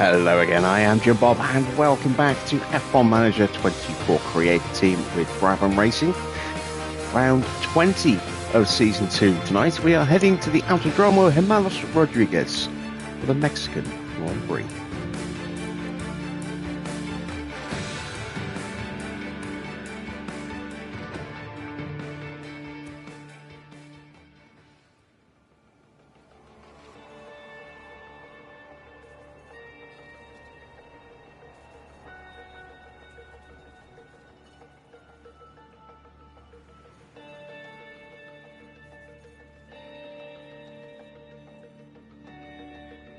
Hello again, I am Bob, and welcome back to F1 Manager 24 Creative Team with Brabham Racing. Round 20 of Season 2 tonight. We are heading to the Autodromo Hermanos Rodriguez for the Mexican Grand Prix.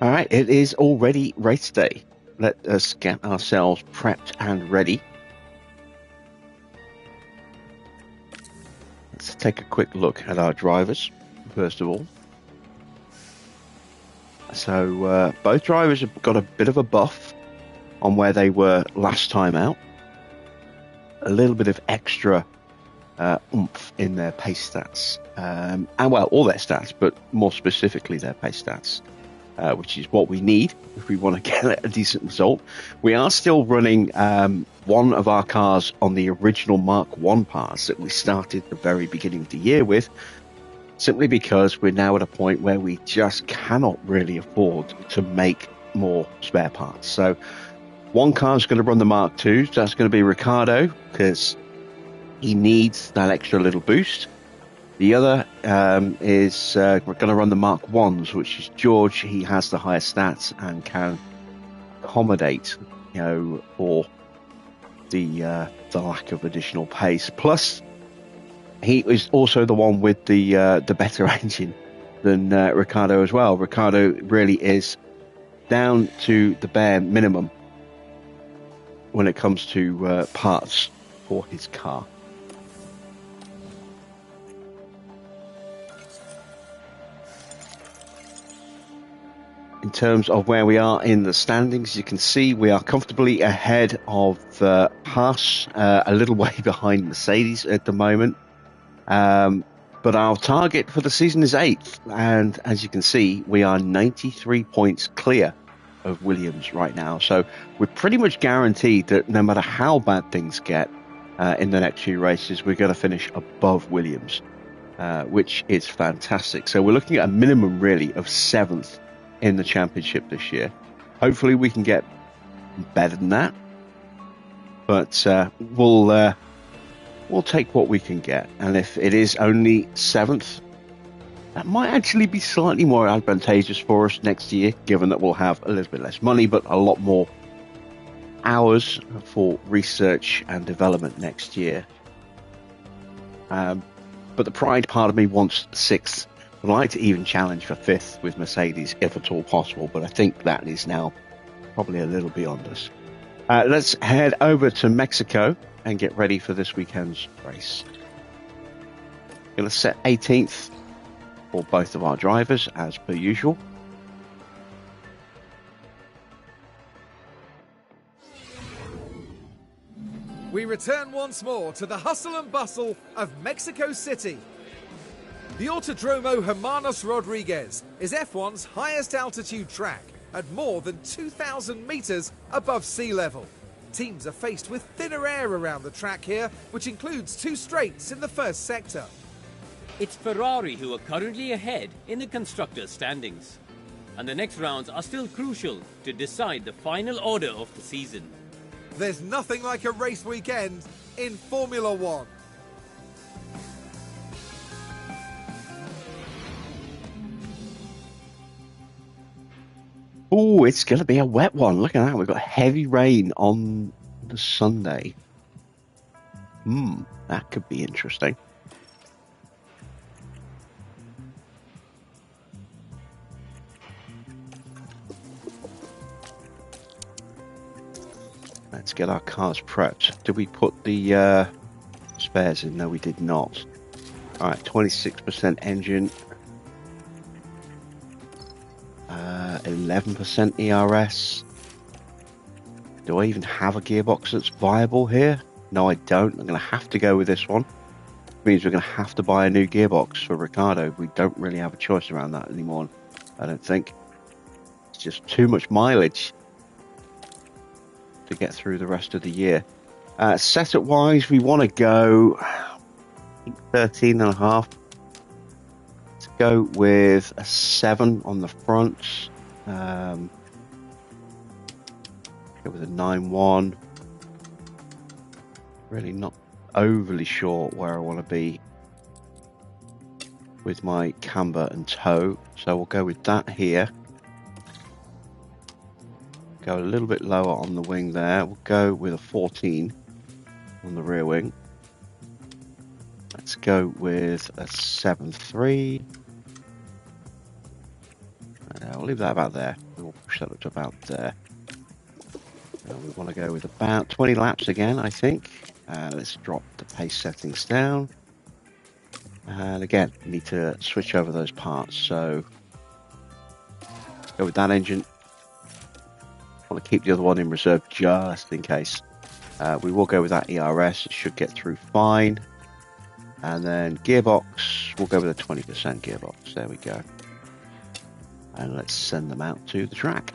All right, it is already race day. Let us get ourselves prepped and ready. Let's take a quick look at our drivers, first of all. So both drivers have got a bit of a buff on where they were last time out. A little bit of extra oomph in their pace stats. And well, all their stats, but more specifically their pace stats. Which is what we need if we want to get a decent result. We are still running one of our cars on the original Mark 1 parts that we started the very beginning of the year with, simply because we're now at a point where we just cannot really afford to make more spare parts. So one car is going to run the Mark 2, so that's going to be Ricardo, because he needs that extra little boost. The other is we're going to run the Mark 1s, which is George. He has the higher stats and can accommodate, for the lack of additional pace. Plus, he is also the one with the better engine than Ricardo as well. Ricardo really is down to the bare minimum when it comes to parts for his car. In terms of where we are in the standings, you can see we are comfortably ahead of Haas, a little way behind Mercedes at the moment. But our target for the season is 8th. And as you can see, we are 93 points clear of Williams right now. So we're pretty much guaranteed that no matter how bad things get in the next few races, we're going to finish above Williams, which is fantastic. So we're looking at a minimum, really, of 7th in the championship this year. Hopefully we can get better than that, but we'll take what we can get. And if it is only 7th, that might actually be slightly more advantageous for us next year, given that we'll have a little bit less money but a lot more hours for research and development next year. But the pride part of me wants 6th. I'd like to even challenge for 5th with Mercedes, if at all possible, but I think that is now probably a little beyond us. Let's head over to Mexico and get ready for this weekend's race. Going to set 18th for both of our drivers, as per usual. We return once more to the hustle and bustle of Mexico City. The Autodromo Hermanos Rodriguez is F1's highest altitude track at more than 2,000 metres above sea level. Teams are faced with thinner air around the track here, which includes 2 straights in the first sector. It's Ferrari who are currently ahead in the constructors' standings. And the next rounds are still crucial to decide the final order of the season. There's nothing like a race weekend in Formula One. Oh, it's going to be a wet one. Look at that. We've got heavy rain on the Sunday. That could be interesting. Let's get our cars prepped. Did we put the spares in? No, we did not. All right, 26% engine. 11% ERS. Do I even have a gearbox that's viable here? No, I don't. I'm going to have to go with this one. It means we're going to have to buy a new gearbox for Ricardo. We don't really have a choice around that anymore, I don't think. It's just too much mileage to get through the rest of the year. Setup wise, we want to go, I think, 13.5. Let's go with a 7 on the front. Go with a 9.1. Really not overly sure where I want to be with my camber and toe, so we'll go with that here. Go a little bit lower on the wing there. We'll go with a 14 on the rear wing. Let's go with a 7.3. I'll leave that about there. We'll push that up to about there. We want to go with about 20 laps again, I think. Let's drop the pace settings down. And again, we need to switch over those parts. So let's go with that engine. I want to keep the other one in reserve just in case. We will go with that ERS. It should get through fine. And then gearbox, we'll go with a 20% gearbox. There we go. And let's send them out to the track.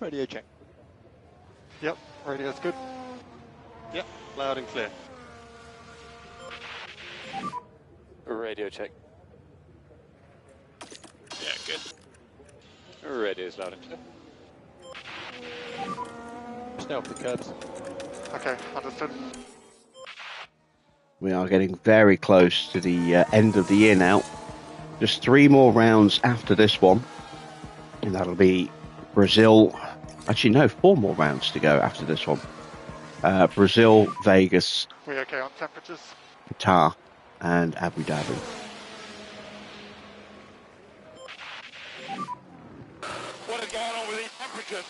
Radio check. Yep, radio's good. Yep, loud and clear. Radio check. Yeah, good. Radio's loud and clear. Stay off the curbs. Okay, understood. We are getting very close to the end of the year now. Just 3 more rounds after this one. And that'll be Brazil. Actually, no, 4 more rounds to go after this one. Brazil, Vegas, We okay on temperatures? Qatar, and Abu Dhabi. What is going on with these temperatures?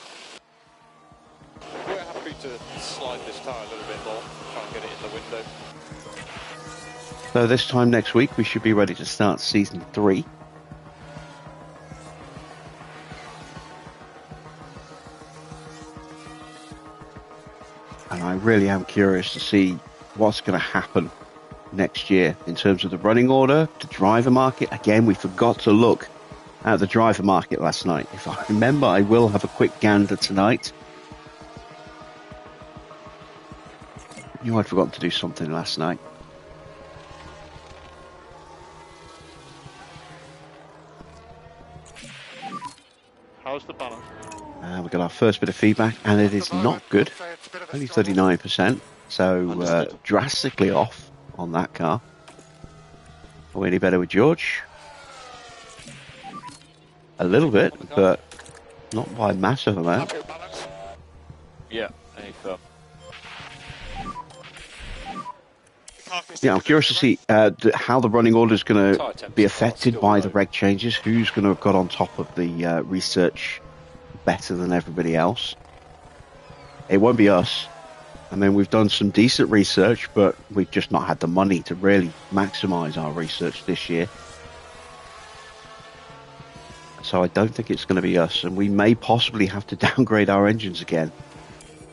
We're happy to slide this tyre a little bit more, try and get it in the window. So this time next week, we should be ready to start season 3. And I really am curious to see what's going to happen next year in terms of the running order, the driver market. Again, we forgot to look at the driver market last night. If I remember, I will have a quick gander tonight. I knew I'd forgotten to do something last night. How's the balance? We got our first bit of feedback, and it is not good. Only 39%, so drastically off on that car. Are we any better with George? A little bit, but not by a massive amount. Yeah, any firm. Yeah, I'm curious to see how the running order is going to be affected by the reg changes. Who's going to have got on top of the research better than everybody else? It won't be us. I mean, we've done some decent research, but we've just not had the money to really maximize our research this year. So I don't think it's going to be us, and we may possibly have to downgrade our engines again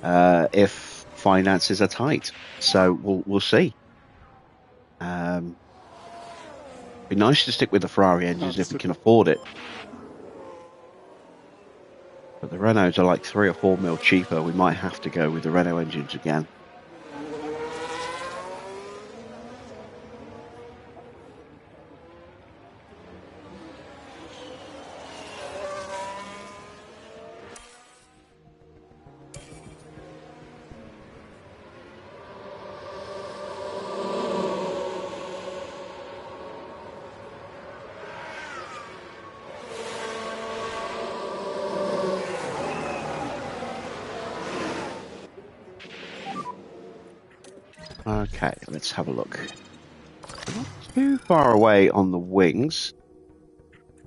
if finances are tight. So we'll see. Be nice to stick with the Ferrari engines if we can afford it. But the Renaults are like 3 or 4 mil cheaper. We might have to go with the Renault engines again. Okay, let's have a look. Not too far away on the wings.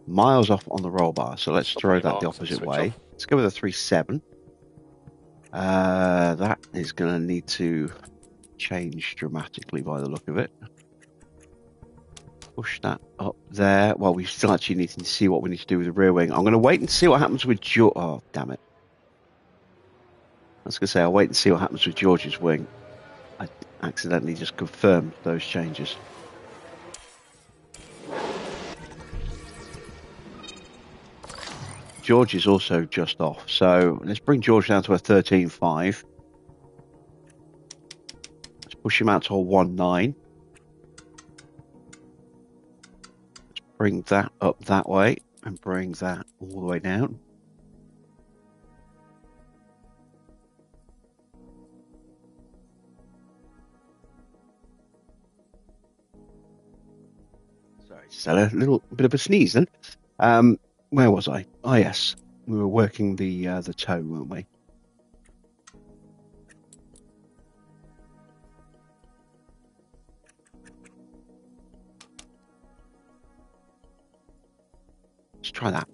Miles off on the roll bar, so let's throw that the opposite way. Let's go with a 3.7. That is going to need to change dramatically by the look of it. Push that up there. Well, we still actually need to see what we need to do with the rear wing. I'm going to wait and see what happens with George. Oh, damn it. was going to say, I'll wait and see what happens with George's wing. I accidentally just confirmed those changes. George is also just off, so let's bring George down to a 13.5. Let's push him out to a 1.9. Let's bring that up that way and bring that all the way down. Sorry, just had a little bit of a sneeze then. Where was I? Oh yes, we were working the toe, weren't we? Let's try that.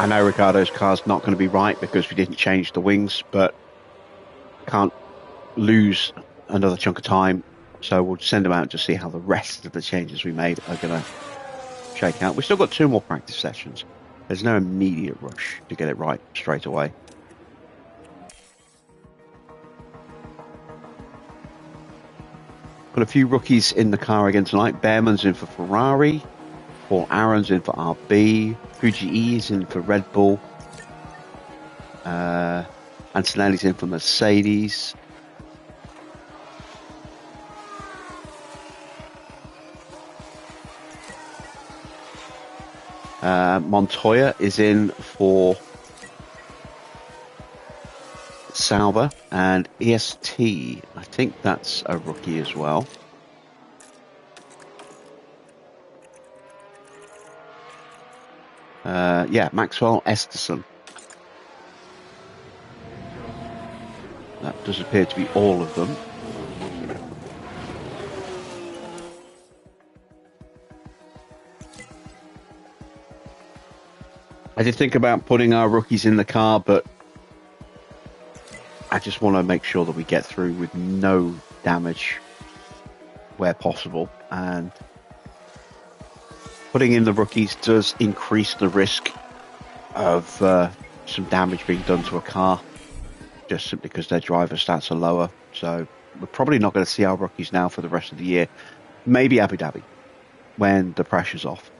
I know Ricardo's car's not going to be right because we didn't change the wings, but can't lose another chunk of time. So we'll send them out to see how the rest of the changes we made are going to shake out. We've still got 2 more practice sessions. There's no immediate rush to get it right straight away. Got a few rookies in the car again tonight. Behrman's in for Ferrari. Paul Aaron's in for RB. Fuji is in for Red Bull. Antonelli's in for Mercedes. Montoya is in for Sauber, and EST, I think that's a rookie as well. Yeah, Maxwell Esterson. That does appear to be all of them. I did think about putting our rookies in the car, but I just want to make sure that we get through with no damage where possible. And putting in the rookies does increase the risk of some damage being done to a car, just simply because their driver stats are lower. So we're probably not going to see our rookies now for the rest of the year. Maybe Abu Dhabi, when the pressure's off.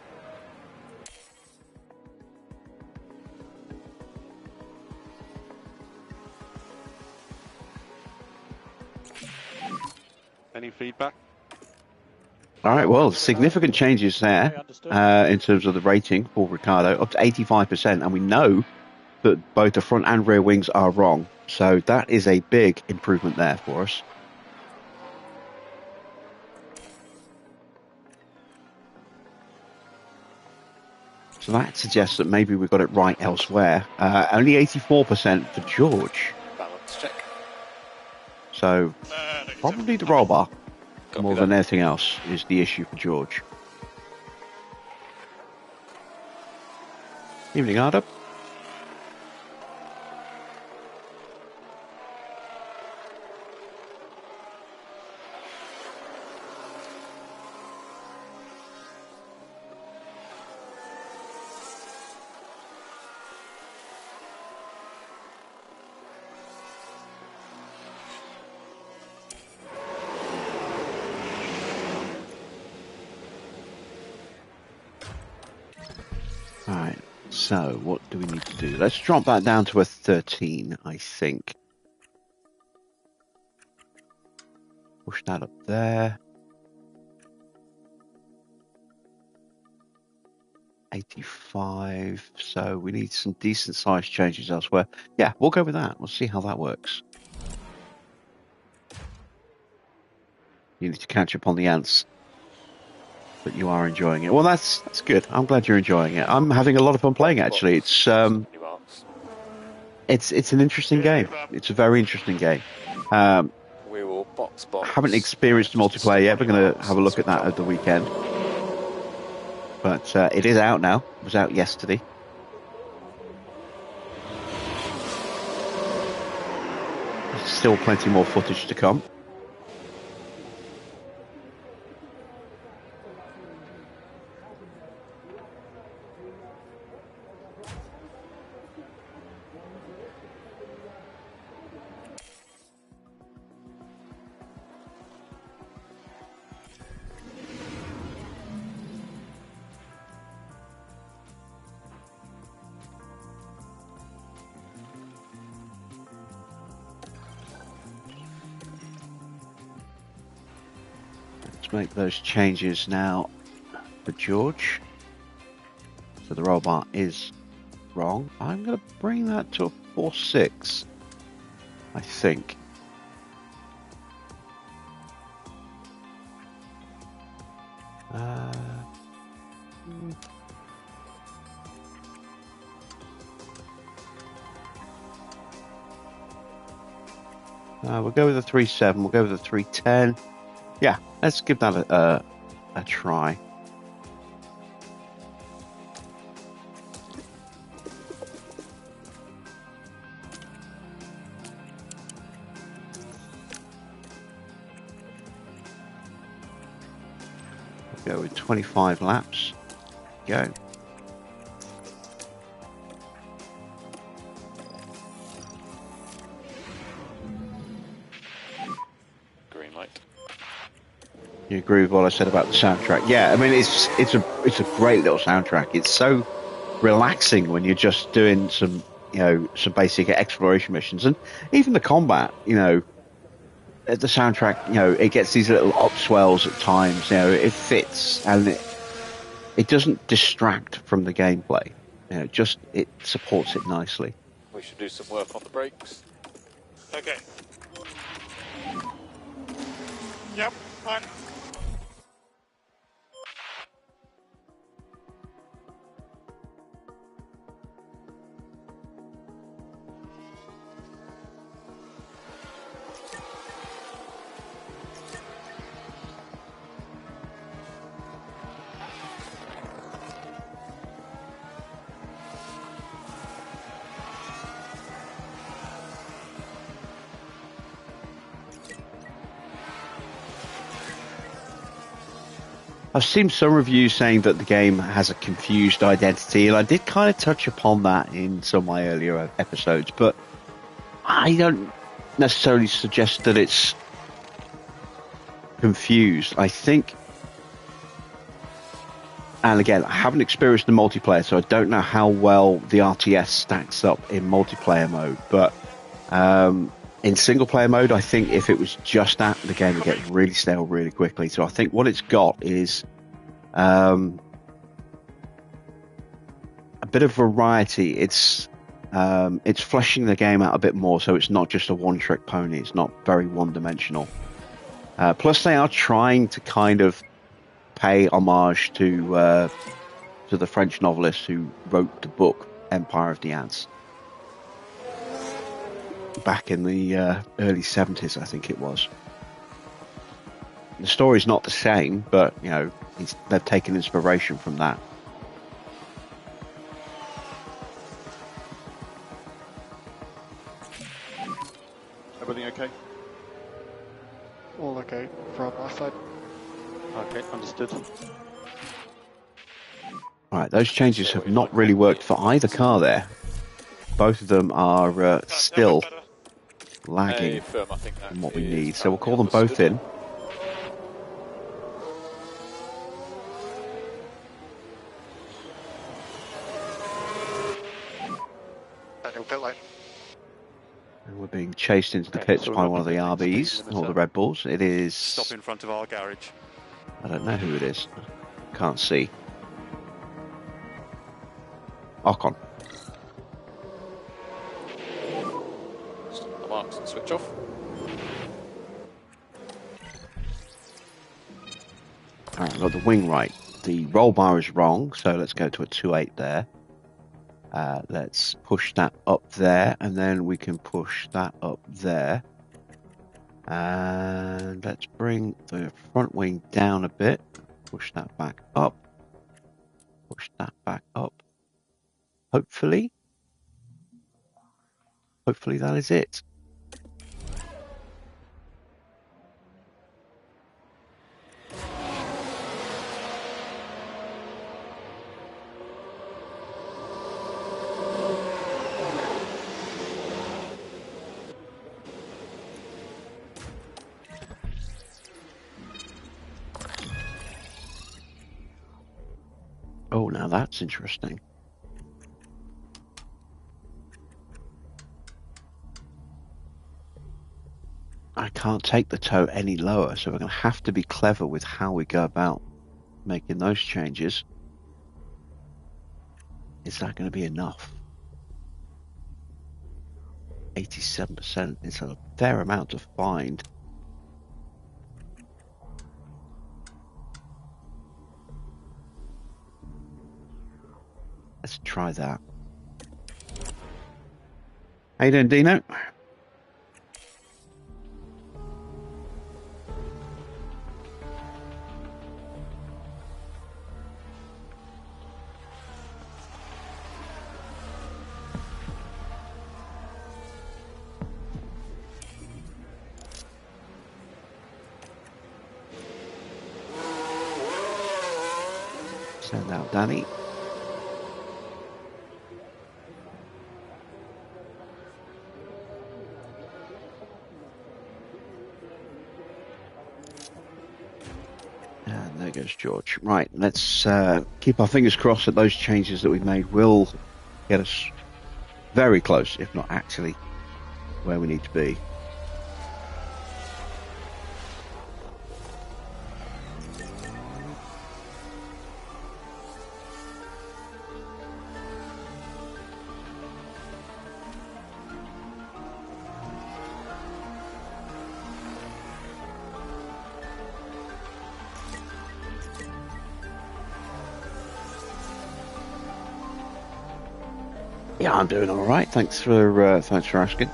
Any feedback? All right, well, significant changes there in terms of the rating for Ricardo, up to 85%, and we know that both the front and rear wings are wrong. So that is a big improvement there for us. So that suggests that maybe we got it right elsewhere. Only 84% for George. Balance check. So probably the roll bar, more than anything else, is the issue for George. Evening, Arda. Alright, so what do we need to do? Let's drop that down to a 13, I think. Push that up there. 85, so we need some decent size changes elsewhere. Yeah, we'll go with that. We'll see how that works. You need to catch up on the ants. But you are enjoying it. Well, that's good. I'm glad you're enjoying it. I'm having a lot of fun playing. Actually, it's an interesting game. It's a very interesting game. We will box. I haven't experienced multiplayer yet. We're going to have a look at that at the weekend. But it is out now. It was out yesterday. There's still plenty more footage to come. Make those changes now for George. So the roll bar is wrong. I'm going to bring that to a 4.6, I think. We'll go with the 3.7. We'll go with the 3.10. Yeah, let's give that a try. We'll go with 25 laps. Go. Green light. You agree with what I said about the soundtrack? Yeah, I mean it's a great little soundtrack. It's so relaxing when you're just doing some basic exploration missions, and even the combat. The soundtrack, it gets these little upswells at times. It fits and it doesn't distract from the gameplay. It supports it nicely. We should do some work on the brakes. Okay. Yep, fine. I've seen some reviews saying that the game has a confused identity, and I did kind of touch upon that in some of my earlier episodes, but I don't necessarily suggest that it's confused. I think, and again, I haven't experienced the multiplayer, so I don't know how well the RTS stacks up in multiplayer mode, but in single player mode, I think if it was just that, the game would get really stale really quickly. So I think what it's got is a bit of variety. It's fleshing the game out a bit more, so it's not just a one-trick pony. It's not very one-dimensional. Plus, they are trying to kind of pay homage to the French novelist who wrote the book Empire of the Ants. Back in the early 70s, I think it was. The story's not the same, but they've taken inspiration from that. Everything okay? All okay from our side. Okay, understood. Right, those changes have not really worked for either car there. Both of them are still lagging Firm, I think that from what we is need, so we'll call them understood. both in. Daniel, pit lane. And we're being chased into the Okay, pits so by we've one of the got the RBs, limiter. or the Red Bulls. It is... Stop in front of our garage. I don't know who it is. Can't see. Ocon. Stop the marks and switch off. Alright, I've got the wing right. The roll bar is wrong, so let's go to a 2.8 there. Let's push that up there, and then we can push that up there. And let's bring the front wing down a bit. Push that back up. Push that back up. Hopefully that is it. Oh, now that's interesting. I can't take the tow any lower, so we're going to have to be clever with how we go about making those changes. Is that going to be enough? 87%. It's a fair amount to find. Let's try that. How you doing, Dino? Send out Danny. And there goes George. Right, let's keep our fingers crossed that those changes that we've made will get us very close, if not actually where we need to be. Yeah, I'm doing all right. Thanks for asking.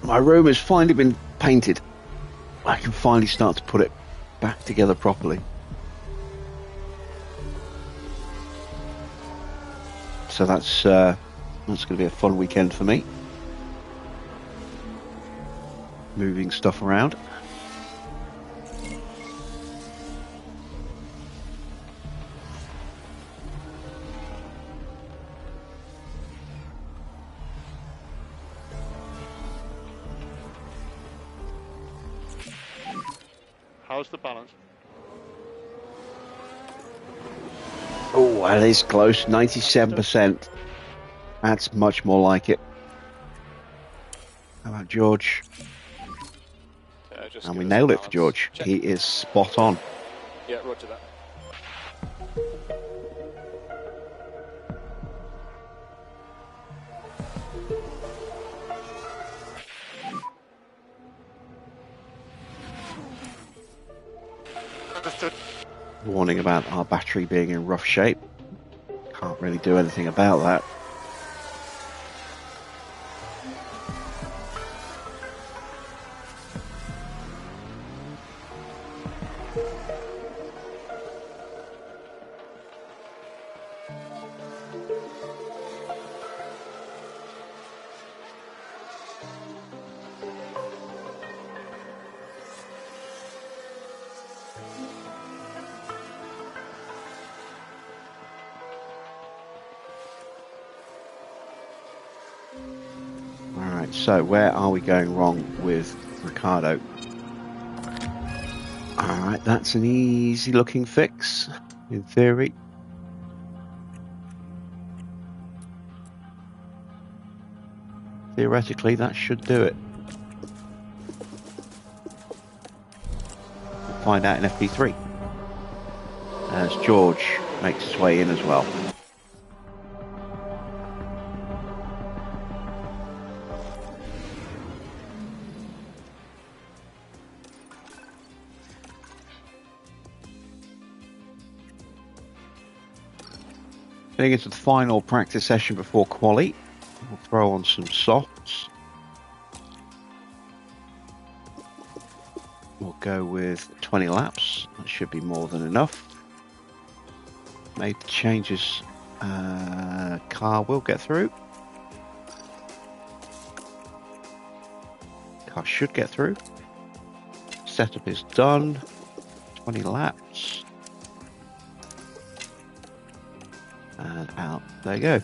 My room has finally been painted. I can finally start to put it back together properly. So that's going to be a fun weekend for me. Moving stuff around. How's the balance? Oh, that is close. 97%. That's much more like it. How about George? And we nailed it for George. Check. He is spot on. Yeah, roger that. Understood. Warning about our battery being in rough shape. Can't really do anything about that. Alright, so where are we going wrong with Ricardo? Alright, that's an easy looking fix, in theory. Theoretically, that should do it. We'll find out in FP3. As George makes his way in as well. Getting into the final practice session before quali. We'll throw on some softs. We'll go with 20 laps. That should be more than enough. made the changes. Car will get through. Car should get through. Setup is done. 20 laps. And out. There you go.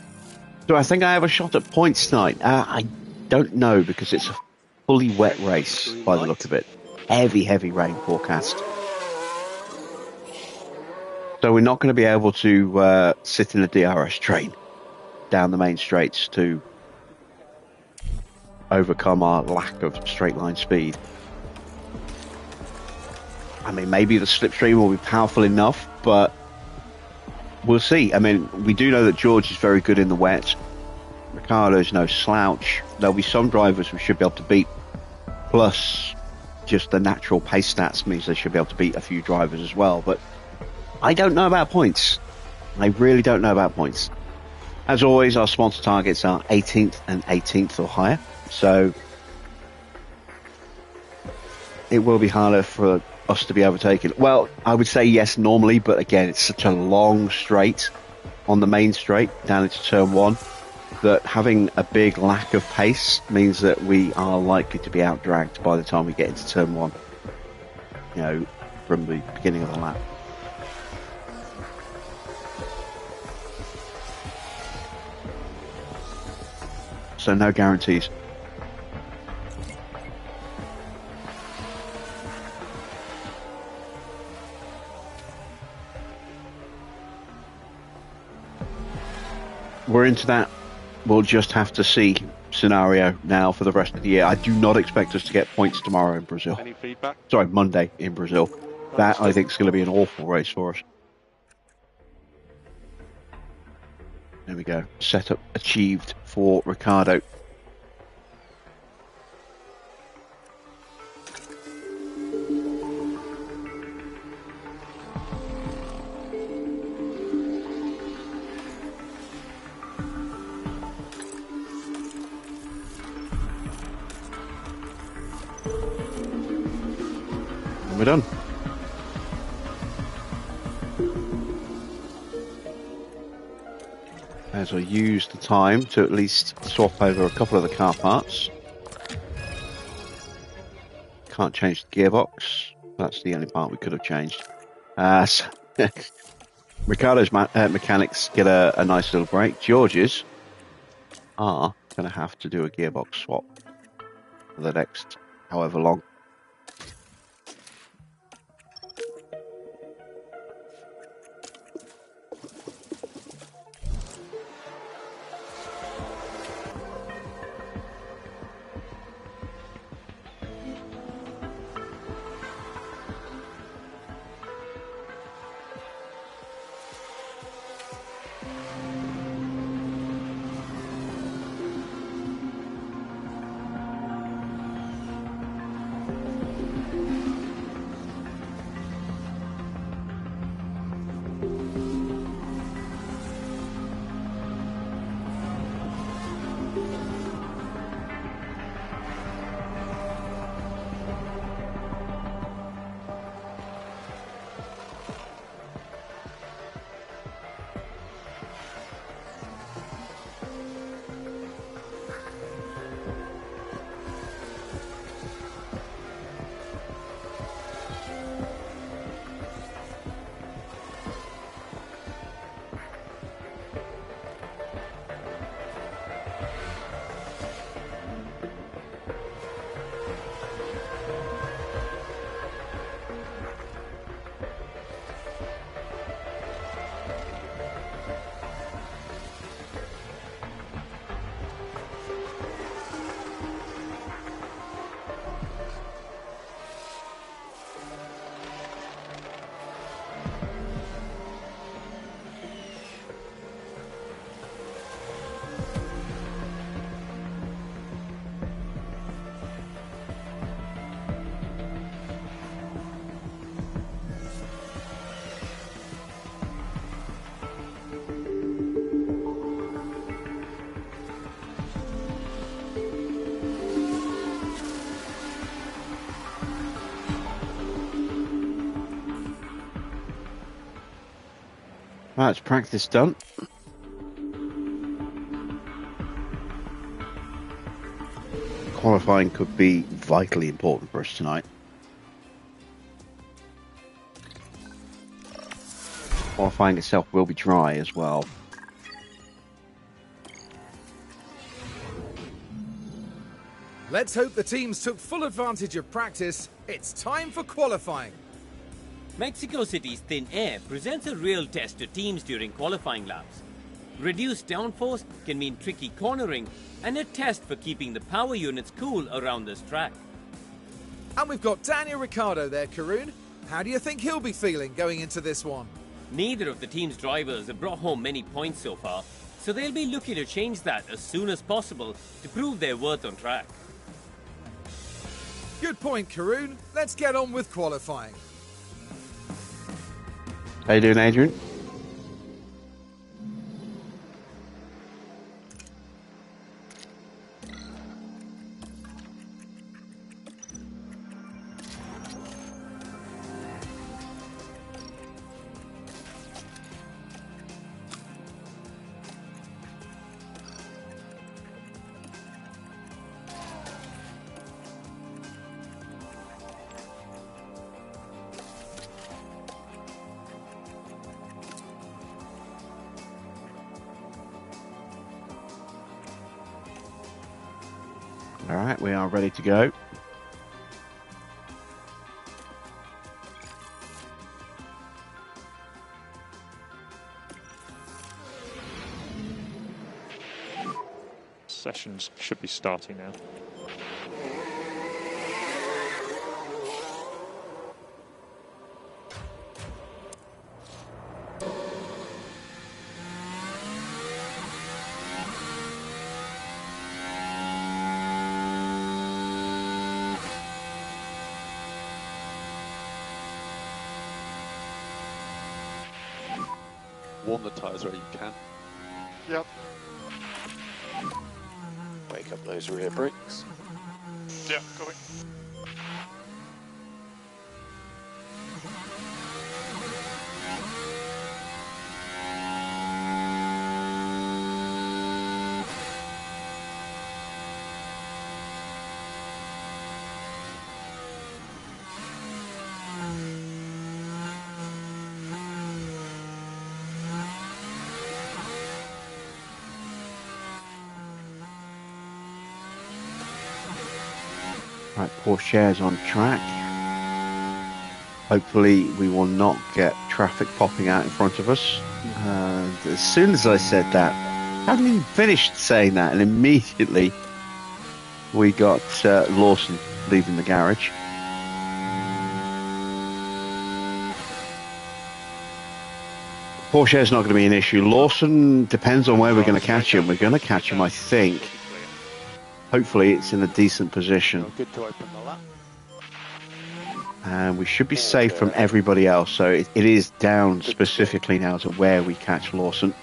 Do I think I have a shot at points tonight? I don't know, because it's a fully wet race by the look of it. Heavy rain forecast. So we're not going to be able to sit in a DRS train down the main straights to overcome our lack of straight line speed. I mean, maybe the slipstream will be powerful enough, but we'll see. I mean, we do know that George is very good in the wet. Ricardo's no slouch. There'll be some drivers we should be able to beat. Plus, just the natural pace stats means they should be able to beat a few drivers as well. But I don't know about points. I really don't know about points. As always, our sponsor targets are 18th and 18th or higher. So it will be harder for us to be overtaken. Well, I would say yes normally, but again, it's such a long straight on the main straight down into turn 1 that having a big lack of pace means that we are likely to be outdragged by the time we get into turn 1, you know, from the beginning of the lap. So no guarantees. We're into that we'll just have to see scenario now for the rest of the year. I do not expect us to get points tomorrow in Brazil. Any feedback? Sorry, Monday in Brazil. That, I think, is going to be an awful race for us. There we go. Setup achieved for Ricardo. And we're done. As I use the time to at least swap over a couple of the car parts. Can't change the gearbox. That's the only part we could have changed. So Ricardo's mechanics get a nice little break. George's are going to have to do a gearbox swap for the next however long. That's practice done. Qualifying could be vitally important for us tonight. Qualifying itself will be dry as well. Let's hope the teams took full advantage of practice. It's time for qualifying. Mexico City's thin air presents a real test to teams during qualifying laps. Reduced downforce can mean tricky cornering and a test for keeping the power units cool around this track. And we've got Daniel Ricciardo there, Karun. How do you think he'll be feeling going into this one? Neither of the team's drivers have brought home many points so far, so they'll be looking to change that as soon as possible to prove their worth on track. Good point, Karun. Let's get on with qualifying. How you doing, Adrian? All right, we are ready to go. Sessions should be starting now. Warm the tyres where you can. Yep. Wake up those rear brakes. Yeah, going. Right, Porsche's on track. Hopefully we will not get traffic popping out in front of us. And as soon as I said that, I hadn't even finished saying that, and immediately we got Lawson leaving the garage. Porsche's not going to be an issue. Lawson depends on where we're going to catch him. We're going to catch him, I think. Hopefully it's in a decent position. Good to open the lap. And we should be safe from everybody else. So it is down specifically now to where we catch Lawson.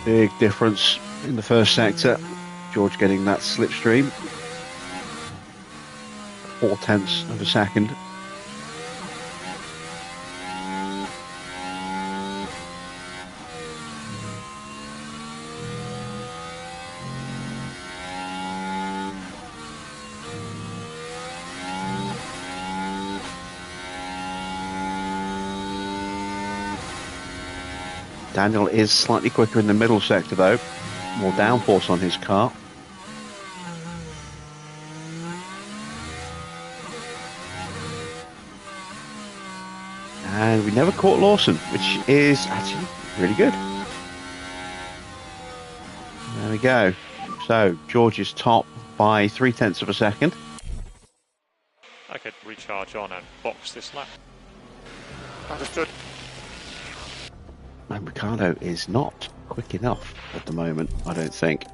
Big difference in the first sector. George getting that slipstream. 0.4 of a second. Daniel is slightly quicker in the middle sector though. More downforce on his car. And we never caught Lawson, which is actually really good. There we go. So George is top by 0.3 of a second. I could recharge on and box this lap. Understood. And Ricardo is not quick enough at the moment, I don't think.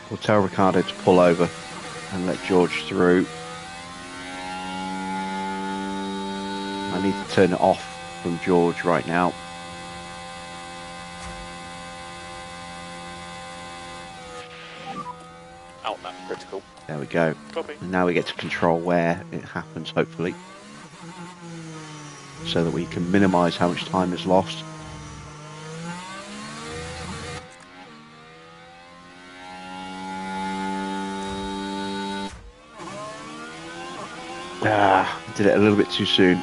We'll tell Ricardo to pull over and let George through. I need to turn it off from George right now. Out that critical. There we go. Copy. And now we get to control where it happens, hopefully, so that we can minimise how much time is lost. Did it a little bit too soon.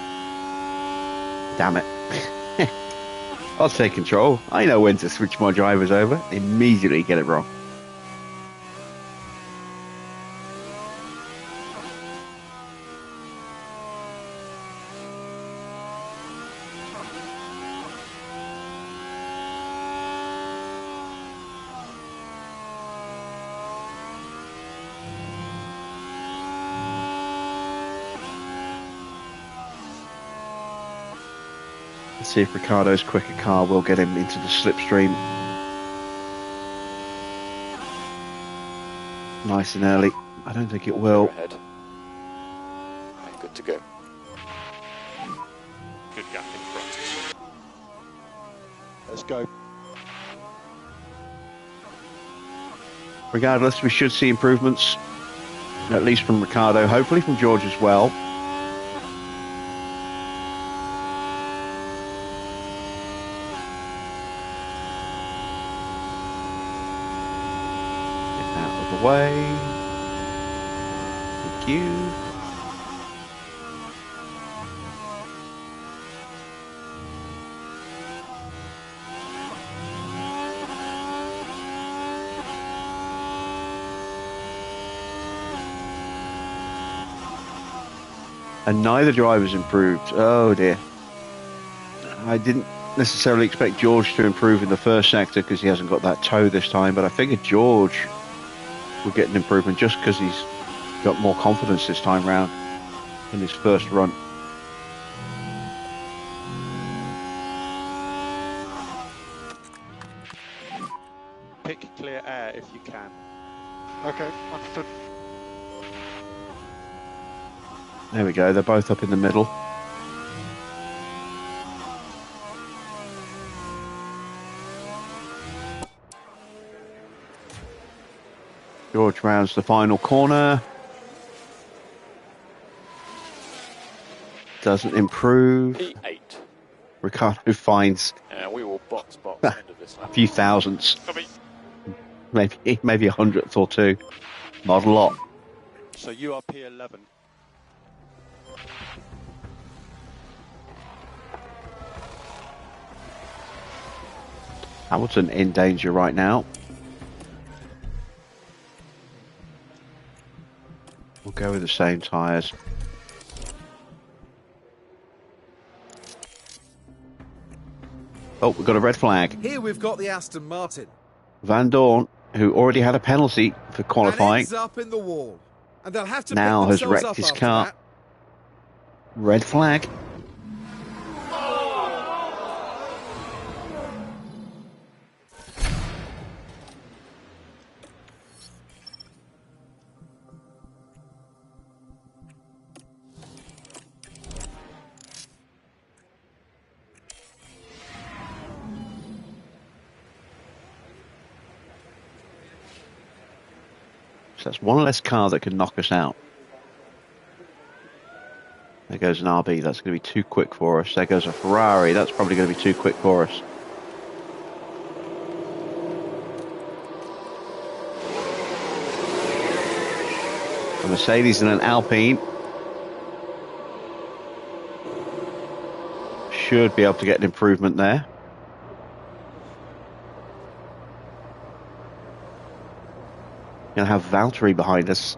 Damn it. I'll take control. I know when to switch my drivers over. Immediately get it wrong. Let's see if Ricardo's quicker car will get him into the slipstream. Nice and early. I don't think it will. Ahead. Good to go. Good gap in front. Let's go. Regardless, we should see improvements, at least from Ricardo, hopefully from George as well. Way. Thank you. And neither driver's improved. Oh dear. I didn't necessarily expect George to improve in the first sector because he hasn't got that toe this time, but I figured George will get an improvement just because he's got more confidence this time round in his first run. Pick clear air if you can. Okay, understood. There we go, they're both up in the middle. George rounds the final corner. Doesn't improve. P8. Ricardo finds We will box end of this a lap. few thousandths. Copy. Maybe a hundredth or two. Not a lot. So you are P11. Hamilton in danger right now. We'll go with the same tyres. Oh, we've got a red flag. Here we've got the Aston Martin. Van Dorn, who already had a penalty for And qualifying, ends up in the wall. And they'll have to now pick has themselves wrecked up his after car. that. Red flag. So that's one less car that can knock us out. There goes an RB, that's going to be too quick for us. There goes a Ferrari, that's probably going to be too quick for us. A Mercedes and an Alpine should be able to get an improvement there. Going to have Valtteri behind us.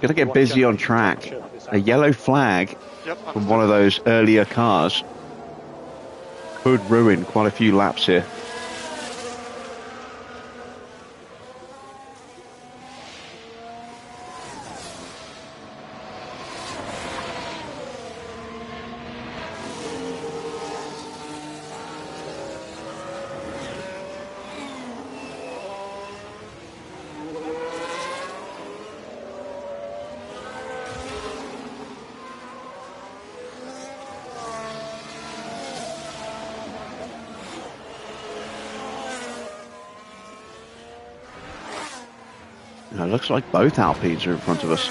Gonna get busy on track. A yellow flag Yep, from one of those earlier cars could ruin quite a few laps here. It looks like both Alpines are in front of us.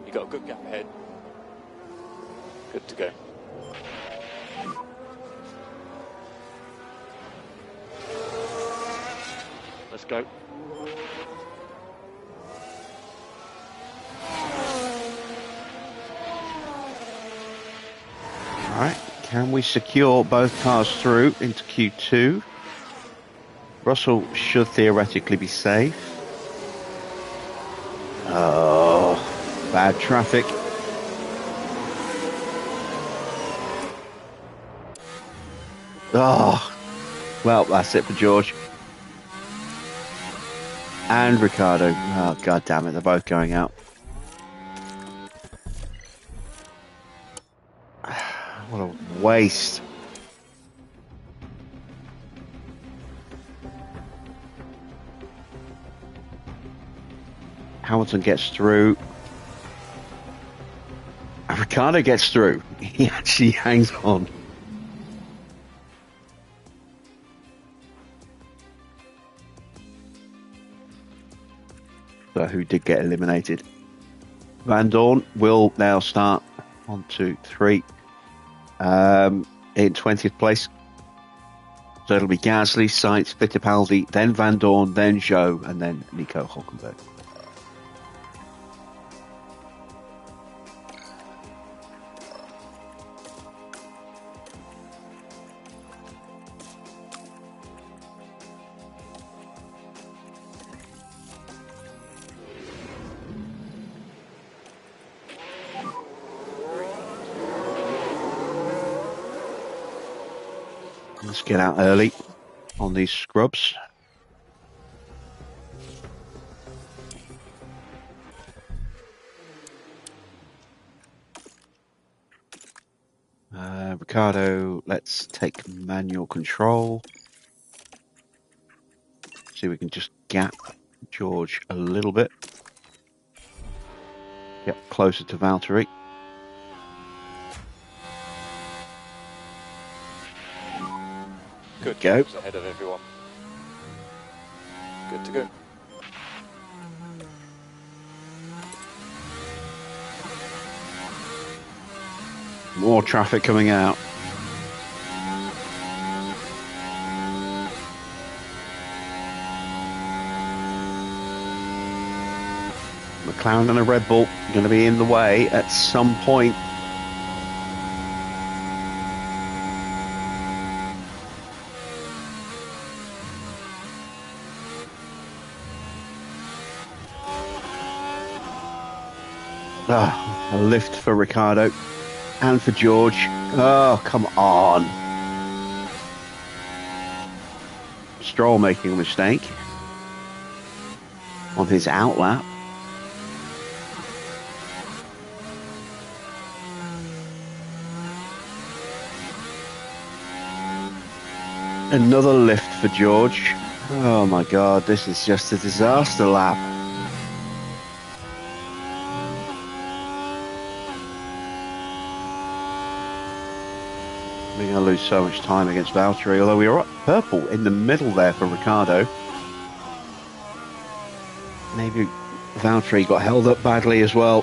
You got a good gap ahead. Good to go. let's go. All right, can we secure both cars through into Q2? Russell should theoretically be safe. Oh, bad traffic. Oh, well, that's it for George. And Ricardo. Oh, God damn it, they're both going out. What a waste. Hamilton gets through. And Ricardo gets through. He actually hangs on. So who did get eliminated? Van Dorn will now start 1, 2, 3 in 20th place. So it'll be Gasly, Sainz, Fittipaldi, then Van Dorn, then Zhou, and then Nico Hülkenberg. Let's get out early on these scrubs. Ricardo, let's take manual control. See if we can just gap George a little bit. Get closer to Valtteri. Good. Go. Ahead of everyone. Good to go. More traffic coming out. McLaren and a Red Bull are going to be in the way at some point. A lift for Ricardo and for George. Oh, come on. Stroll making a mistake on his outlap. Another lift for George. Oh my God, this is just a disaster lap. We're going to lose so much time against Valtteri, although we are up purple in the middle there for Ricardo. Maybe Valtteri got held up badly as well.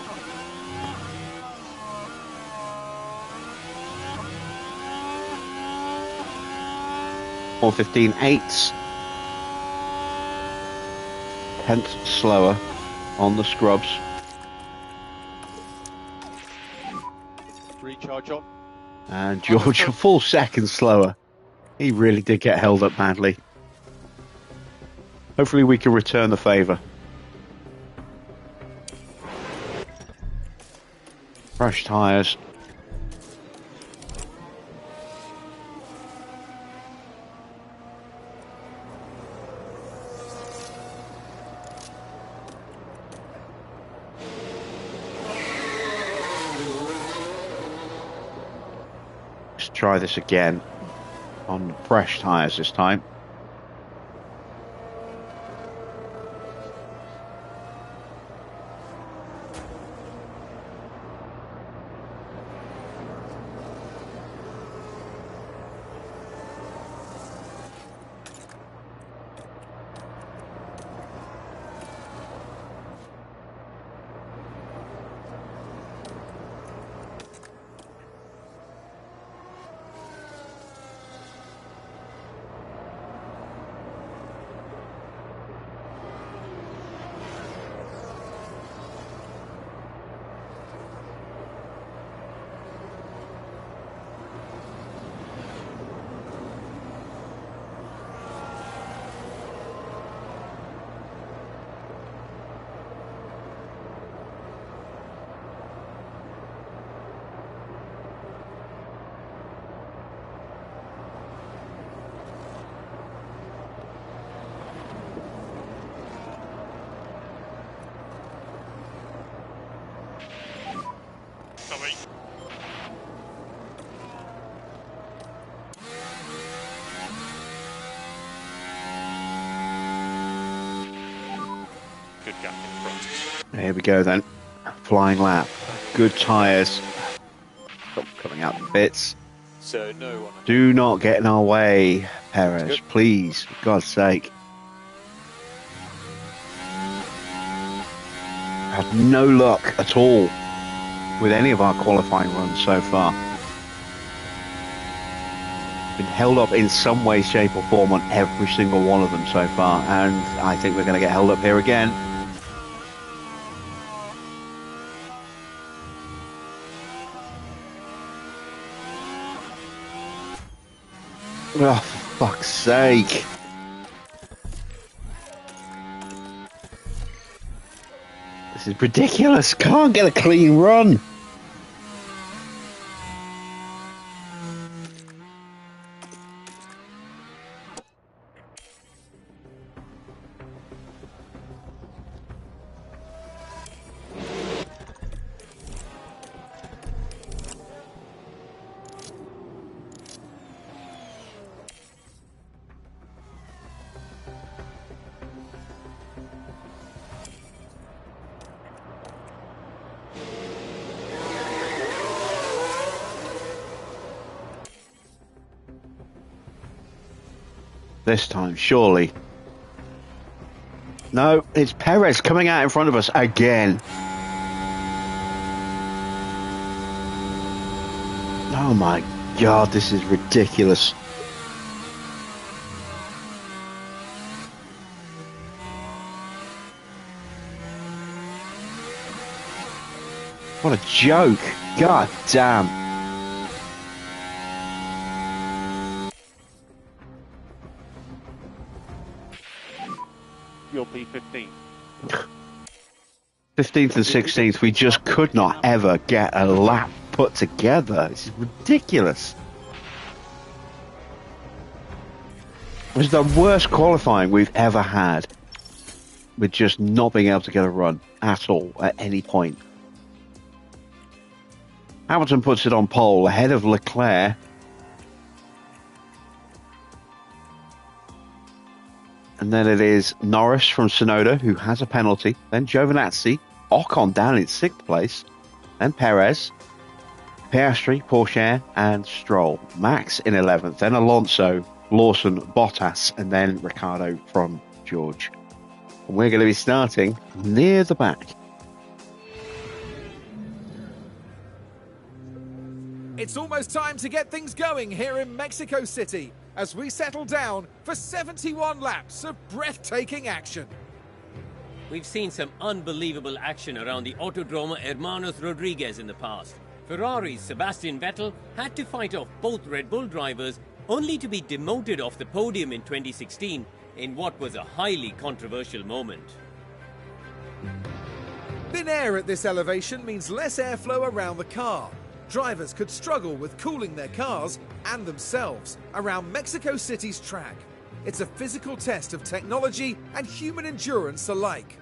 Or 15.8. Hence slower on the scrubs. go, John. And George a full second slower. He really did get held up badly. Hopefully we can return the favour. Fresh tyres. Let's try this again on fresh tyres this time. Coming. Good gap in front. Here we go then. Flying lap. Good tyres. Coming out the bits. So no one. Do not get in our way, Perez. Please, for God's sake. Had no luck at all with any of our qualifying runs so far. Been held up in some way, shape or form on every single one of them so far, and I think we're going to get held up here again. Oh, for fuck's sake. This is ridiculous. Can't get a clean run. This time, surely. No, it's Perez coming out in front of us again. Oh my God, this is ridiculous. What a joke. God damn. You'll be 15th. 15th and 16th, we just could not ever get a lap put together. This is ridiculous. It was the worst qualifying we've ever had, with just not being able to get a run at all at any point. Hamilton puts it on pole ahead of Leclerc. And then it is Norris from Sonoda, who has a penalty. Then Giovinazzi, Ocon down in 6th place. Then Perez, Piastri, Pourchaire, and Stroll. Max in 11th. Then Alonso, Lawson, Bottas, and then Ricciardo from George. And we're going to be starting near the back. It's almost time to get things going here in Mexico City as we settle down for 71 laps of breathtaking action. We've seen some unbelievable action around the Autodromo Hermanos Rodriguez in the past. Ferrari's Sebastian Vettel had to fight off both Red Bull drivers only to be demoted off the podium in 2016 in what was a highly controversial moment. Thin air at this elevation means less airflow around the car. Drivers could struggle with cooling their cars and themselves around Mexico City's track. It's a physical test of technology and human endurance alike.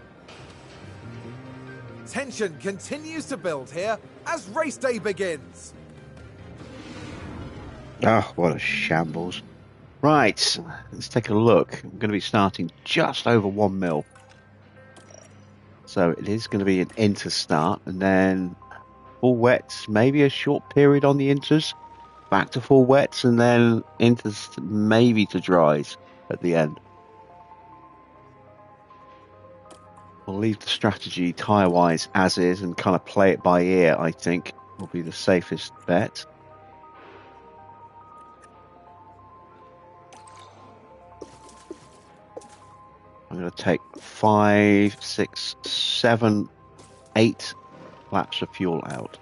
Tension continues to build here as race day begins. Oh, what a shambles. Right, let's take a look. I'm going to be starting just over 1 mil. So it is going to be an inter start, and then full wets, maybe a short period on the inters, back to full wets, and then inters maybe to dries at the end. We'll leave the strategy tyre-wise as is and kind of play it by ear, I think, will be the safest bet. I'm going to take 5, 6, 7, 8 laps of fuel out.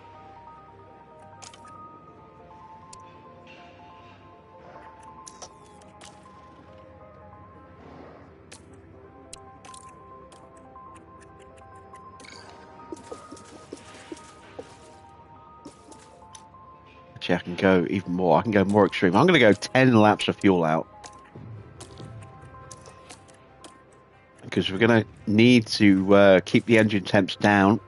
Actually, I can go even more. I can go more extreme. I'm going to go 10 laps of fuel out. Because we're going to need to keep the engine temps down,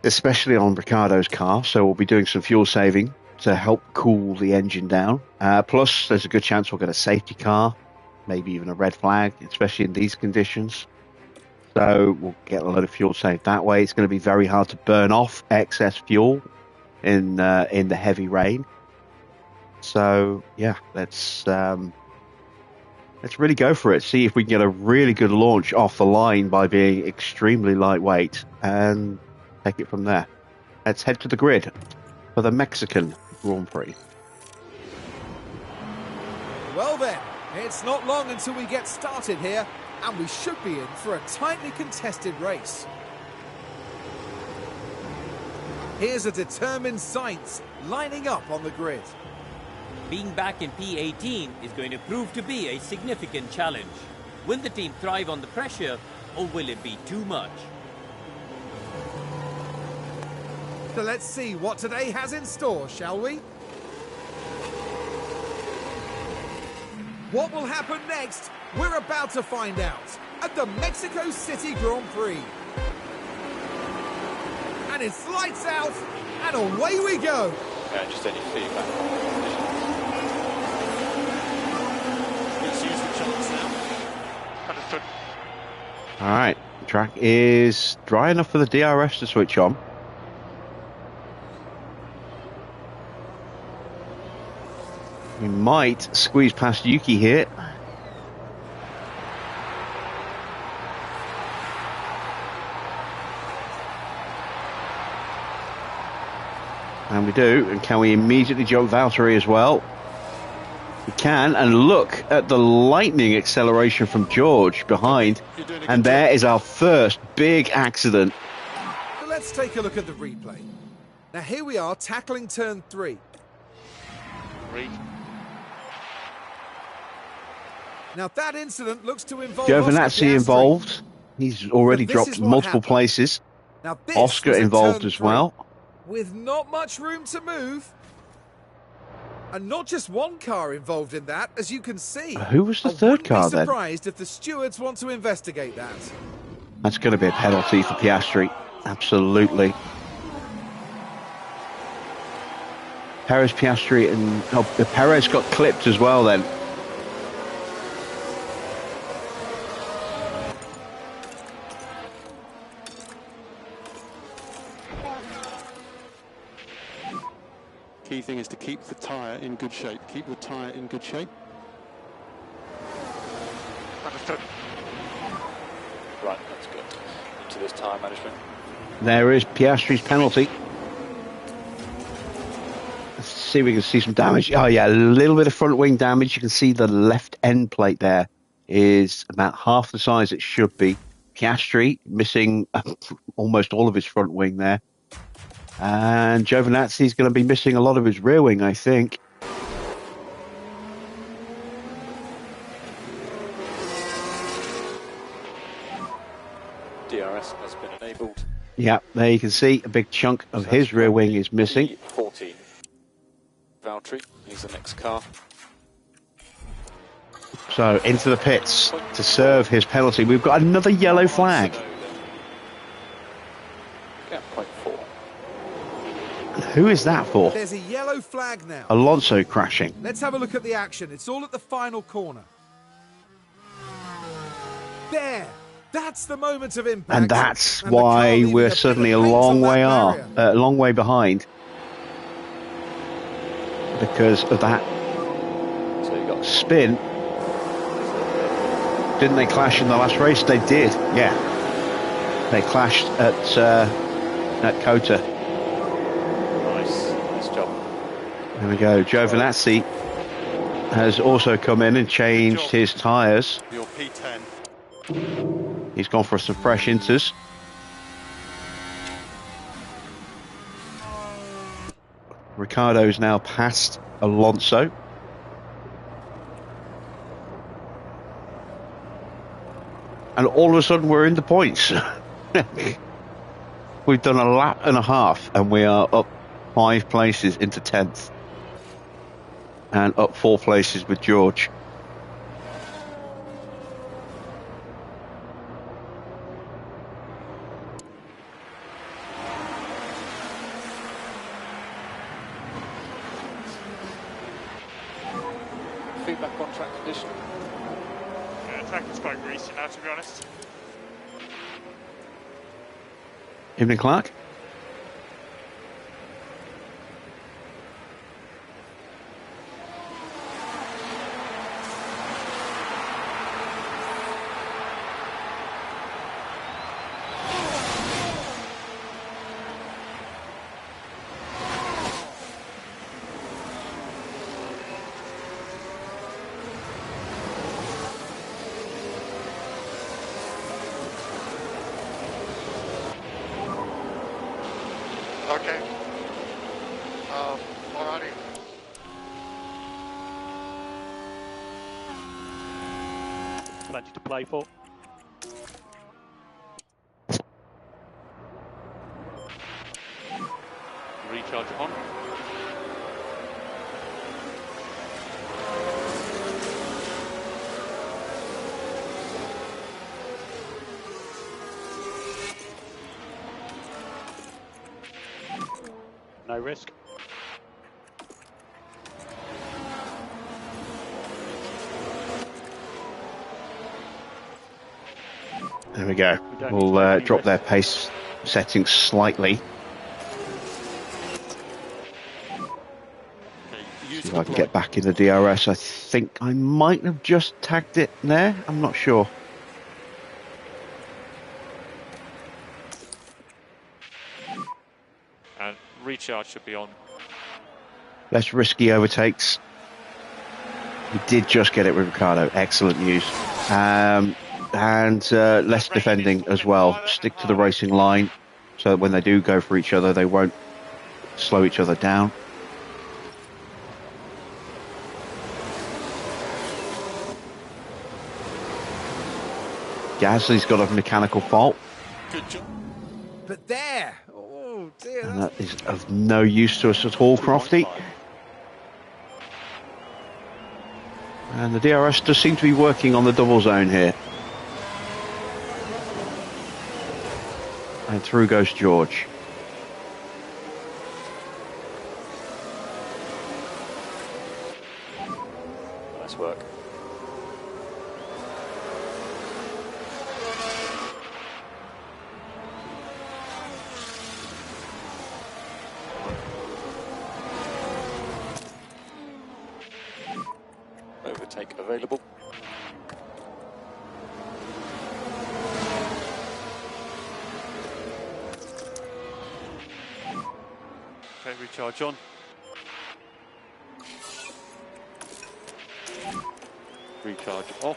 especially on Ricciardo's car. So we'll be doing some fuel saving to help cool the engine down. Plus, there's a good chance we'll get a safety car, maybe even a red flag, especially in these conditions. So we'll get a lot of fuel saved that way. It's going to be very hard to burn off excess fuel in the heavy rain. So yeah, let's really go for it. See if we can get a really good launch off the line by being extremely lightweight and take it from there. Let's head to the grid for the Mexican Grand Prix. Well then, it's not long until we get started here, and we should be in for a tightly contested race. Here's a determined Sainz lining up on the grid. Being back in P18 is going to prove to be a significant challenge. Will the team thrive on the pressure, or will it be too much? So let's see what today has in store, shall we? What will happen next? We're about to find out at the Mexico City Grand Prix. And it's lights out, and away we go. Yeah, just any feedback. Understood. All right, the track is dry enough for the DRS to switch on. We might squeeze past Yuki here. And we do. And can we immediately jump Valtteri as well? We can. And look at the lightning acceleration from George behind. And there is our first big accident. So let's take a look at the replay. Now here we are tackling turn 3. Read. Now that incident looks to involve Giovinazzi involved. He's already But this dropped is what multiple happened. places. Now this Oscar was a involved turn as 3, well. with not much room to move. And not just one car involved in that, as you can see. Who was the third car I wouldn't be then? surprised if the stewards want to investigate that. That's going to be a penalty for Piastri. Absolutely. Perez, Piastri, and Perez got clipped as well then. Key thing is to keep the tyre in good shape. Keep the tyre in good shape. Understood. Right, that's good. Into this tyre management. There is Piastri's penalty. Let's see if we can see some damage. Oh yeah, a little bit of front wing damage. You can see the left end plate there is about half the size it should be. Piastri missing almost all of his front wing there. And Giovinazzi's going to be missing a lot of his rear wing, I think. DRS has been enabled. Yeah, there you can see a big chunk of his rear wing is missing. 14. Valtteri, he's the next car. So into the pits to serve his penalty. We've got another yellow flag. Gap point 4. And who is that for? There's a yellow flag now. Alonso crashing. Let's have a look at the action. It's all at the final corner. There. That's the moment of impact. And that's And the car why leaving we're bit of certainly a paint long on way that barrier. long way behind. Because of that So you got spin. Didn't they clash in the last race? They did, yeah. They clashed at Kota. nice job. There we go. Giovinazzi has also come in and changed his tyres. Your P10. He's gone for some fresh inters. Ricciardo's now past Alonso. And all of a sudden we're in the points. We've done a lap and a half and we are up 5 places into 10th. And up 4 places with George. Feedback on track condition. Yeah, track is quite greasy now, to be honest. Evening, Clark. Okay. Alrighty. Plenty to play for. Recharge on. No risk. There we go. We'll drop their pace settings slightly. See if I can get back in the DRS. I think I might have just tagged it there. I'm not sure. And recharge should be on. Less risky overtakes. We did just get it with Ricciardo. Excellent news. And less defending as well. Stick to the racing line so that when they do go for each other, they won't slow each other down. Gasly's got a mechanical fault. Good job. But there. Oh, dear. And that is of no use to us at all, Crofty. And the DRS does seem to be working on the double zone here. And through goes George. Nice work. Overtake available. Okay, recharge on. Recharge off.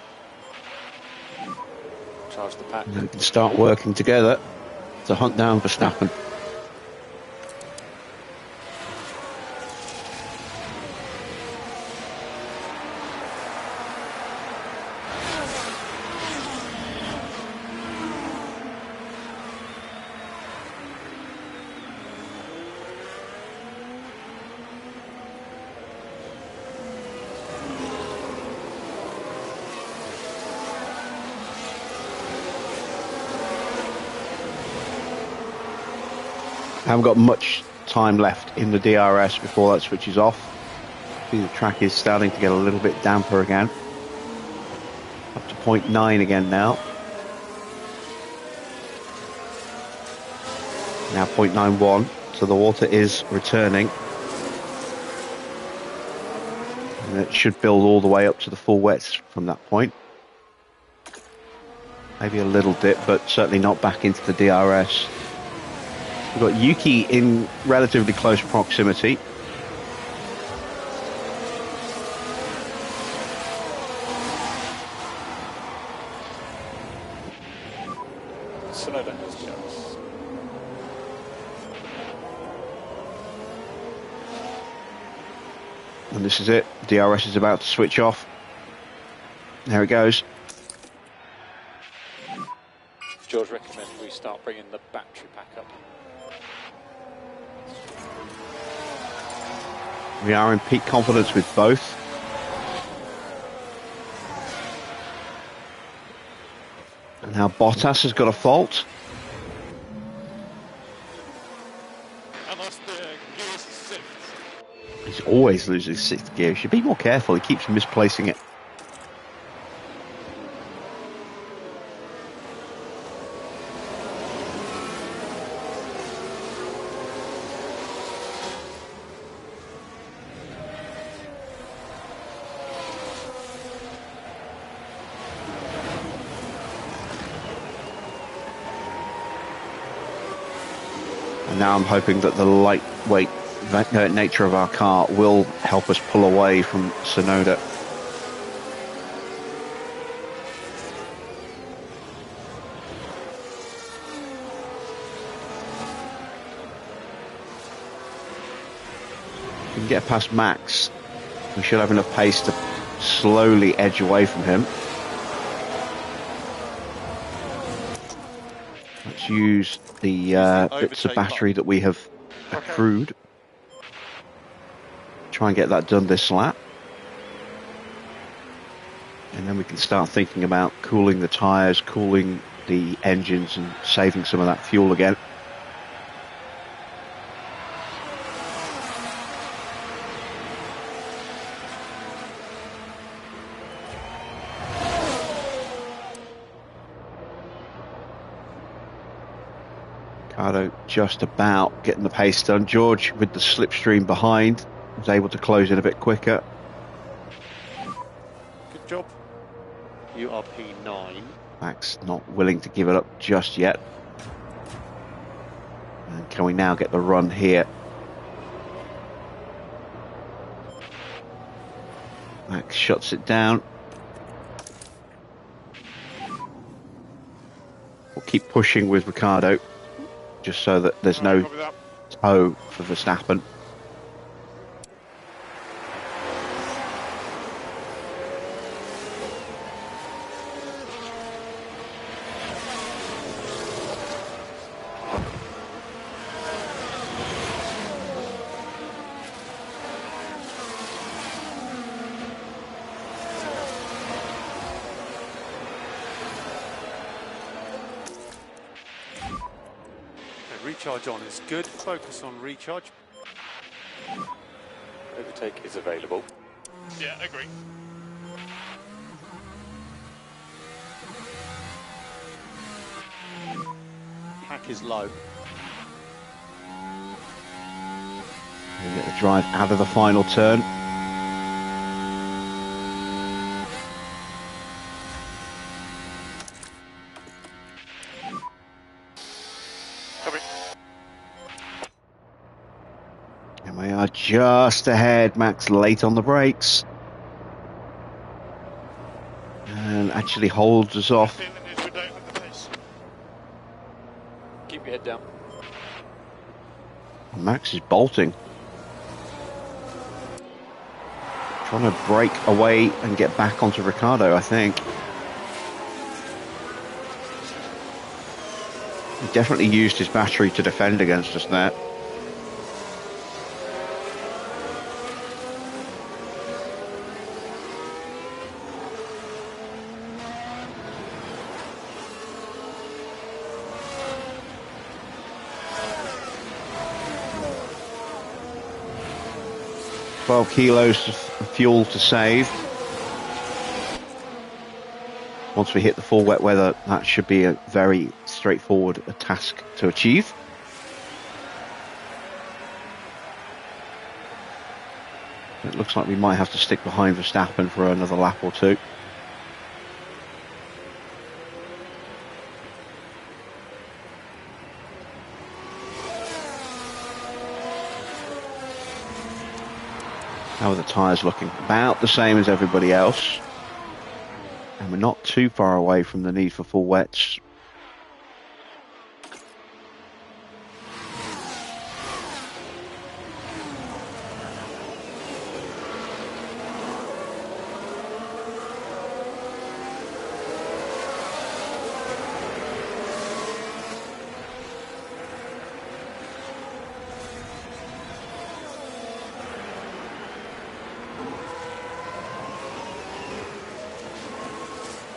Charge the pack. And they can start working together to hunt down Verstappen. Haven't got much time left in the DRS before that switches off. See, the track is starting to get a little bit damper again. Up to 0.9 again now. Now 0.91, so the water is returning. And it should build all the way up to the full wets from that point. Maybe a little dip, but certainly not back into the DRS. We've got Yuki in relatively close proximity. Sonoda has jumps. And this is it. DRS is about to switch off. There it goes. George recommends we start bringing the battery pack up. We are in peak confidence with both. And now Bottas has got a fault. And that's the gears sixth. He's always losing sixth gear. He should be more careful. He keeps misplacing it. And now I'm hoping that the lightweight nature of our car will help us pull away from Sonoda. If we can get past Max, we should have enough pace to slowly edge away from him. Let's use the bits of battery that we have accrued. Try and get that done this lap. And then we can start thinking about cooling the tyres, cooling the engines and saving some of that fuel again. Ricardo just about getting the pace done. George with the slipstream behind was able to close in a bit quicker. Good job. You are P9. Max not willing to give it up just yet. And can we now get the run here? Max shuts it down. We'll keep pushing with Ricardo, just so that there's no toe for Verstappen. Recharge on is good. Focus on recharge. Overtake is available. Yeah, agree. Pack is low. We get the drive out of the final turn. And we are just ahead. Max late on the brakes. And actually holds us off. Keep your head down. Max is bolting. Trying to break away and get back onto Ricardo, I think. He definitely used his battery to defend against us there. 12 kilos of fuel to save. Once we hit the full wet weather, that should be a very straightforward task to achieve. It looks like we might have to stick behind Verstappen for another lap or two. How are the tyres looking? About the same as everybody else. And we're not too far away from the need for full wets.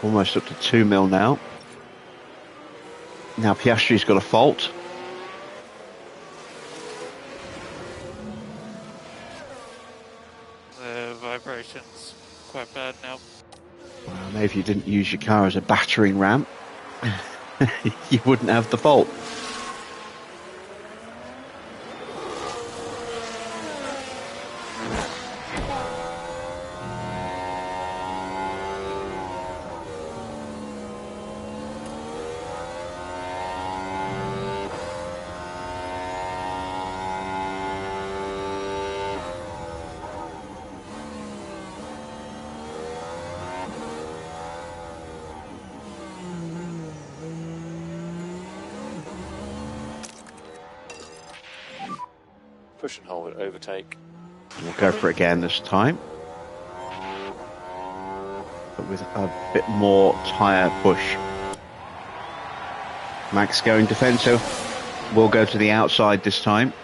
Almost up to 2 mil now. Now Piastri's got a fault. The vibration's quite bad now. Well, maybe if you didn't use your car as a battering ram, you wouldn't have the fault. Push and hold, overtake. We'll go for it again this time, but with a bit more tyre push. Max going defensive. We'll go to the outside this time.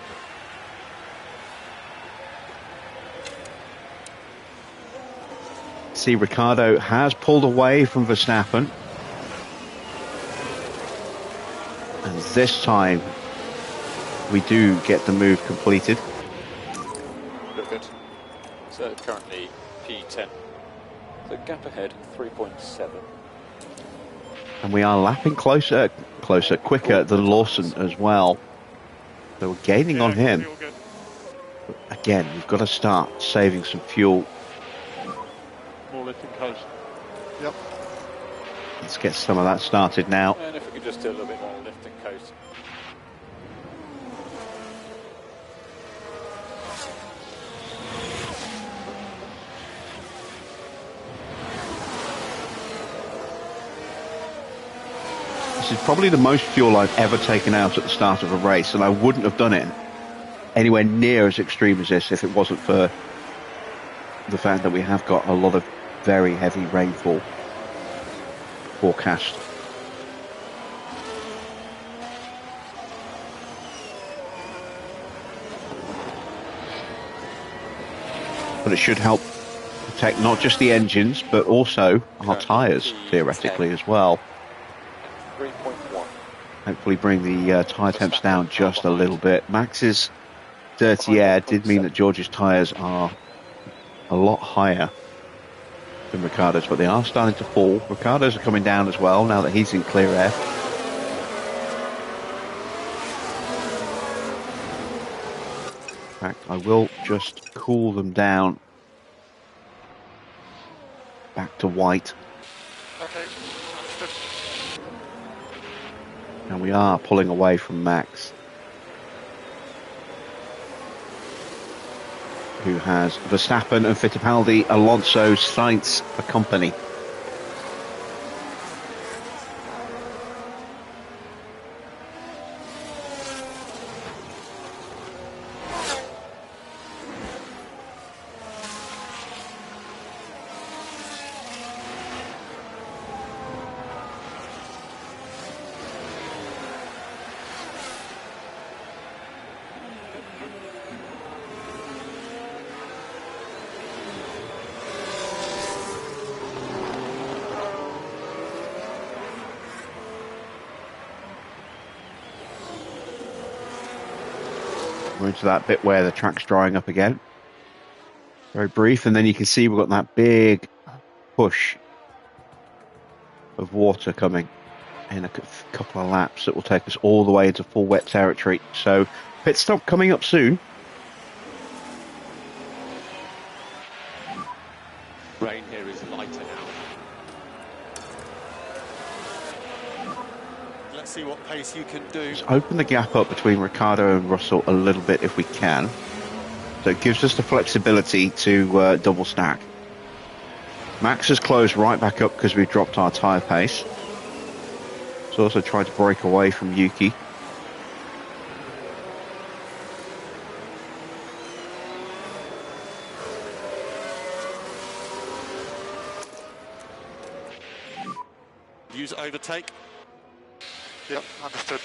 See, Ricciardo has pulled away from Verstappen. And this time we do get the move completed. Look good. So currently P10. So gap ahead 3.7. And we are lapping quicker than Lawson as well. So we're gaining on him. But again, we've got to start saving some fuel. More lifting coast. Yep. Let's get some of that started now. And if we could just do a little bit more lifting coast. This is probably the most fuel I've ever taken out at the start of a race, and I wouldn't have done it anywhere near as extreme as this if it wasn't for the fact that we have got a lot of very heavy rainfall forecast. But it should help protect not just the engines, but also our tyres, theoretically, as well. 3.1. Hopefully bring the tyre temps down just a little bit. Max's dirty air did mean that George's tyres are a lot higher than Ricciardo's, but they are starting to fall. Ricciardo's are coming down as well now that he's in clear air. In fact, I will just cool them down back to white. Okay. And we are pulling away from Max, who has Verstappen and Fittipaldi, Alonso, Sainz for company. We're into that bit where the track's drying up again. Very brief, and then you can see we've got that big push of water coming in a couple of laps that will take us all the way into full wet territory. So pit stop coming up soon. Rain here is lighter now. Let's see what pace you can do. Just open the gap up between Ricciardo and Russell a little bit if we can. So it gives us the flexibility to double stack. Max has closed right back up because we've dropped our tyre pace. He's also tried to break away from Yuki. Use overtake. Yep, understood.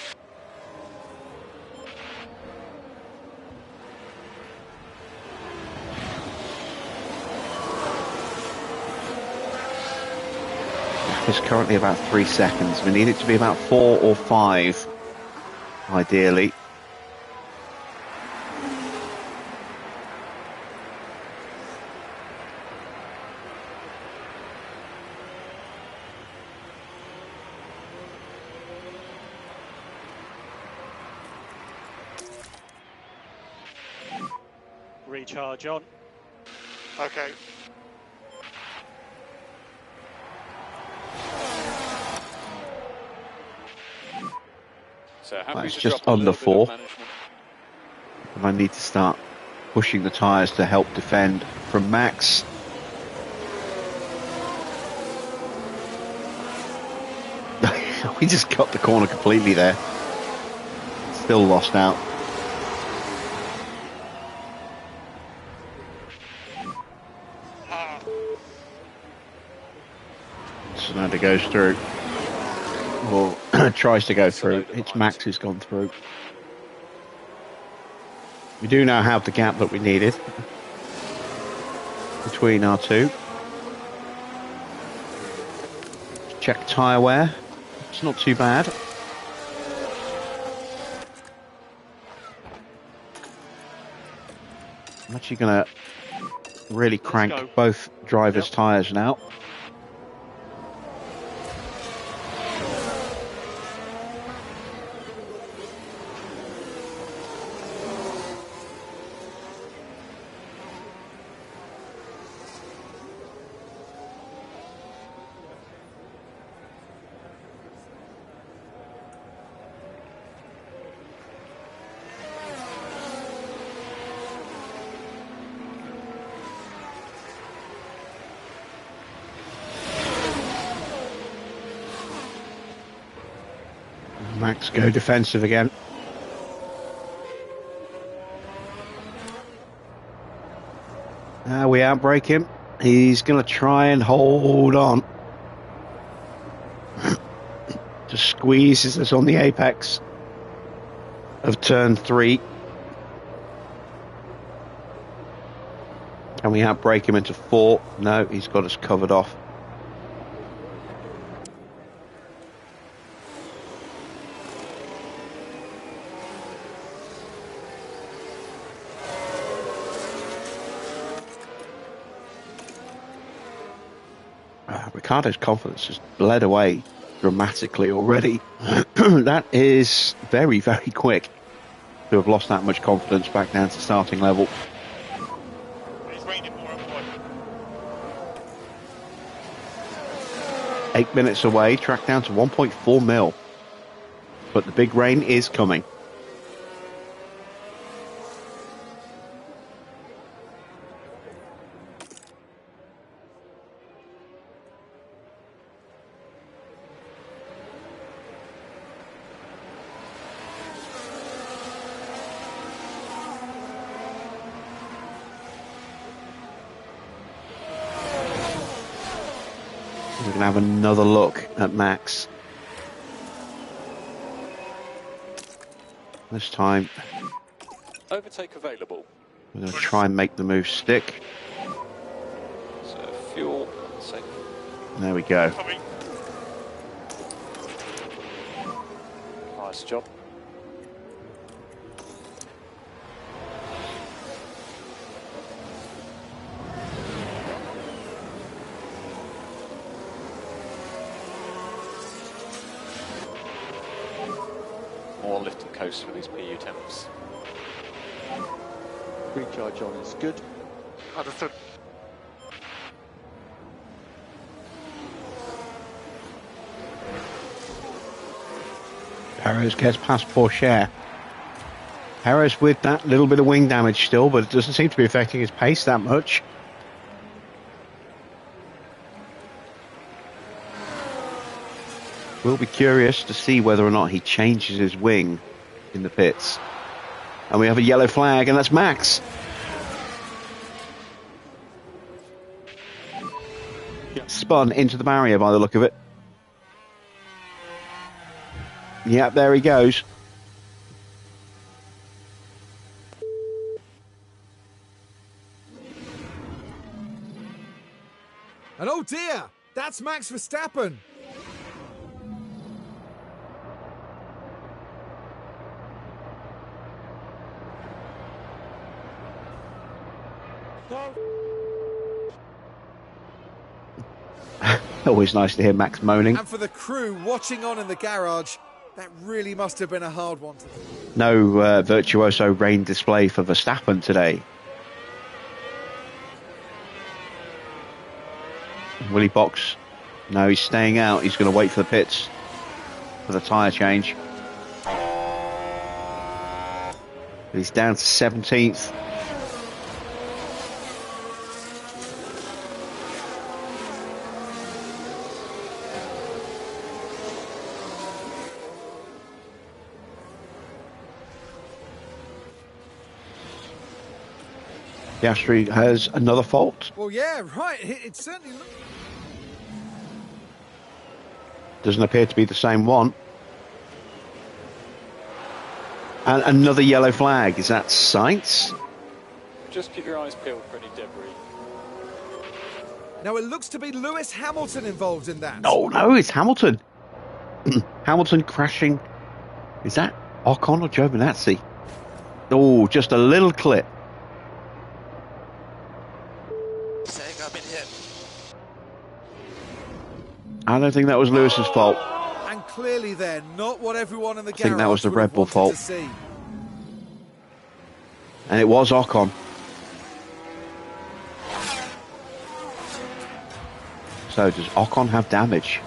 It's currently about 3 seconds. We need it to be about 4 or 5, ideally. Recharge on. Okay. So happy That's to just drop a under little bit 4. of management. And I need to start pushing the tyres to help defend from Max. We just cut the corner completely there. Still lost out. Tsunoda goes through. Or tries to go through. It's Max who's gone through. We do now have the gap that we needed between our two. Check tyre wear. It's not too bad. I'm actually going to really crank both drivers' tyres now. Max go defensive again. We outbrake him. He's going to try and hold on. Just squeezes us on the apex of turn 3. Can we outbrake him into 4? No, he's got us covered off. Ricciardo's confidence has bled away dramatically already. That is very, very quick to have lost that much confidence back down to starting level. He's raining more and more. 8 minutes away, track down to 1.4 mil. But the big rain is coming. We're going to have another look at Max. This time, Overtake available. we're going to try and make the move stick. So fuel safe. There we go. Coming. Nice job. post with these PU temps. Recharge on is good. Understood. Perez gets past Pourchaire. Perez with that little bit of wing damage still, but it doesn't seem to be affecting his pace that much. We'll be curious to see whether or not he changes his wing in the pits. And we have a yellow flag, and that's Max. Spun into the barrier by the look of it. Yep, there he goes. And oh dear, that's Max Verstappen. Always nice to hear Max moaning. And for the crew watching on in the garage, that really must have been a hard one to... No virtuoso rain display for Verstappen today. Will he box? No, he's staying out. He's going to wait for the pits for the tyre change. He's down to 17th. Piastri has another fault. Well, yeah, right. It certainly looks... Doesn't appear to be the same one. And another yellow flag. Is that Sainz? Just keep your eyes peeled for any debris. Now, it looks to be Lewis Hamilton involved in that. Oh, no, it's Hamilton. Hamilton crashing. Is that Ocon or Giovinazzi? Oh, just a little clip. Saying I've been hit. I don't think that was Lewis's fault. And clearly then, not what everyone in the I think that garage was the would Red have Bull wanted fault. to see. And it was Ocon. So does Ocon have damage?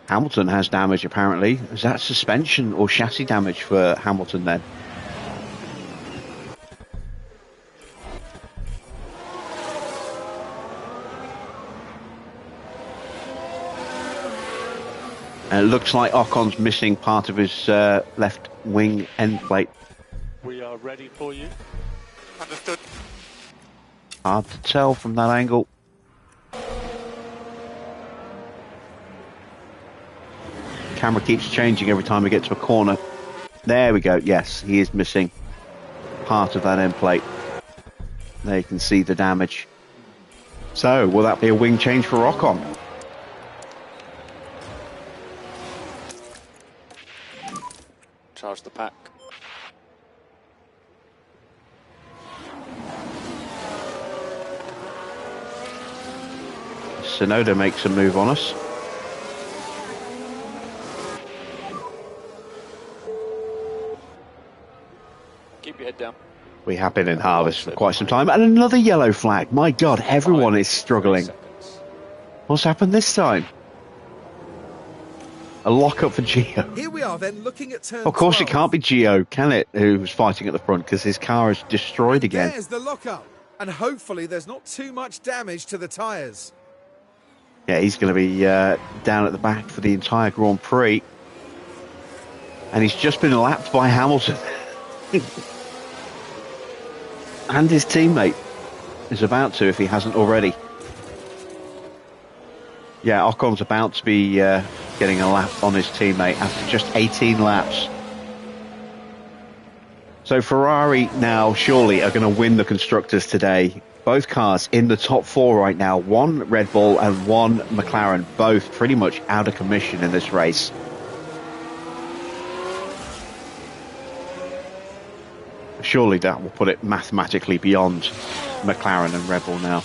Hamilton has damage apparently. Is that suspension or chassis damage for Hamilton then? And it looks like Ocon's missing part of his left wing end plate. We are ready for you. Understood. Hard to tell from that angle. Camera keeps changing every time we get to a corner. There we go. Yes, he is missing part of that end plate. There you can see the damage. So, will that be a wing change for Ocon? Charge the pack. Sonoda makes a move on us. Keep your head down. We have been in harvest for quite some time. And another yellow flag. My God, everyone is struggling. What's happened this time? A lock-up for Gio. Here we are then looking at turn Of course 12. it can't be Gio, can it, who's fighting at the front, because his car is destroyed again. There's the lock-up. And hopefully there's not too much damage to the tyres. Yeah, he's going to be down at the back for the entire Grand Prix. And he's just been lapped by Hamilton. And his teammate is about to, if he hasn't already. Yeah, Ocon's about to be getting a lap on his teammate after just 18 laps. So Ferrari now surely are going to win the Constructors today. Both cars in the top four right now. One Red Bull and one McLaren, both pretty much out of commission in this race. Surely that will put it mathematically beyond McLaren and Red Bull now.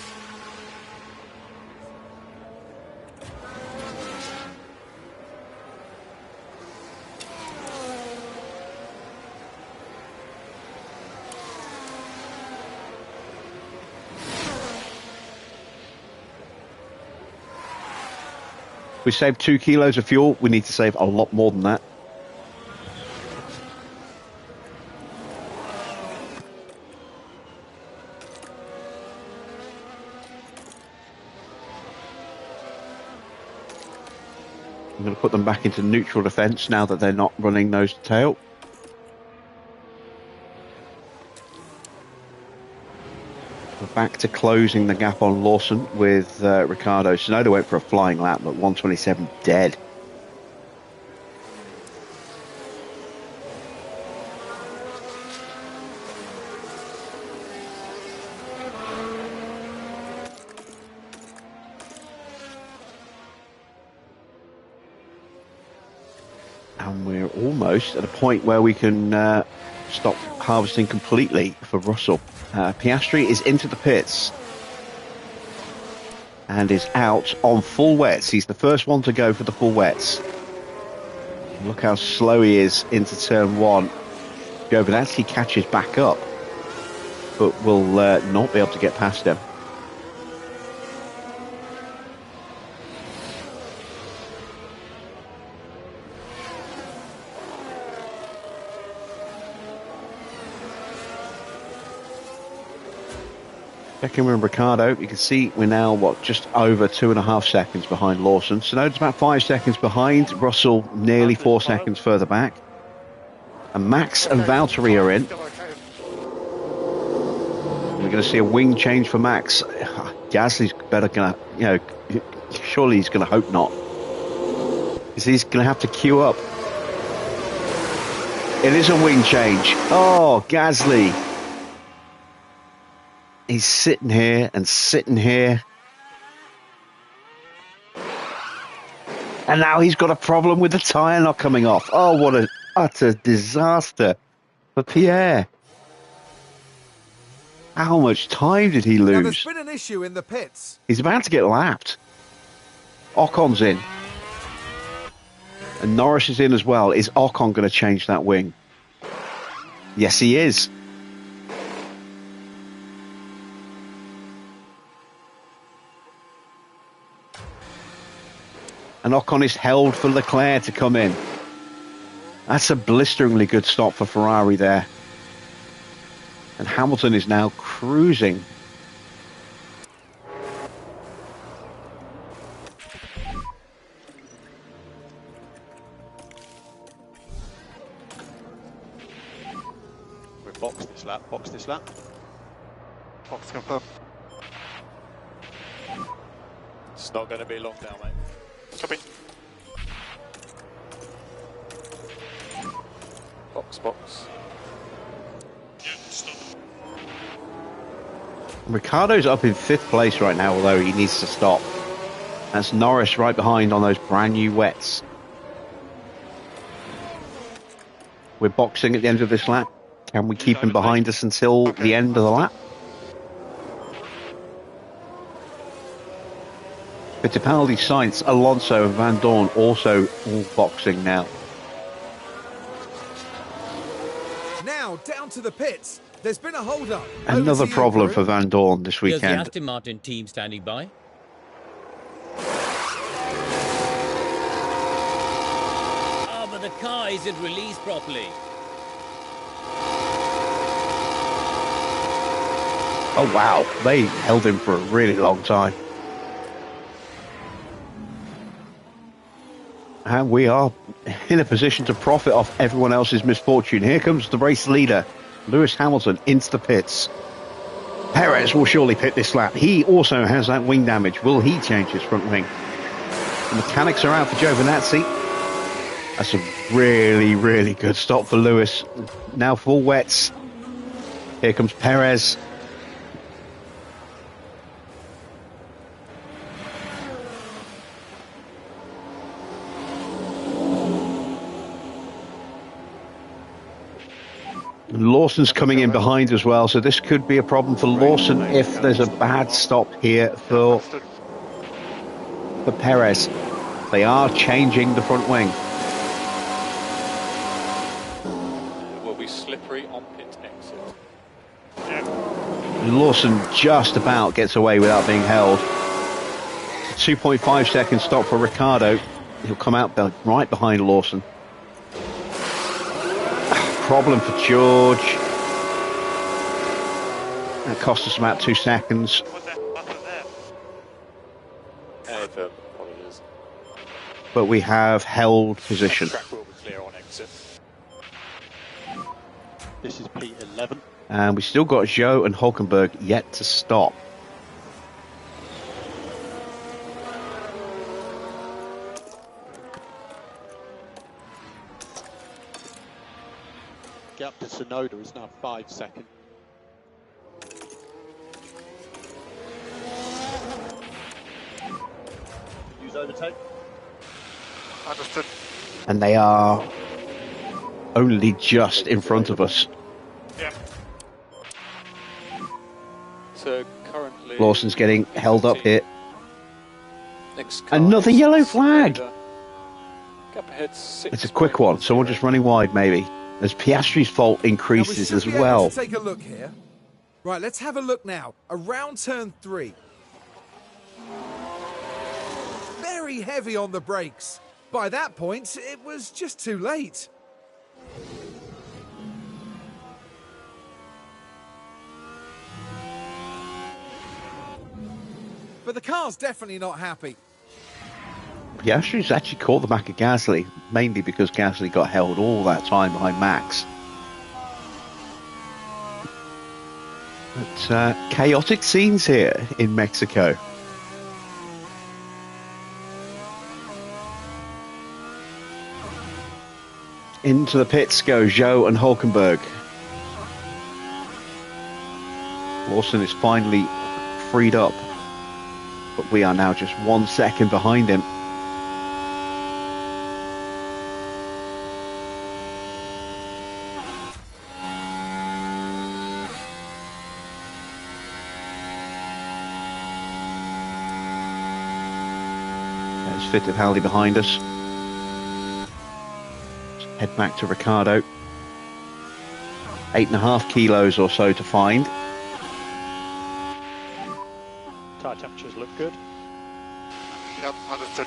We saved 2 kilos of fuel. We need to save a lot more than that. I'm going to put them back into neutral defence now that they're not running nose to tail. We're back to closing the gap on Lawson with Ricardo. Tsunoda went for a flying lap, but 127 dead. And we're almost at a point where we can stop harvesting completely for Russell. Piastri is into the pits and is out on full wets. He's the first one to go for the full wets. Look how slow he is into turn 1. Giovinazzi catches back up, but will not be able to get past him. Checking with Ricardo, you can see we're now, just over 2.5 seconds behind Lawson. Tsunoda's about 5 seconds behind. Russell nearly 4 seconds further back. And Max and Valtteri are in. We're going to see a wing change for Max. Gasly's better going to, surely he's going to hope not. Because he's going to have to queue up. It is a wing change. Oh, Gasly. He's sitting here and sitting here. And now he's got a problem with the tyre not coming off. Oh, what an utter disaster for Pierre. How much time did he lose? Now, there's been an issue in the pits. He's about to get lapped. Ocon's in. And Norris is in as well. Is Ocon going to change that wing? Yes, he is. And Ocon is held for Leclerc to come in. That's a blisteringly good stop for Ferrari there. And Hamilton is now cruising. We're box this lap, box this lap. Box confirmed. It's not going to be long now, mate. Copy. Box. Yeah, stop. Ricardo's up in 5th place right now, although he needs to stop. That's Norris right behind on those brand new wets. We're boxing at the end of this lap. Can we keep him behind us until the end of the lap? Fittipaldi, Sainz, Alonso and Van Dorn also all boxing now. Now down to the pits. There's been a hold-up. Another problem for Van Dorn this Here's weekend. the Aston Martin team standing by. But the car isn't released properly. Oh wow, they held him for a really long time. And we are in a position to profit off everyone else's misfortune. Here comes the race leader, Lewis Hamilton, into the pits. Perez will surely pit this lap. He also has that wing damage. Will he change his front wing? The mechanics are out for Giovinazzi. That's a really, really good stop for Lewis. Now full wets. Here comes Perez. Lawson's coming in behind as well, so this could be a problem for Lawson if there's a bad stop here for Perez. They are changing the front wing. It will be slippery on pit exit. Yeah. Lawson just about gets away without being held. 2.5 second stop for Ricardo. He'll come out right behind Lawson. Problem for George. That cost us about 2 seconds. What the hell happened there? Apologies. But we have held position. Track will be clear on exit. This is P11. And we still got Joe and Hulkenberg yet to stop. Gap to Sonoda is now 5 seconds. Use overtake. Understood. And they are only just in front of us. Yeah. So currently... Lawson's getting held up here. Next car Another is yellow flag! Gap ahead 6. It's a quick one. Someone just running wide, maybe. As Piastri's fault Now, we increases should as be able well. to take a look here. Right, let's have a look now. Around turn 3. Very heavy on the brakes. By that point, it was just too late. But the car's definitely not happy. Piastri's actually caught the back of Gasly, mainly because Gasly got held all that time behind Max. But chaotic scenes here in Mexico. Into the pits go Zhou and Hulkenberg. Lawson is finally freed up, but we are now just 1 second behind him. There's Fittipaldi behind us. Let's head back to Ricardo. 8.5 kilos or so to find. Tyre temperatures look good. Yep, understood.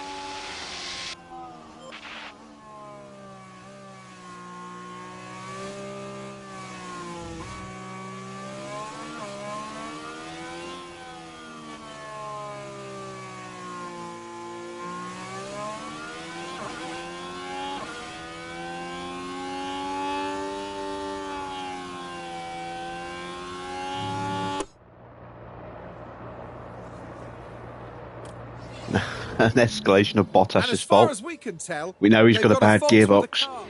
An escalation of And Bottas's as far fault. as we can tell, We know he's they've got a bad fault with the gearbox. car.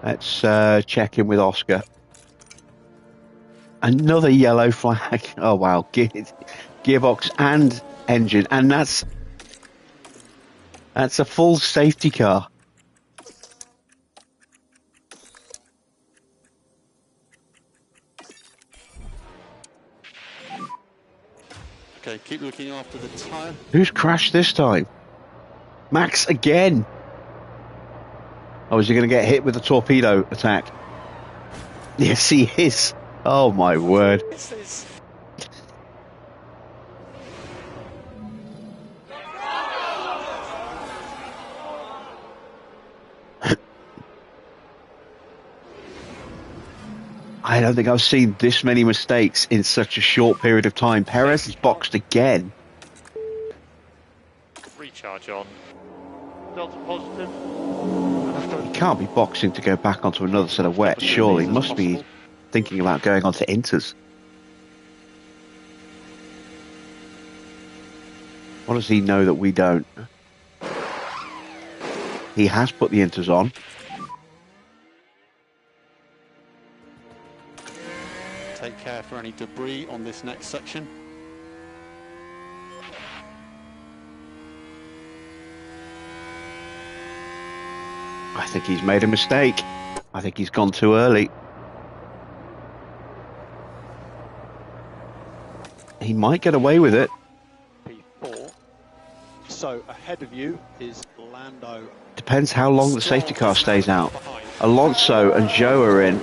Let's check in with Oscar. Another yellow flag. Oh wow, gearbox and engine, and that's a full safety car. Okay, keep looking after the tyre. Who's crashed this time? Max again. Oh, is he going to get hit with a torpedo attack? Yes, he is. Oh my word. This is... I don't think I've seen this many mistakes in such a short period of time. Perez is boxed again. Recharge on. Delta positive. He can't be boxing to go back onto another set of wets, surely. He must be thinking about going onto inters. What does he know that we don't? He has put the inters on. Take care for any debris on this next section. I think he's made a mistake. I think he's gone too early. He might get away with it. P4. So ahead of you is Lando. Depends how long the safety car stays out. Alonso and Zhou are in.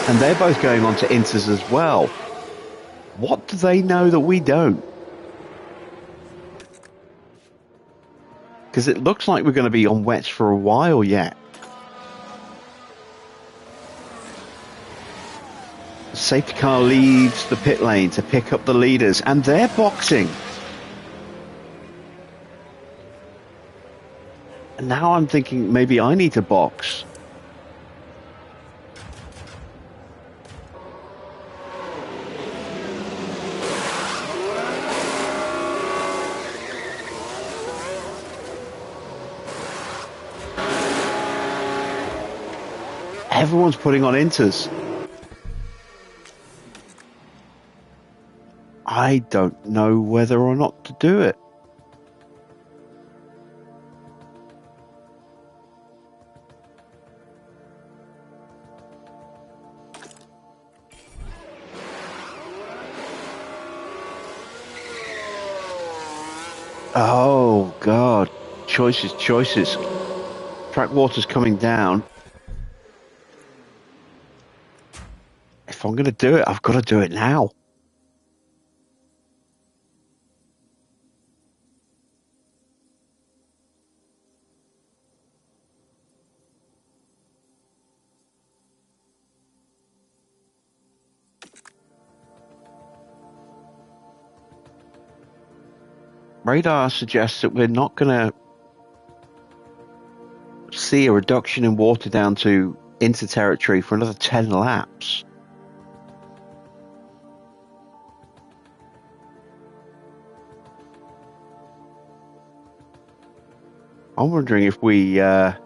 And they're both going on to inters as well. What do they know that we don't? Because it looks like we're going to be on wets for a while yet. The safety car leaves the pit lane to pick up the leaders, and they're boxing. And now I'm thinking maybe I need to box. Everyone's putting on inters. I don't know whether or not to do it. Oh, God. Choices, choices. Track water's coming down. If I'm going to do it, I've got to do it now. Radar suggests that we're not going to see a reduction in water down to inter-territory for another 10 laps. I'm wondering if we try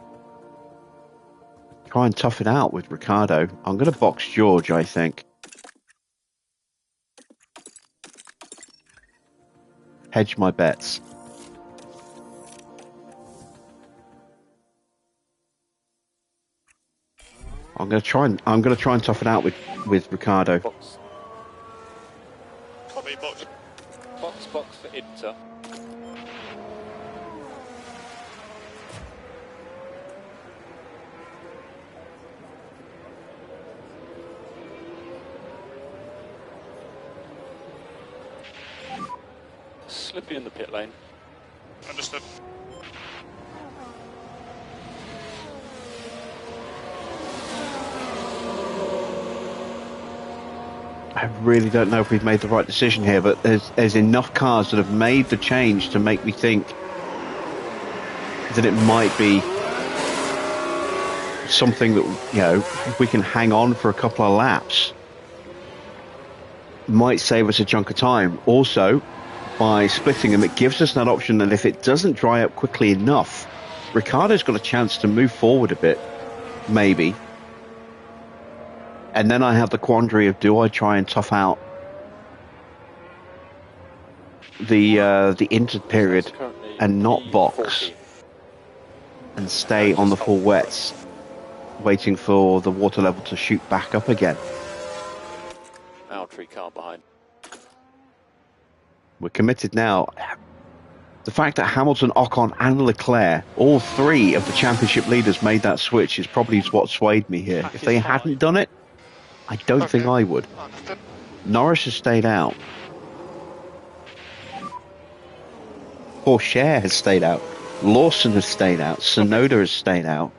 and tough it out with Ricardo. I'm going to box George, I think. Hedge my bets. I'm going to try and tough it out with Ricardo. Box. Copy, box. Box for Inter. Slippy in the pit lane. Understood. I really don't know if we've made the right decision here, but there's enough cars that have made the change to make me think that it might be something that, you know, if we can hang on for a couple of laps, might save us a chunk of time. Also, by splitting them, it gives us that option that if it doesn't dry up quickly enough, Ricardo's got a chance to move forward a bit, maybe. And then I have the quandary of, do I try and tough out the inter period and not box and stay on the full wets, waiting for the water level to shoot back up again? Altry car behind. We're committed now. The fact that Hamilton, Ocon and Leclerc, all three of the championship leaders, made that switch is probably what swayed me here. If they hadn't done it, I don't think I would. Norris has stayed out. Pourchaire has stayed out. Lawson has stayed out. Sonoda has stayed out.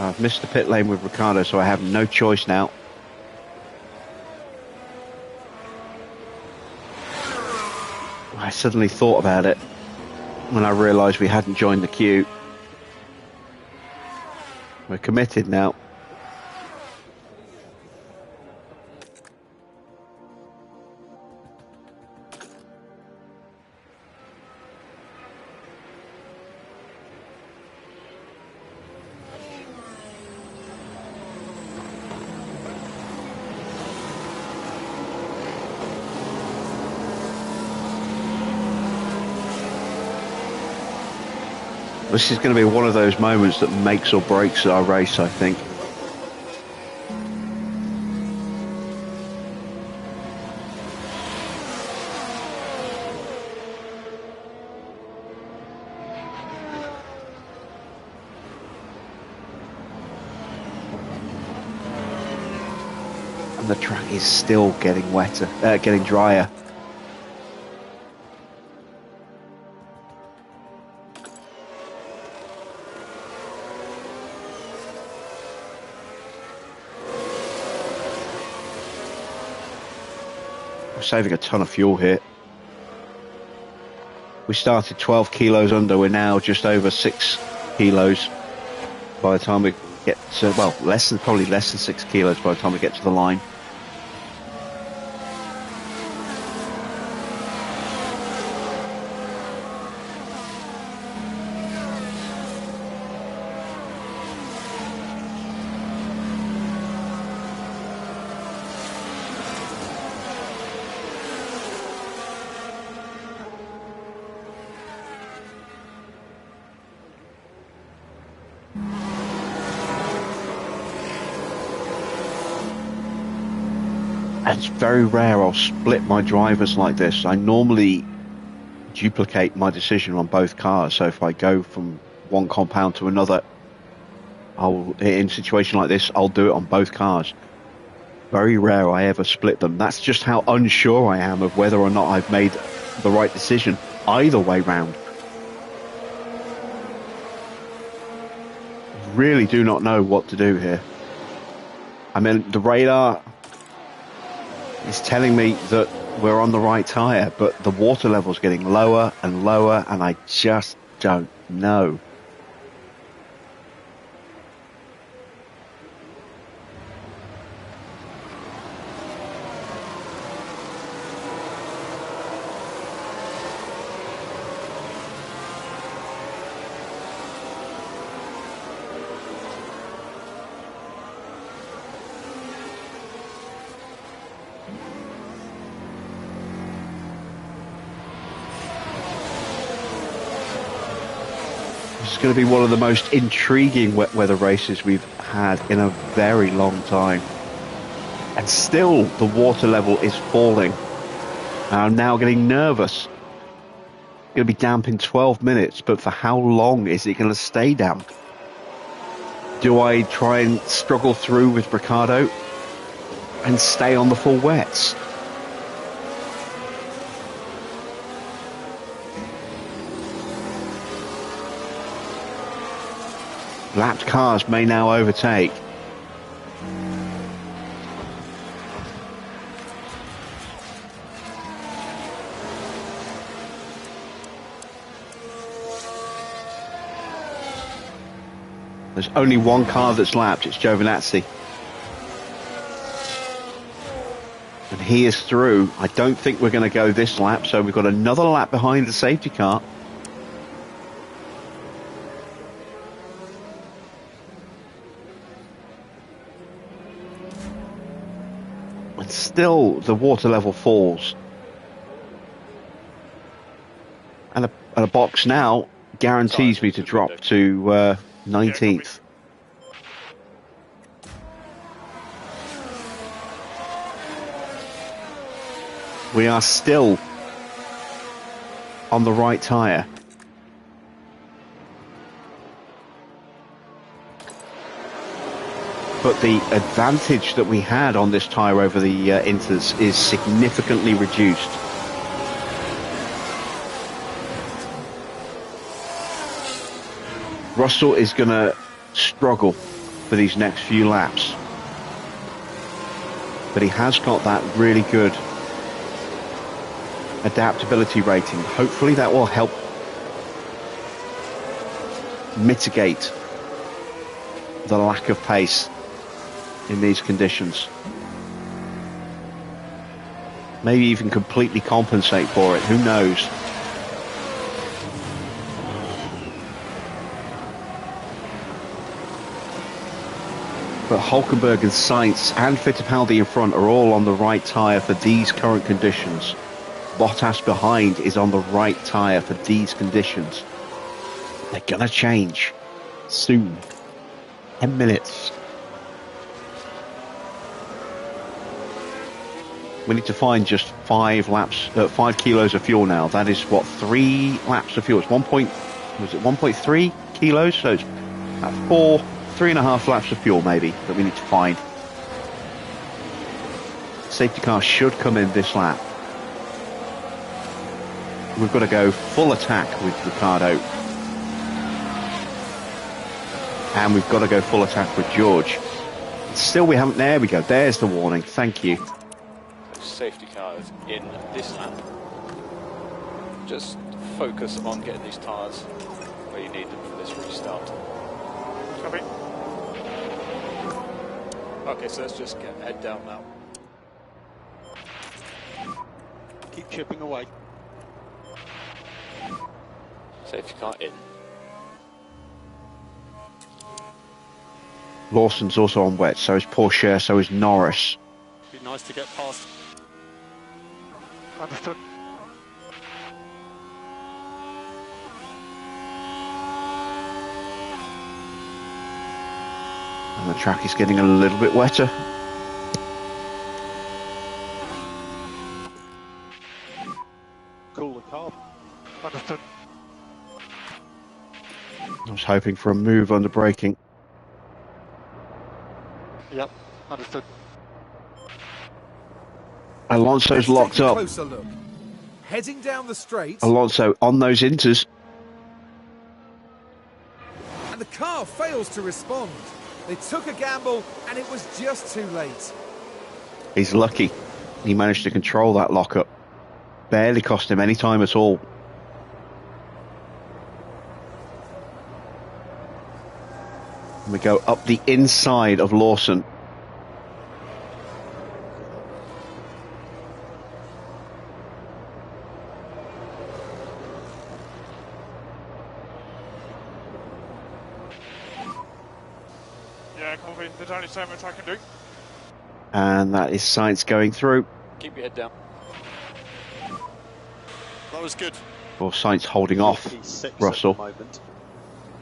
I've missed the pit lane with Ricardo, so I have no choice now. I suddenly thought about it when I realised we hadn't joined the queue. We're committed now. This is going to be one of those moments that makes or breaks our race, I think. And the track is still getting wetter, getting drier. We're saving a ton of fuel here. We started 12 kilos under, we're now just over 6 kilos by the time we get to, well, probably less than 6 kilos by the time we get to the line. It's very rare I'll split my drivers like this. I normally duplicate my decision on both cars. So if I go from one compound to another, in a situation like this, I'll do it on both cars. Very rare I ever split them. That's just how unsure I am of whether or not I've made the right decision either way round. Really do not know what to do here. I mean, the radar is telling me that we're on the right tyre, but the water level's getting lower and lower, and I just don't know. It's going to be one of the most intriguing wet weather races we've had in a very long time. And still the water level is falling. And I'm now getting nervous. It's going to be damp in 12 minutes, but for how long is it going to stay damp? Do I try and struggle through with Bricado and stay on the full wets? Lapped cars may now overtake. There's only one car that's lapped, it's Giovinazzi. And he is through. I don't think we're going to go this lap, so we've got another lap behind the safety car. And still the water level falls. And a box now guarantees me to drop to 19th. We are still on the right tyre. But the advantage that we had on this tyre over the Inters is significantly reduced. Russell is going to struggle for these next few laps. But he has got that really good adaptability rating. Hopefully that will help mitigate the lack of pace in these conditions. Maybe even completely compensate for it, who knows? But Hulkenberg and Sainz and Fittipaldi in front are all on the right tyre for these current conditions. Bottas behind is on the right tyre for these conditions. They're going to change soon. 10 minutes. We need to find just 5 kilos of fuel now. That is what, 3 laps of fuel. It's 1.3 kilos? So it's 3.5 laps of fuel maybe that we need to find. Safety car should come in this lap. We've got to go full attack with Ricardo. And we've got to go full attack with George. Still we haven't, there we go, there's the warning, thank you. So safety cars in this lap. Just focus on getting these tyres where you need them for this restart. Copy. Okay, so let's just get head down now. Keep chipping away. Safety car in. Lawson's also on wet, so is Porsche, so is Norris. Be nice to get past. Understood. And the track is getting a little bit wetter. Cool the car. Understood. I was hoping for a move under braking. Yep. Understood. Alonso's Let's locked take a up. closer look. Heading down the straight, Alonso on those inters. and the car fails to respond. They took a gamble, and it was just too late. He's lucky. He managed to control that lockup. Barely cost him any time at all. And we go up the inside of Lawson. Yeah, copy. There's only so much I can do. And that is Sainz going through. Keep your head down. That was good. Or Sainz holding off P6 Russell. At the moment.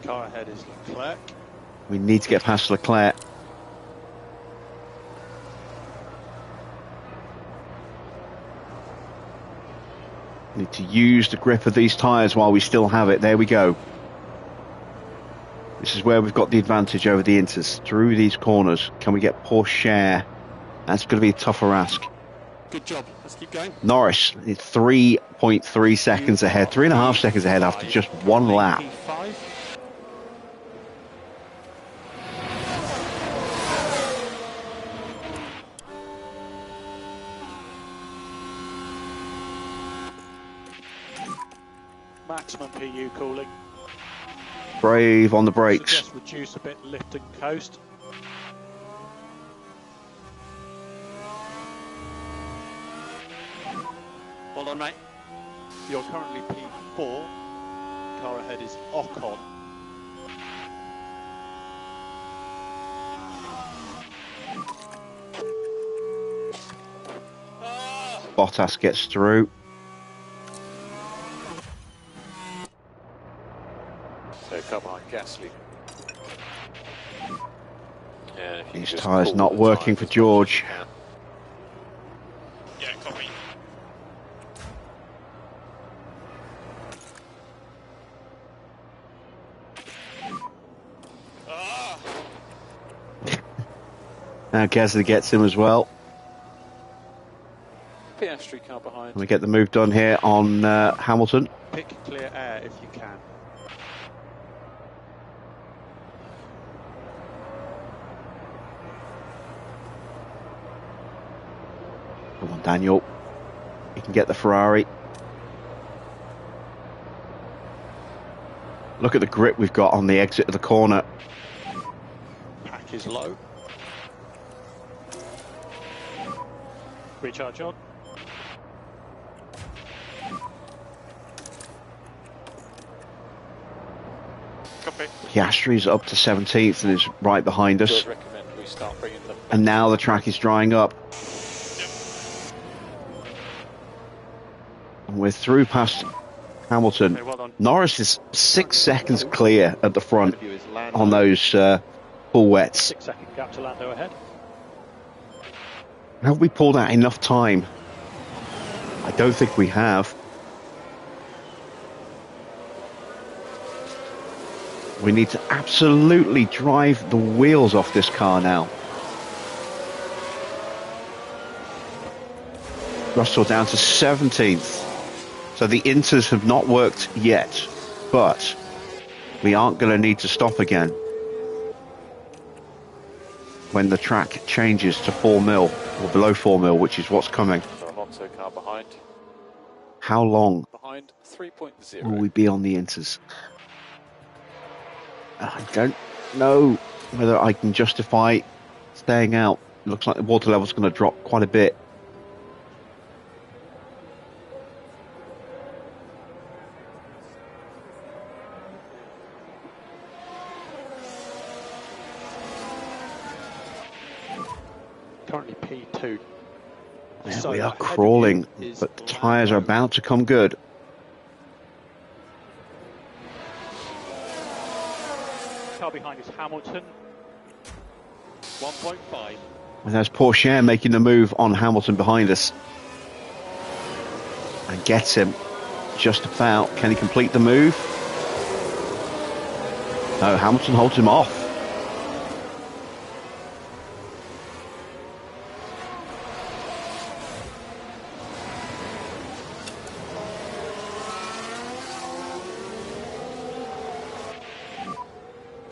Car ahead is Leclerc. We need to get past Leclerc. Need to use the grip of these tyres while we still have it. There we go. This is where we've got the advantage over the Inters. Through these corners. Can we get Porsche? That's going to be a tougher ask. Good job. Let's keep going. Norris is 3.3 seconds ahead. 3.5 seconds ahead after just one lap. P5. Maximum PU cooling. Brave on the brakes. Suggest reduce a bit, lift and coast. Well done, mate. You're currently P4. Car ahead is Ocon. Bottas gets through. So come on, Gasly. Yeah, if you His just tyre's pull not the working tyres for as much George. as you Yeah, copy. Ah! Now Gasly gets him as well. can. Piastri car behind. And we get the move done here on Hamilton. Pick clear air if you can. Come on, Daniel. You can get the Ferrari. Look at the grip we've got on the exit of the corner. Pack is low. Recharge on. Copy. Piastri's up to 17th and is right behind us. I'd recommend we start bringing them. And now the track is drying up. And we're through past Hamilton. Okay, well done. Norris is 6 seconds clear at the front View is Lando. on those full wets. 6 second gap to Lando ahead. Have we pulled out enough time? I don't think we have. We need to absolutely drive the wheels off this car now. Russell down to 17th. So the inters have not worked yet, but we aren't going to need to stop again when the track changes to 4 mil or below 4 mil, which is what's coming. So Alonso car behind. How long Behind 3.0. will we be on the inters? I don't know whether I can justify staying out. It looks like the water level's going to drop quite a bit. Currently P2. Yeah, So we are ahead of crawling, you is but the tyres are about to come good. Car behind is Hamilton. 1.5. And there's Porsche making the move on Hamilton behind us. And gets him just about. Can he complete the move? No, Hamilton holds him off.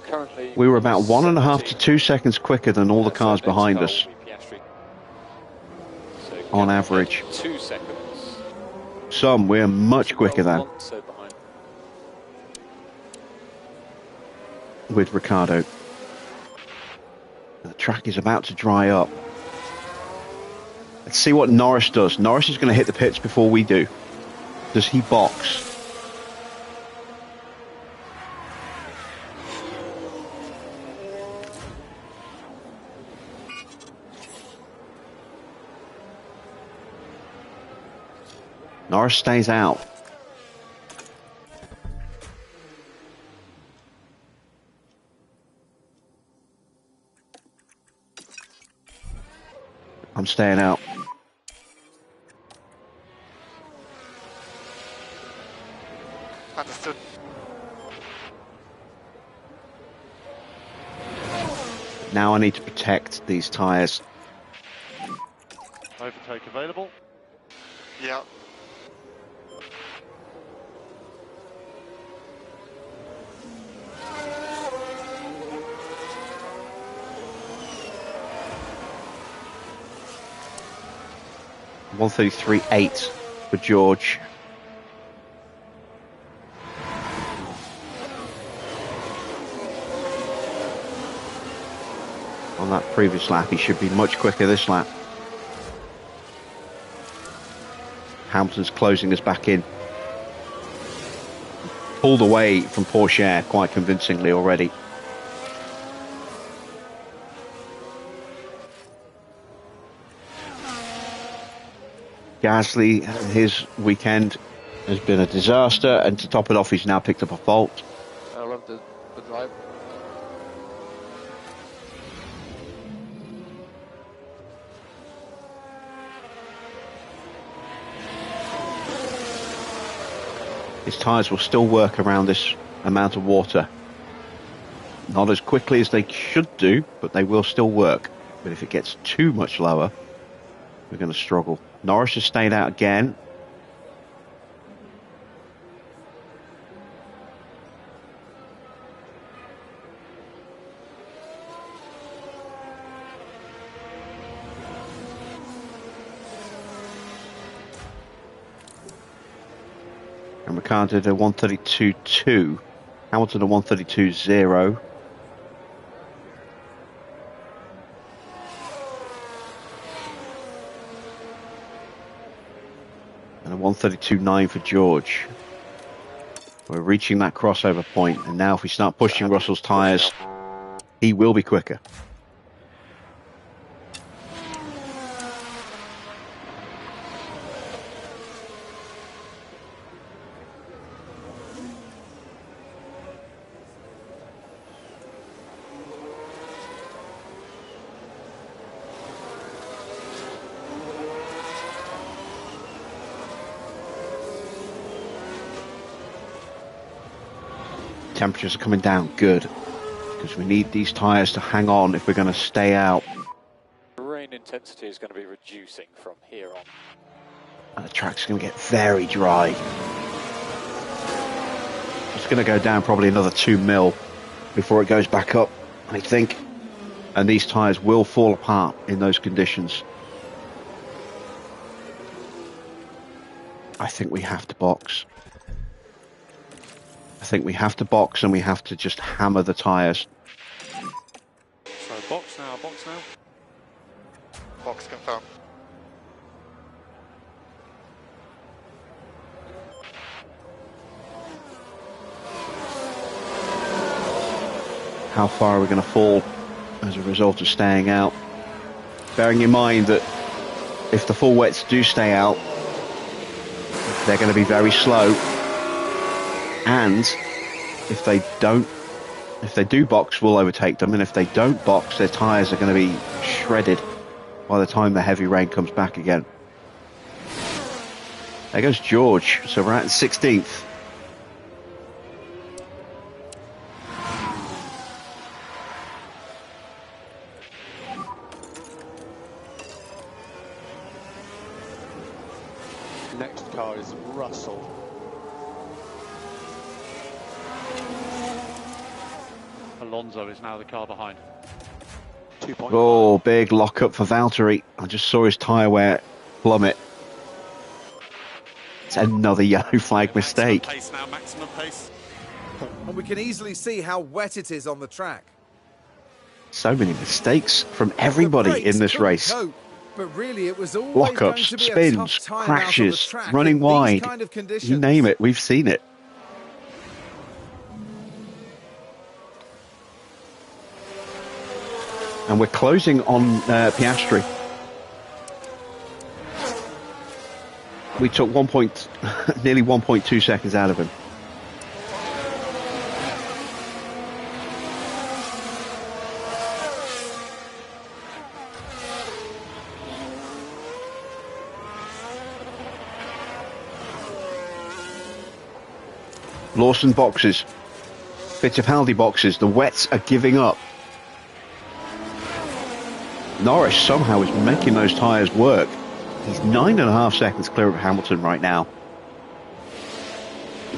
Currently, We were about 1.5 to 2 seconds quicker than all the cars behind us on average. 2 seconds. Some we're much quicker than Alonso behind. with Ricciardo. The track is about to dry up. Let's see what Norris does. Norris is going to hit the pits before we do. Does he box? Norris stays out. I'm staying out. Understood. Now I need to protect these tyres. Overtake available. Yeah. One 133.8 for George. On that previous lap, he should be much quicker this lap. Hamilton's closing us back in. Pulled away from Porsche quite convincingly already. Gasly, his weekend has been a disaster, and to top it off, he's now picked up a fault. I love the drive. His tyres will still work around this amount of water. Not as quickly as they should do, but they will still work. But if it gets too much lower, we're going to struggle. Norris has stayed out again. And Ricciardo did a 132.2. Hamilton a 132.0. And a 132.9 for George. We're reaching that crossover point, and now if we start pushing Russell's tyres, he will be quicker. Temperatures are coming down, good, because we need these tyres to hang on if we're going to stay out. Rain intensity is going to be reducing from here on. And the track's going to get very dry. It's going to go down probably another 2 mil before it goes back up, I think. And these tyres will fall apart in those conditions. I think we have to box. I think we have to box and we have to just hammer the tyres. So box now, box now. Box confirmed. How far are we going to fall as a result of staying out? Bearing in mind that if the full wets do stay out, they're going to be very slow. And if they do box, we'll overtake them. And if they don't box, their tyres are going to be shredded by the time the heavy rain comes back again. There goes George. So we're at 16th. Next car is Russell. Alonso is now the car behind. 2.5. Oh, big lock-up for Valtteri. I just saw his tyre wear plummet. It's another yellow flag mistake. Pace now, maximum pace. And we can easily see how wet it is on the track. So many mistakes from everybody in this race. Cope, but really it was always Lockups, going to be a spins, tough time crashes, out on the track running in wide. these kind of conditions. You name it, we've seen it. And we're closing on Piastri. We took nearly 1.2 seconds out of him. Lawson boxes. Fittipaldi boxes. The wets are giving up. Norris somehow is making those tyres work. He's 9.5 seconds clear of Hamilton right now.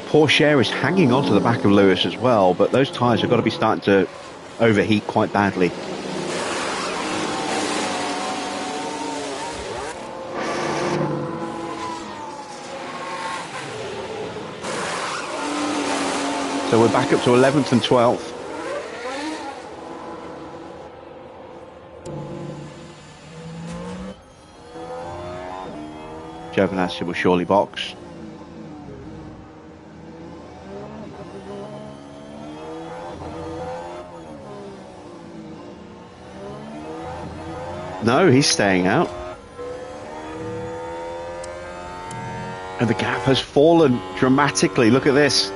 Porsche is hanging on to the back of Lewis as well, but those tyres have got to be starting to overheat quite badly. So we're back up to 11th and 12th. Giovinazzi will surely box. No, he's staying out. And the gap has fallen dramatically. Look at this.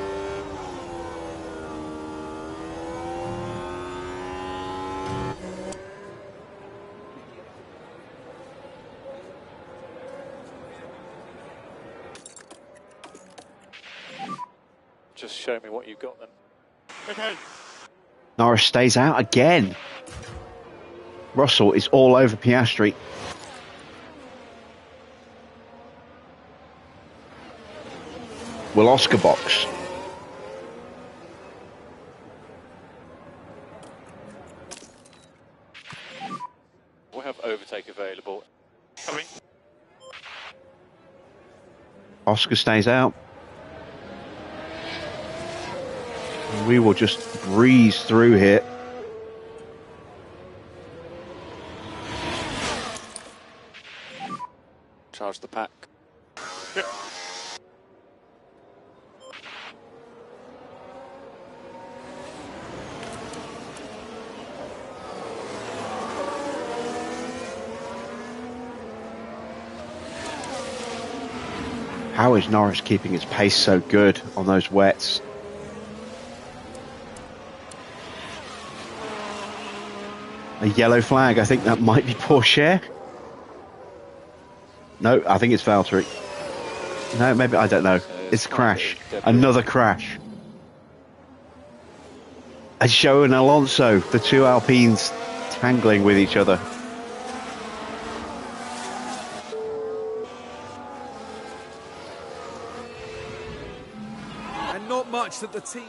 Just show me what you've got then. Okay. Norris stays out again. Russell is all over Piastri. Will Oscar box? We have overtake available. Coming. Oscar stays out. We will just breeze through here. Charge the pack. Yep. How is Norris keeping his pace so good on those wets? A yellow flag. I think that might be Porsche. No, I think it's Valtteri. No, maybe, I don't know. It's a crash. Another crash. And Zhou and Alonso, the two Alpines tangling with each other. much that the team...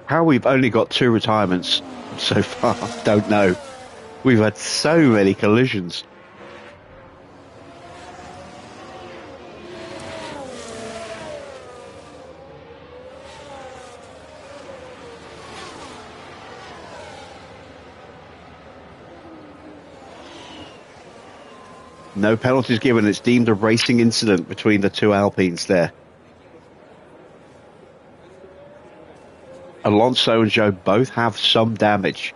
How we've only got 2 retirements so far, don't know. We've had so many collisions. No penalties given. It's deemed a racing incident between the 2 Alpines there. Alonso and Joe both have some damage.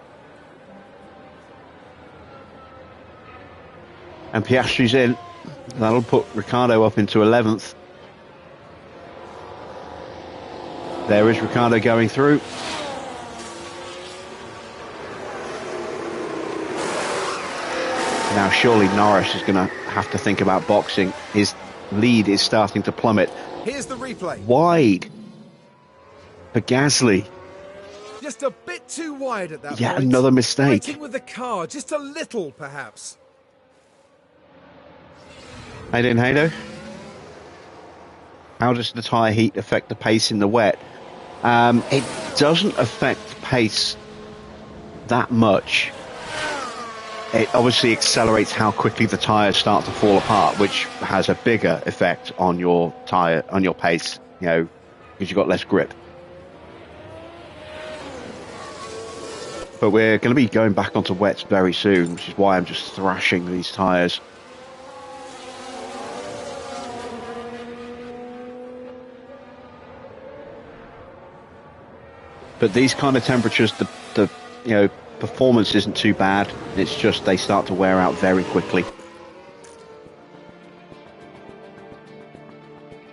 And Piastri's in. That'll put Ricciardo up into 11th. There is Ricciardo going through. Now surely Norris is going to have to think about boxing. His lead is starting to plummet. Here's the replay. Wide for Gasly. Just a bit too wide at that point. Yet another mistake. Fighting with the car, just a little perhaps. Hayden Haydo. How does the tyre heat affect the pace in the wet? It doesn't affect pace that much. It obviously accelerates how quickly the tyres start to fall apart, which has a bigger effect on your tyre, on your pace, you know, because you've got less grip. But we're going to be going back onto wets very soon, which is why I'm just thrashing these tyres. But these kind of temperatures, the you know, performance isn't too bad. It's just they start to wear out very quickly.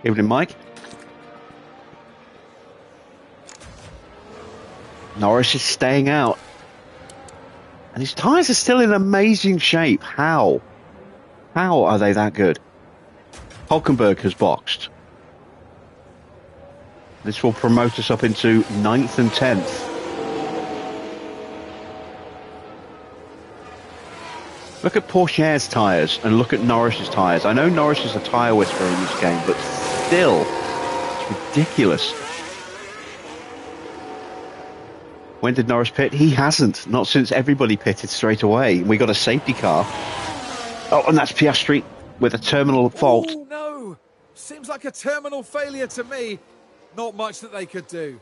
Evening, Mike. Norris is staying out. And his tyres are still in amazing shape. How? How are they that good? Hulkenberg has boxed. This will promote us up into 9th and 10th. Look at Pourchaire's tyres and look at Norris's tyres. I know Norris is a tyre whisperer in this game, but still, it's ridiculous. When did Norris pit? He hasn't. Not since everybody pitted straight away. We got a safety car. Oh, and that's Piastri with a terminal fault. Oh, no. Seems like a terminal failure to me. Not much that they could do.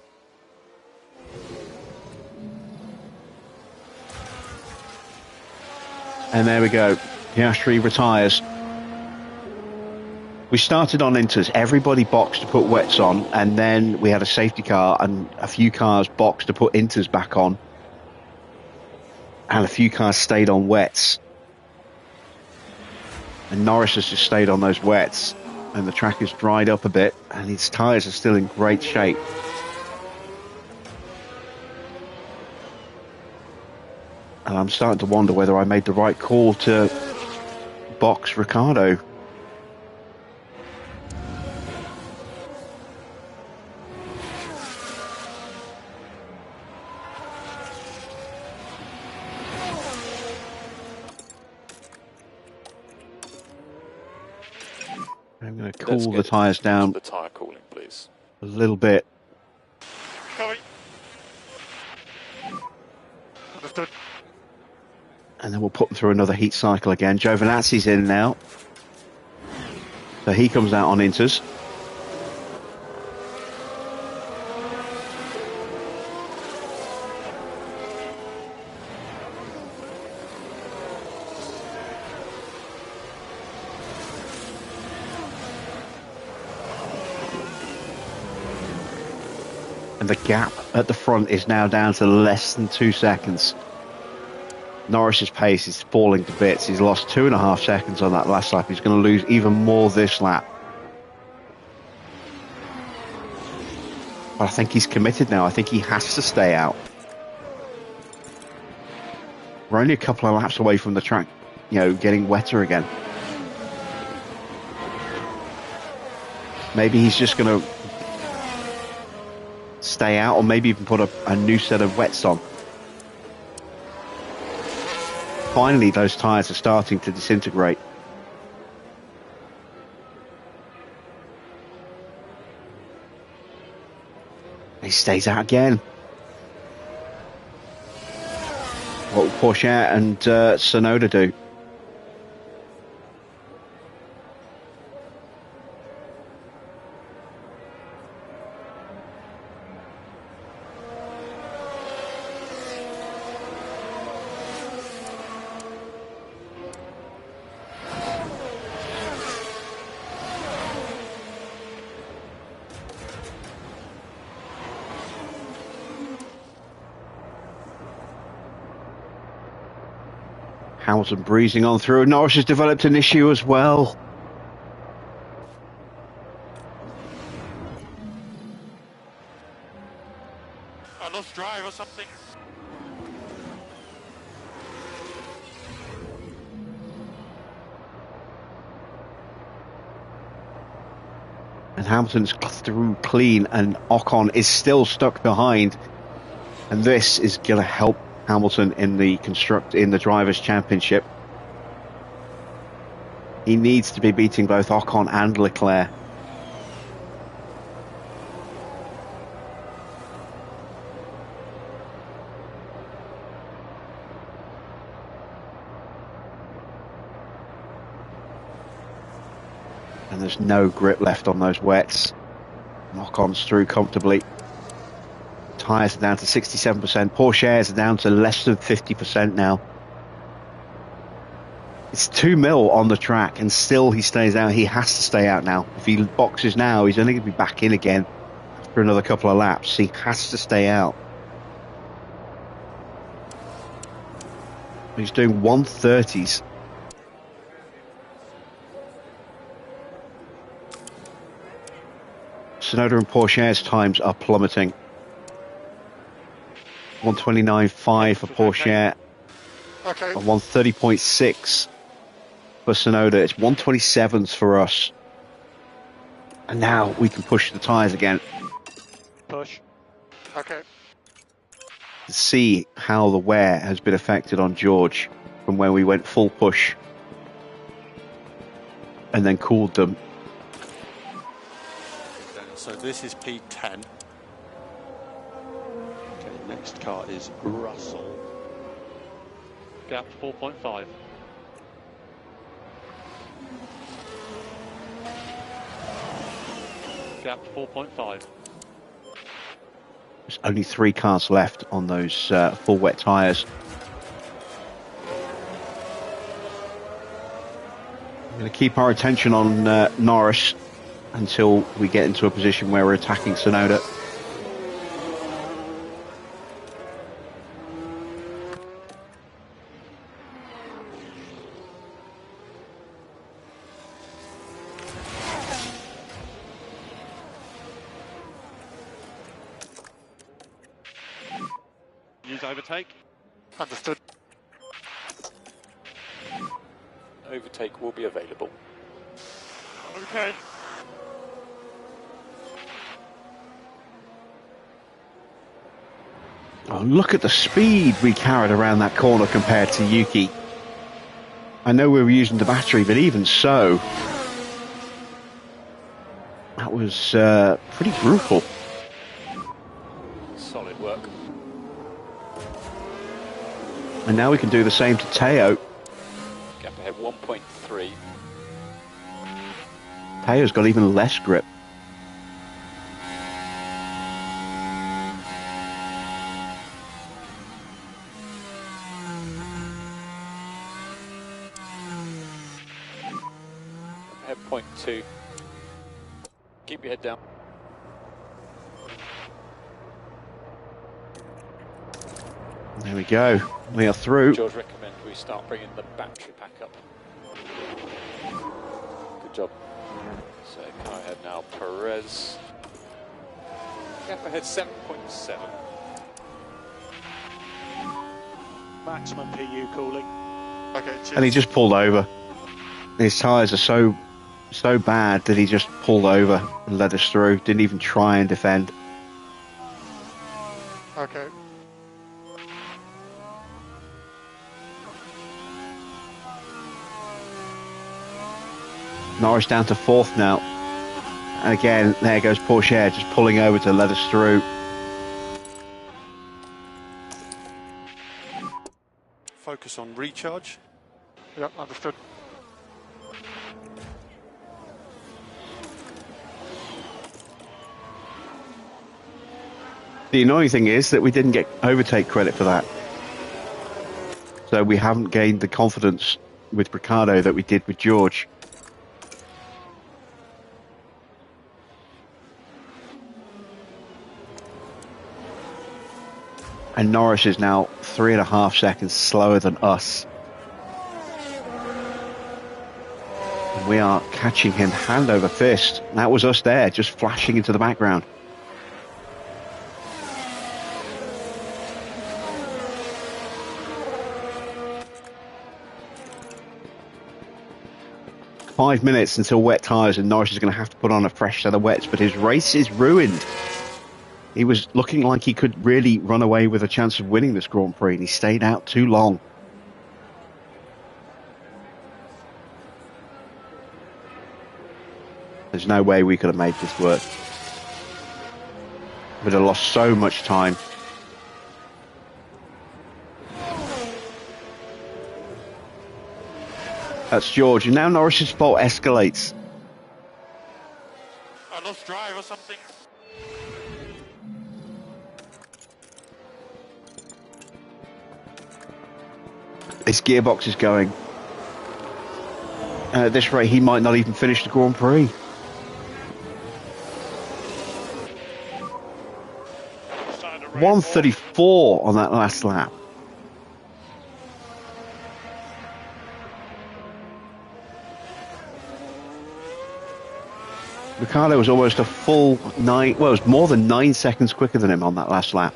And there we go. Piastri retires. We started on inters. Everybody boxed to put wets on, and then we had a safety car and a few cars boxed to put inters back on. And a few cars stayed on wets. And Norris has just stayed on those wets. And the track has dried up a bit, and his tyres are still in great shape. And I'm starting to wonder whether I made the right call to box Ricciardo. I'm going to cool the tyres down the tyre cooling, please. a little bit. Copy. Understood. And then we'll put them through another heat cycle again. Giovinazzi's in now. So he comes out on inters. And the gap at the front is now down to less than 2 seconds. Norris's pace is falling to bits. He's lost 2.5 seconds on that last lap. He's going to lose even more this lap. But I think he's committed now. I think he has to stay out. We're only a couple of laps away from the track, you know, getting wetter again. Maybe he's just going to stay out, or maybe even put a new set of wets on. finally those tyres are starting to disintegrate. He stays out again. What will Porsche and Sonoda do? Hamilton breezing on through. Norris has developed an issue as well. I lost drive or something. And Hamilton's through clean, and Ocon is still stuck behind. And this is going to help Hamilton in the Drivers' Championship. He needs to be beating both Ocon and Leclerc. And there's no grip left on those wets. Ocon's through comfortably. Tyres are down to 67%. Porsches are down to less than 50% now. It's 2 mil on the track, and still he stays out. He has to stay out now. If he boxes now, he's only going to be back in again for another couple of laps. He has to stay out. He's doing 130s. Sonoda and Porsche's times are plummeting. 129.5 for Porsche, Okay. and 130.6 for Sonoda. It's 127s for us. And now we can push the tyres again. Push. Okay. To see how the wear has been affected on George from when we went full push and then cooled them. So this is P10. Okay, next car is Russell. Gap 4.5. Gap 4.5. There's only 3 cars left on those full wet tyres. I'm going to keep our attention on Norris until we get into a position where we're attacking Sonoda. Use overtake. Understood. Overtake will be available. Okay. Oh, look at the speed we carried around that corner compared to Yuki. I know we were using the battery, but even so, that was pretty brutal. Solid work. And now we can do the same to Teo. Gap ahead 1.3. Teo's got even less grip. Ahead 0.2. Keep your head down. There we go. We are through. George, recommend we start bringing the battery pack up. Good job. So car ahead now, Perez. Gap ahead 7.7. Maximum PU cooling. Okay, cheers. And he just pulled over. His tyres are so bad that he just pulled over and let us through. Didn't even try and defend. Okay. Norris down to 4th now. And again, there goes Porsche just pulling over to let us through. Focus on recharge. Yep, understood. The annoying thing is that we didn't get overtake credit for that. So we haven't gained the confidence with Ricciardo that we did with George. And Norris is now 3.5 seconds slower than us. And we are catching him hand over fist. That was us there, just flashing into the background. Five minutes until wet tyres, and Norris is going to have to put on a fresh set of wets, but his race is ruined. He was looking like he could really run away with a chance of winning this Grand Prix, and he stayed out too long. There's no way we could have made this work. We'd have lost so much time. That's George, and now Norris's fault escalates. I lost drive or something. His gearbox is going. At this rate, he might not even finish the Grand Prix. Started to rain 134 on that last lap. Ricciardo was almost a full 9, well, it was more than 9 seconds quicker than him on that last lap.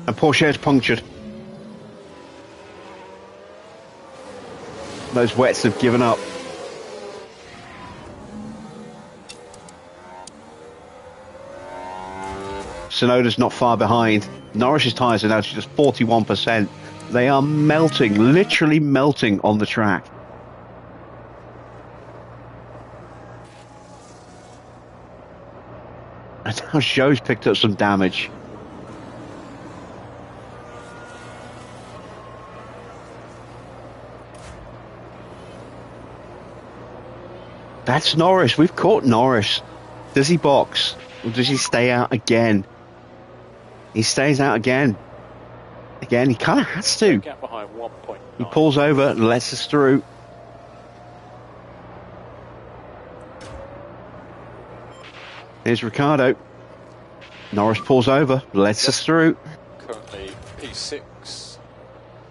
And Porsche's punctured. Those wets have given up. Tsunoda's not far behind. Norris's tyres are now just 41%. They are melting, literally melting on the track. And now Zhou's picked up some damage. That's Norris. We've caught Norris. Does he box? Or does he stay out again? He stays out again. Again, he kind of has to. Gap behind 1.9. He pulls over and lets us through. Here's Ricciardo. Norris pulls over, lets us through. Currently P6.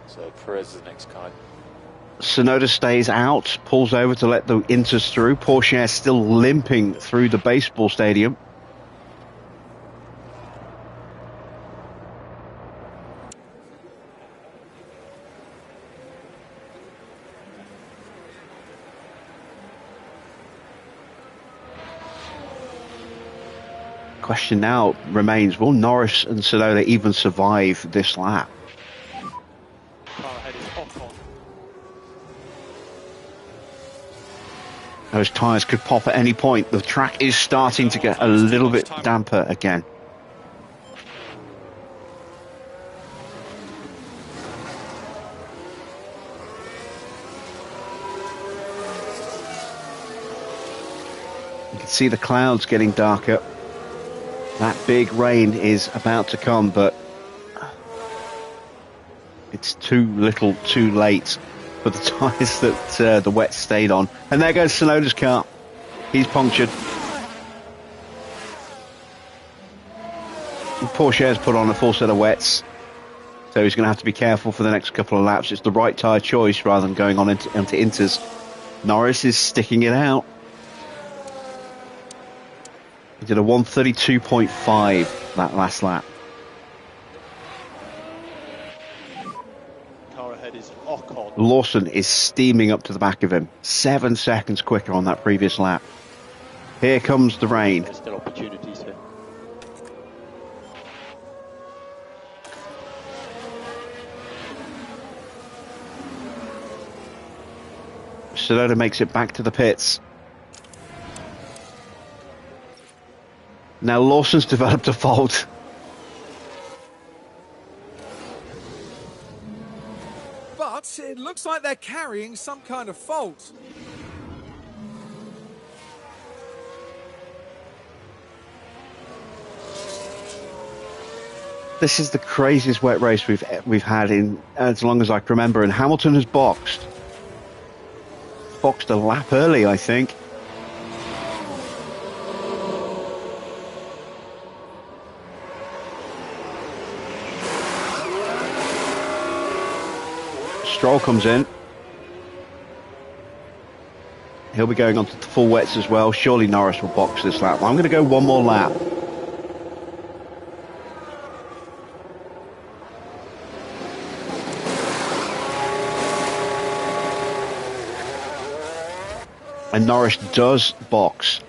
So Perez is the next guy. Tsunoda stays out, pulls over to let the Inters through. Porsche still limping through the baseball stadium. Question now remains, will Norris and Tsunoda even survive this lap? Car ahead is Ocon. Those tyres could pop at any point. The track is starting to get a little bit damper again. You can see the clouds getting darker. That big rain is about to come, but it's too little, too late for the tyres that the wet stayed on. And there goes Tsunoda's car. He's punctured. And Porsche's put on a full set of wets, so he's going to have to be careful for the next couple of laps. It's the right tyre choice rather than going on into Inters. Norris is sticking it out. He did a 132.5 that last lap. Car ahead is Ocon. Lawson is steaming up to the back of him. 7 seconds quicker on that previous lap. Here comes the rain. There's still opportunities here. Tsunoda makes it back to the pits. Now Lawson's developed a fault. But it looks like they're carrying some kind of fault. This is the craziest wet race we've had in as long as I can remember, and Hamilton has boxed a lap early, I think. Stroll comes in. He'll be going on to the full wets as well. Surely Norris will box this lap. I'm going to go one more lap. And Norris does box.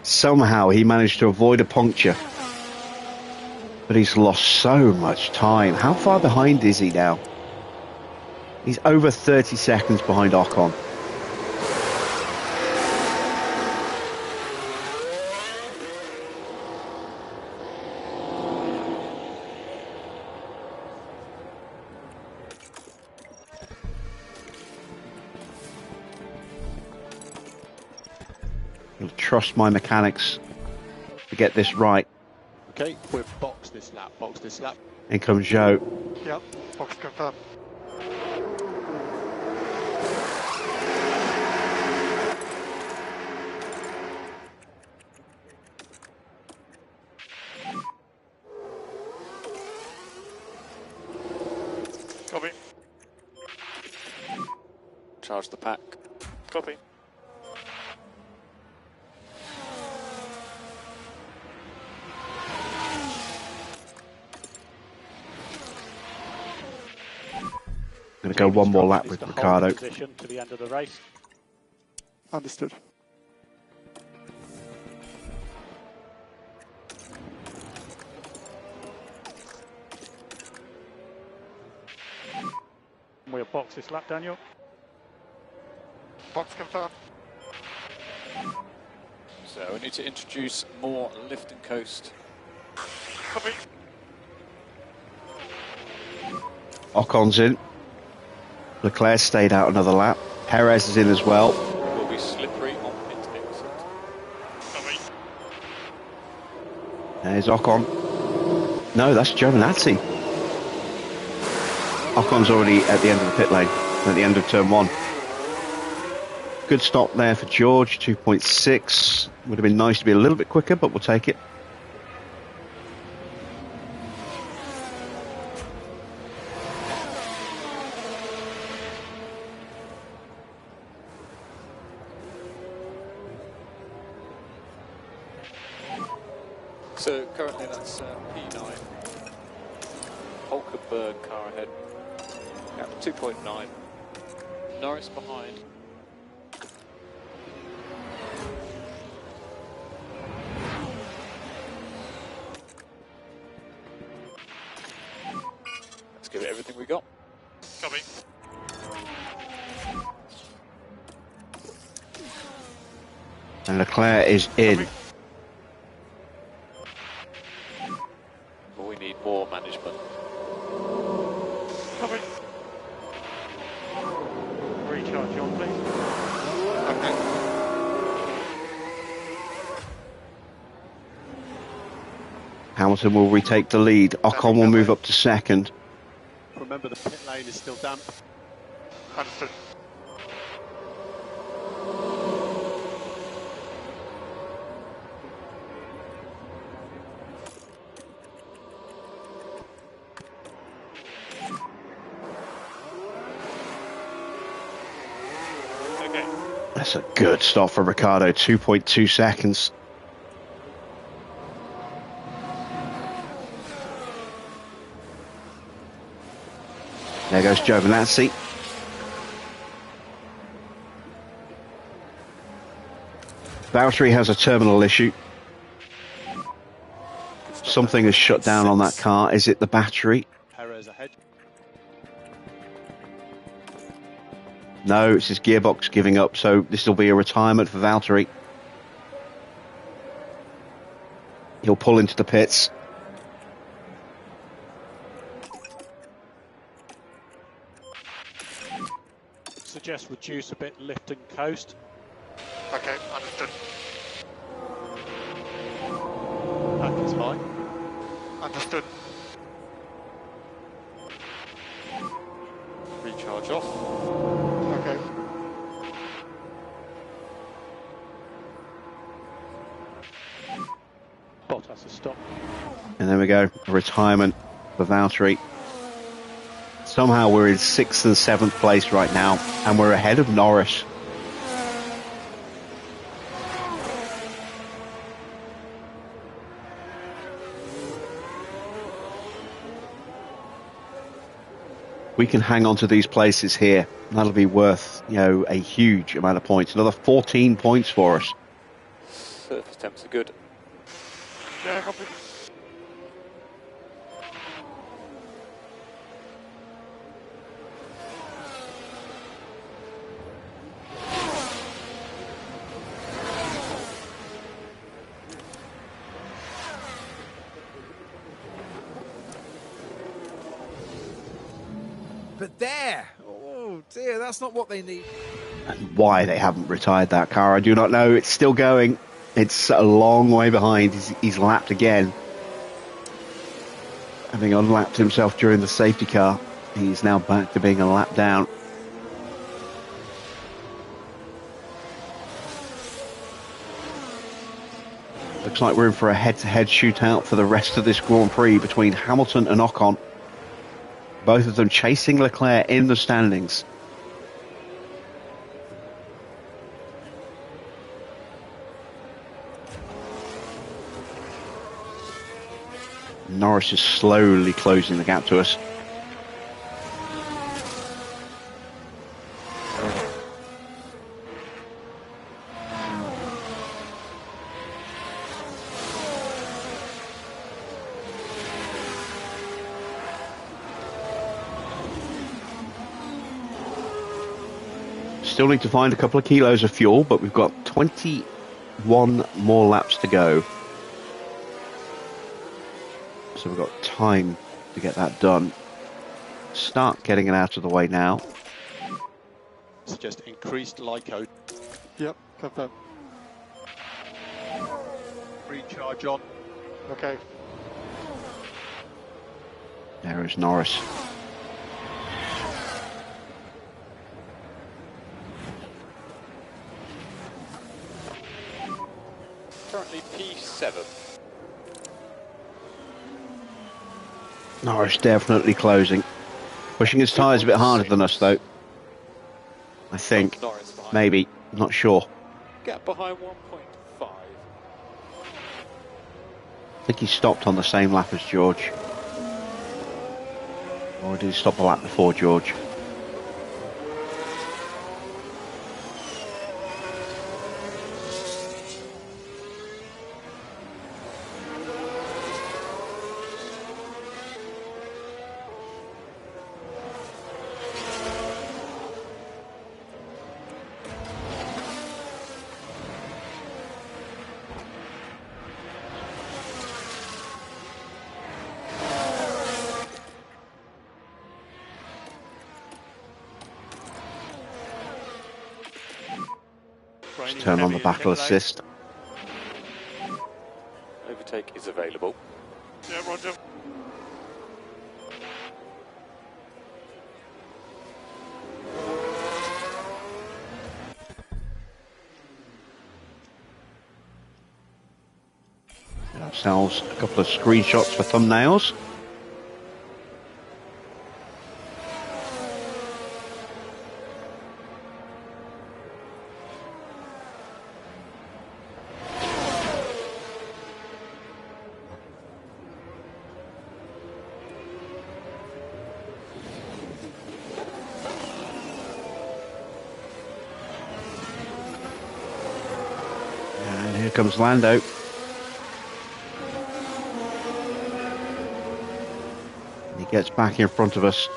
Somehow he managed to avoid a puncture. But he's lost so much time. How far behind is he now? He's over 30 seconds behind Ocon. I'll trust my mechanics to get this right. Okay, we've boxed this lap, boxed this lap. In comes Joe. Yep, box confirmed. Copy. Charge the pack. Copy. I'm going to go one more lap with Ricardo. Position to the end of the race. Understood. We'll box this lap, Daniel. Box confirmed. So we need to introduce more lift and coast. Copy. Ocon's in. Leclerc stayed out another lap. Perez is in as well. Will be slippery on pit exit. Copy. There's Ocon. No, that's Giovinazzi. Ocon's already at the end of the pit lane, at the end of turn one. Good stop there for George, 2.6. Would have been nice to be a little bit quicker, but we'll take it. So currently that's P9. Hulkenberg car ahead. Gap 2.9. Norris behind. Let's give it everything we got. Copy. And Leclerc is in. But we need more management. Copy. Recharge on, please. Okay. Hamilton will retake the lead. Ocon will move up to second. Remember, the pit lane is still damp. Understood. Okay. That's a good stop for Ricardo, 2.2 seconds. There goes Giovinazzi. Valtteri has a terminal issue. Something has shut down on that car. Is it the battery? Perez ahead. No, it's his gearbox giving up, so this will be a retirement for Valtteri. He'll pull into the pits. Suggest reduce a bit, lift and coast. Okay, understood. Pack is high. Understood. Recharge off. Okay. Bottas has stopped. And there we go, a retirement for Valtteri. Somehow we're in 6th and 7th place right now, and we're ahead of Norris. We can hang on to these places here. That'll be worth, a huge amount of points. Another 14 points for us. Surface temps are good. Yeah, copy. But there! Oh dear, that's not what they need. And why they haven't retired that car, I do not know. It's still going. It's a long way behind. He's lapped again. Having unlapped himself during the safety car, he's now back to being a lap down. Looks like we're in for a head-to-head shootout for the rest of this Grand Prix between Hamilton and Ocon. Both of them chasing Leclerc in the standings. Norris is slowly closing the gap to us. Still need to find a couple of kilos of fuel, but we've got 21 more laps to go. So we've got time to get that done. Start getting it out of the way now. Suggest increased LICO. Yep, confirm. Recharge on. Okay. There is Norris. Currently P7. Norris definitely closing. Pushing his tyres a bit harder than us though. I think. Norris behind. Maybe. Not sure. Gap behind 1.5. I think he stopped on the same lap as George. Or did he stop a lap before George? Just turn on the battle assist. Overtake is available. Yeah, roger. Get ourselves a couple of screenshots for thumbnails. And here comes Lando. He gets back in front of us.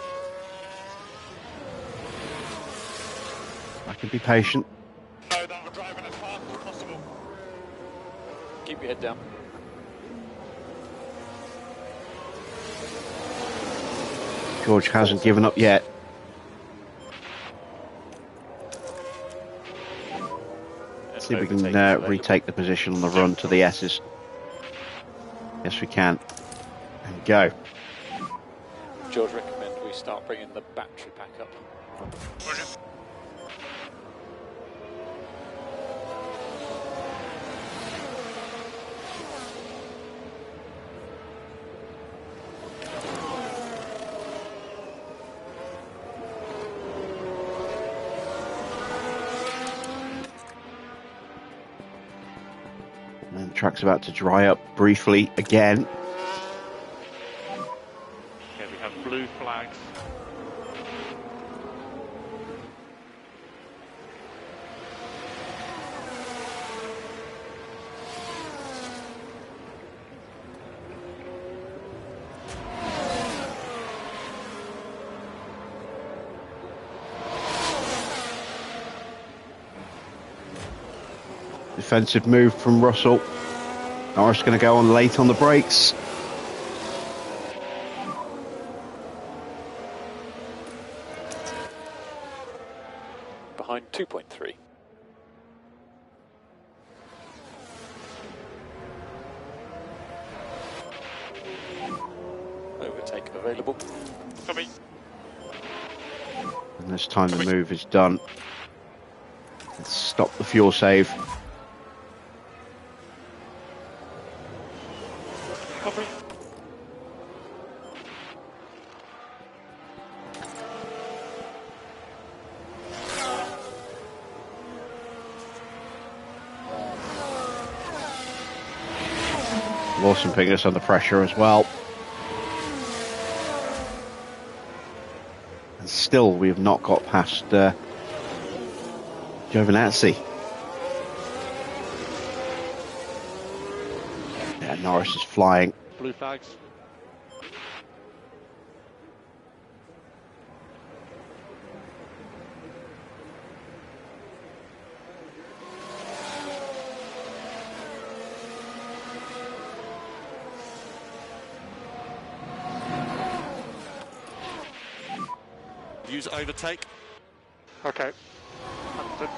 can be patient. No, that we're driving as fast as possible. Keep your head down. George hasn't given up yet. See if we can retake the position on the run to the S's. Yes, we can. And go. George, recommend we start bringing the battery pack up. Roger. And the track's about to dry up briefly again. Okay, we have blue flags. Defensive move from Russell. Norris going to go on late on the brakes. Behind 2.3. Overtake available. Copy. And this time the move is done. Let's stop the fuel save. Copy. Lawson putting us under pressure as well. And still we have not got past Giovinazzi. Yeah, Norris is flying. Blue flags. Use overtake. Okay. Understood.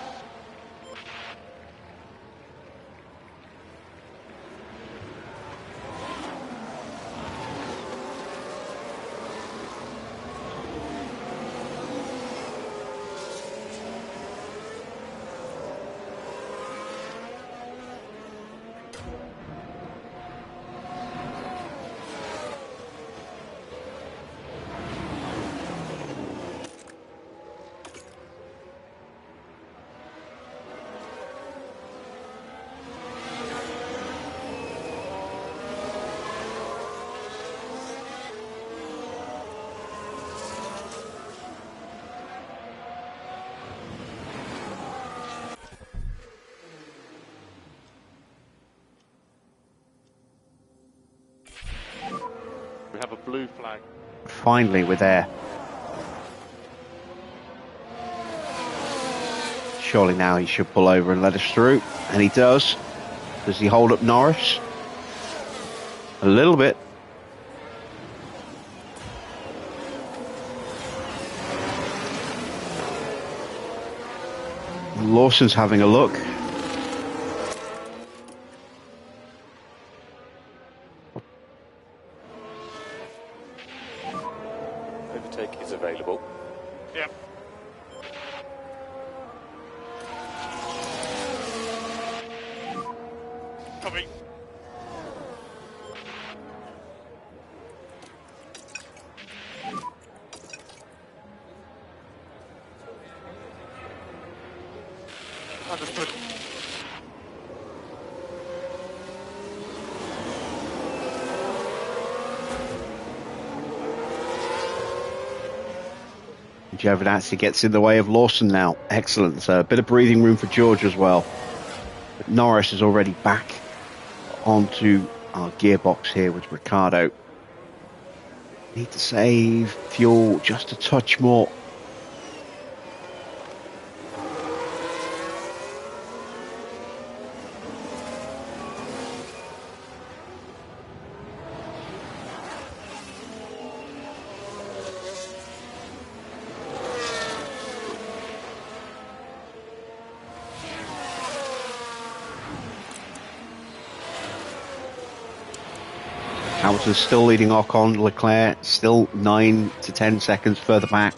We have a blue flag. Finally, we're there. Surely now he should pull over and let us through. And he does. Does he hold up Norris? A little bit. Lawson's having a look. Overtake is available. Yep. Copy. Understood. Giovinazzi gets in the way of Lawson now. Excellent. So a bit of breathing room for George as well. But Norris is already back onto our gearbox here with Ricciardo. Need to save fuel just a touch more. Hamilton's still leading Ocon. Leclerc still 9 to 10 seconds further back.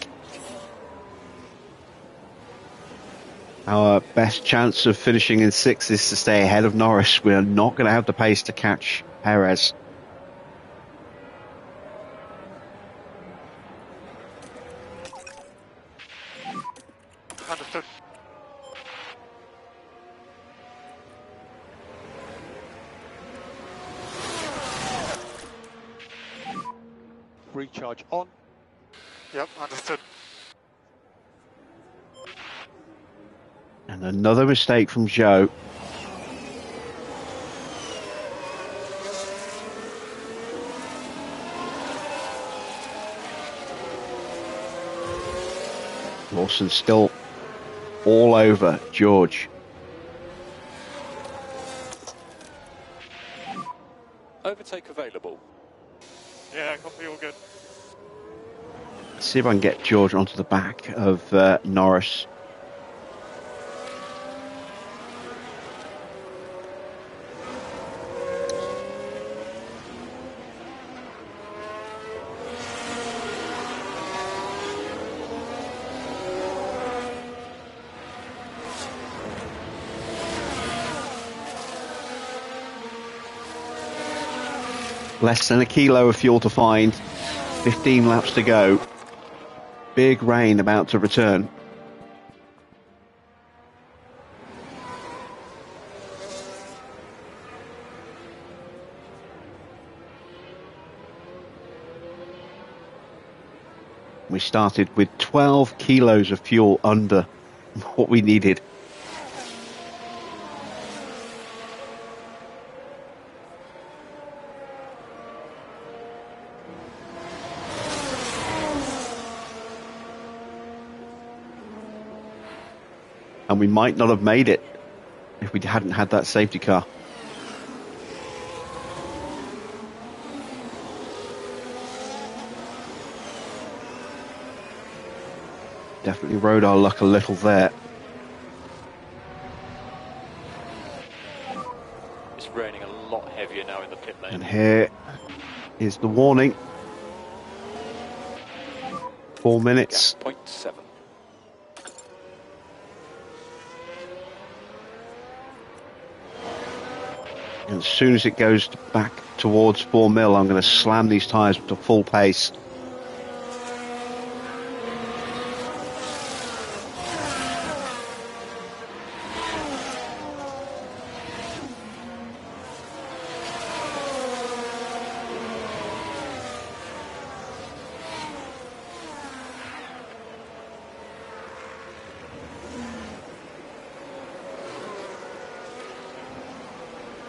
Our best chance of finishing in 6th is to stay ahead of Norris. We're not going to have the pace to catch Perez. Understood. Recharge on. Yep, understood. And another mistake from Zhou. Lawson still all over George. Overtake available. Yeah, copy, all good. Let's see if I can get George onto the back of Norris. Less than a kilo of fuel to find. 15 laps to go. Big rain about to return. We started with 12 kilos of fuel under what we needed. And we might not have made it if we hadn't had that safety car. Definitely rode our luck a little there. It's raining a lot heavier now in the pit lane. And here is the warning. 4 minutes. Yeah, 0.7. And as soon as it goes back towards 4 mil, I'm going to slam these tyres to full pace.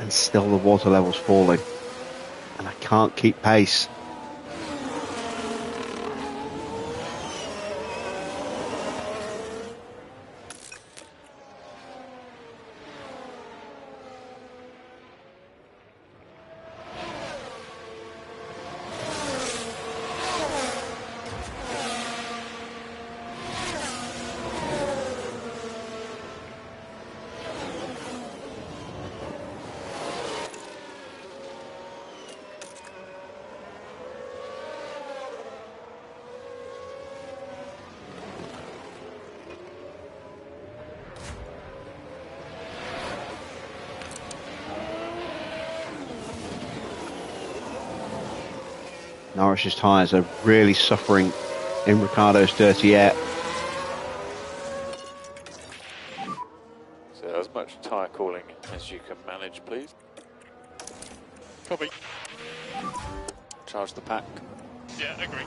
And still the water level's falling. And I can't keep pace. Norris's tyres are really suffering in Ricciardo's dirty air. So as much tyre cooling as you can manage, please. Copy. Charge the pack. Yeah, agree.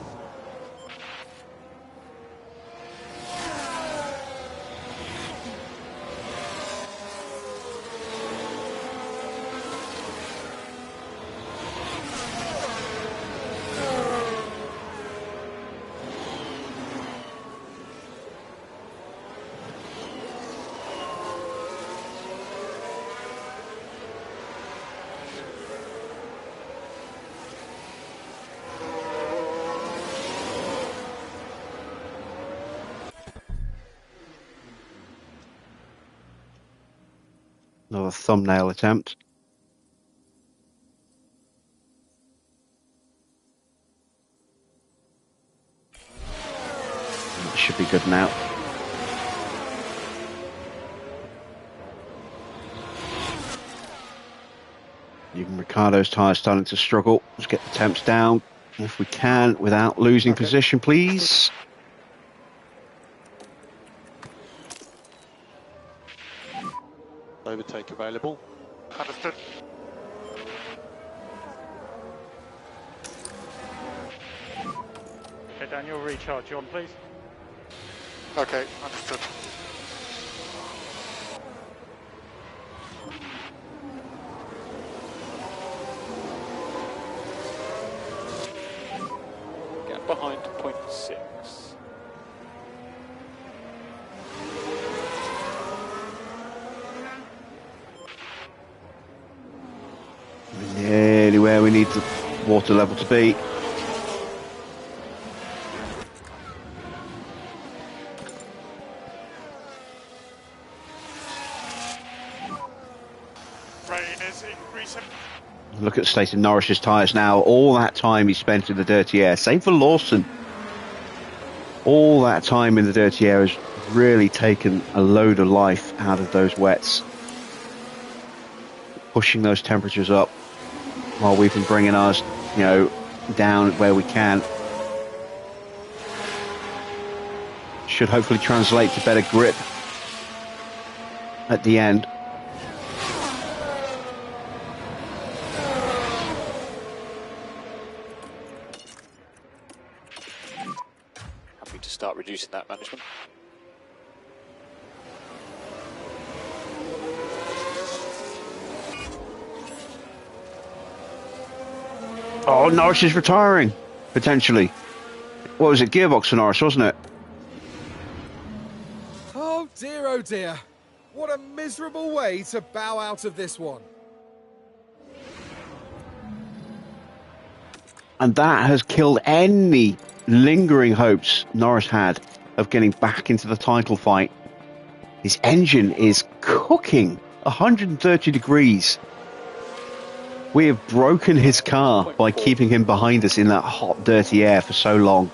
Another thumbnail attempt. should be good now. Even Ricardo's tyres starting to struggle. Let's get the temps down if we can without losing position, please. Overtake available. Understood. Okay, Daniel, recharge you on, please. Okay, understood. Get behind 0.6. We're nearly where we need the water level to be. Rain is increasing. Look at the state of Norris's tyres now. All that time he spent in the dirty air. Same for Lawson. All that time in the dirty air has really taken a load of life out of those wets. Pushing those temperatures up while we've been bringing ours, down where we can. Should hopefully translate to better grip at the end. Happy to start reducing that management. Oh, Norris is retiring, potentially. What was it, gearbox for Norris, wasn't it? Oh dear, what a miserable way to bow out of this one. And that has killed any lingering hopes Norris had of getting back into the title fight. His engine is cooking 130 degrees. We have broken his car by keeping him behind us in that hot, dirty air for so long.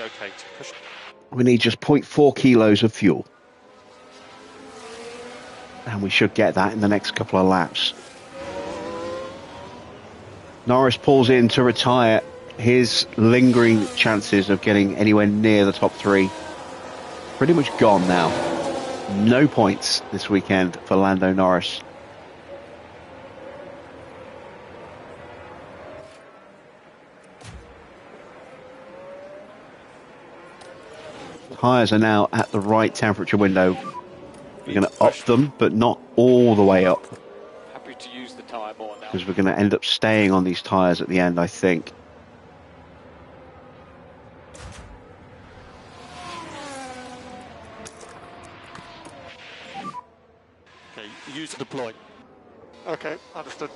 Okay, to push. We need just 0.4 kilos of fuel. And we should get that in the next couple of laps. Norris pulls in to retire. His lingering chances of getting anywhere near the top three pretty much gone now. No points this weekend for Lando Norris. Tyres are now at the right temperature window. We're going to up them, but not all the way up, Happy to use the tyre more now. because we're going to end up staying on these tyres at the end, I think. Okay, use deploy. Okay, understood.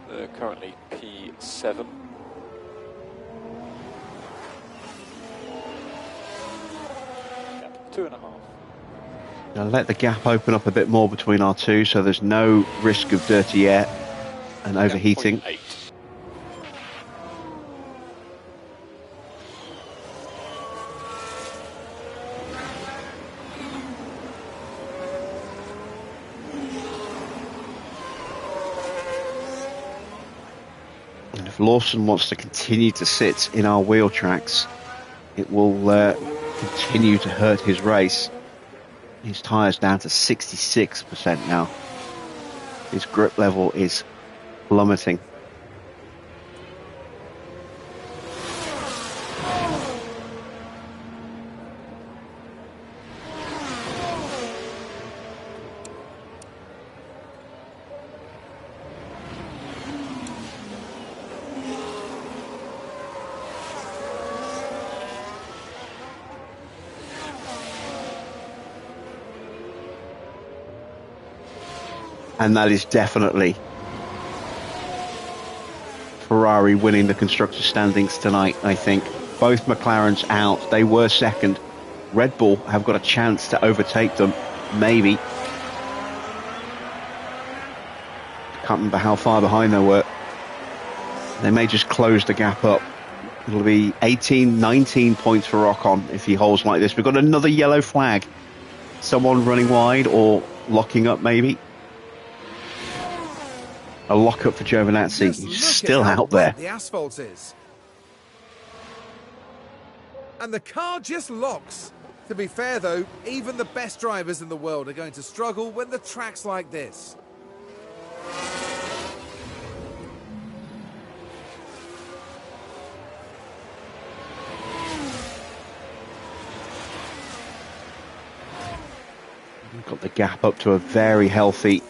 They're currently P7. Yeah, 2.5. Now let the gap open up a bit more between our two, so there's no risk of dirty air and overheating. 0.8. And if Lawson wants to continue to sit in our wheel tracks, it will continue to hurt his race. His tyres down to 66% now. His grip level is plummeting. And that is definitely Ferrari winning the constructors' standings tonight, I think. Both McLarens out. They were second. Red Bull have got a chance to overtake them, maybe. Can't remember how far behind they were. They may just close the gap up. It'll be 18, 19 points for Ocon if he holds like this. We've got another yellow flag. Someone running wide or locking up, maybe. A lock-up for Giovinazzi. He's still out there. The asphalt is. And the car just locks. To be fair, though, even the best drivers in the world are going to struggle when the track's like this. We've got the gap up to a very healthy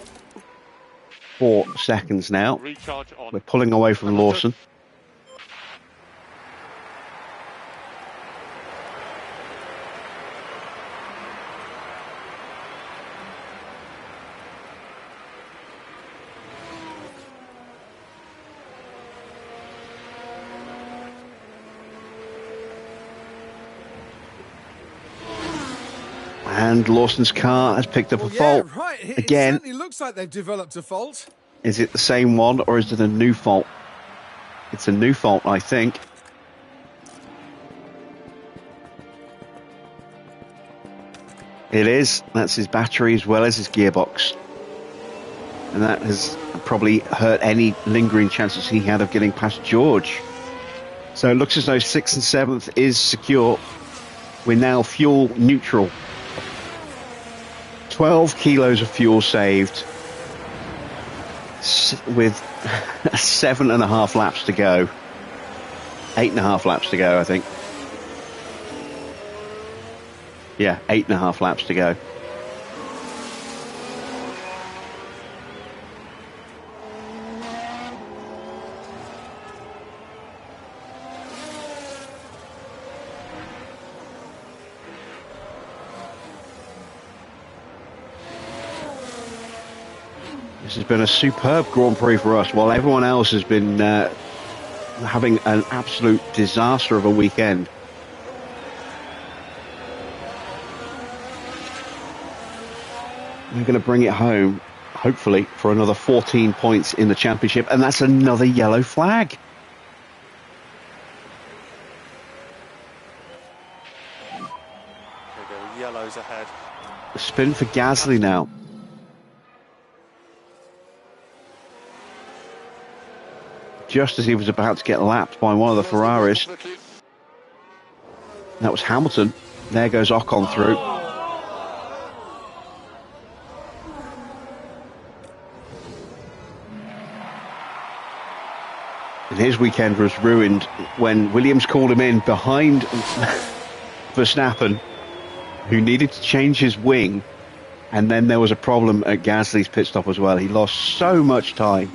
4 seconds now. Recharge on. We're pulling away from Lawson. And Lawson's car has picked up a fault. Yeah, right. It Again. certainly looks like they've developed a fault. Is it the same one or is it a new fault? It's a new fault, I think. It is. That's his battery as well as his gearbox. And that has probably hurt any lingering chances he had of getting past George. So it looks as though 6th and 7th is secure. We're now fuel neutral. 12 kilos of fuel saved with 7.5 laps to go. 8.5 laps to go, I think. Yeah, 8.5 laps to go. This has been a superb Grand Prix for us, while everyone else has been having an absolute disaster of a weekend. We're going to bring it home, hopefully, for another 14 points in the championship, and that's another yellow flag. There we go, yellows ahead. A spin for Gasly now. Just as he was about to get lapped by one of the Ferraris. That was Hamilton. There goes Ocon through. And his weekend was ruined when Williams called him in behind Verstappen, who needed to change his wing. And then there was a problem at Gasly's pit stop as well. He lost so much time.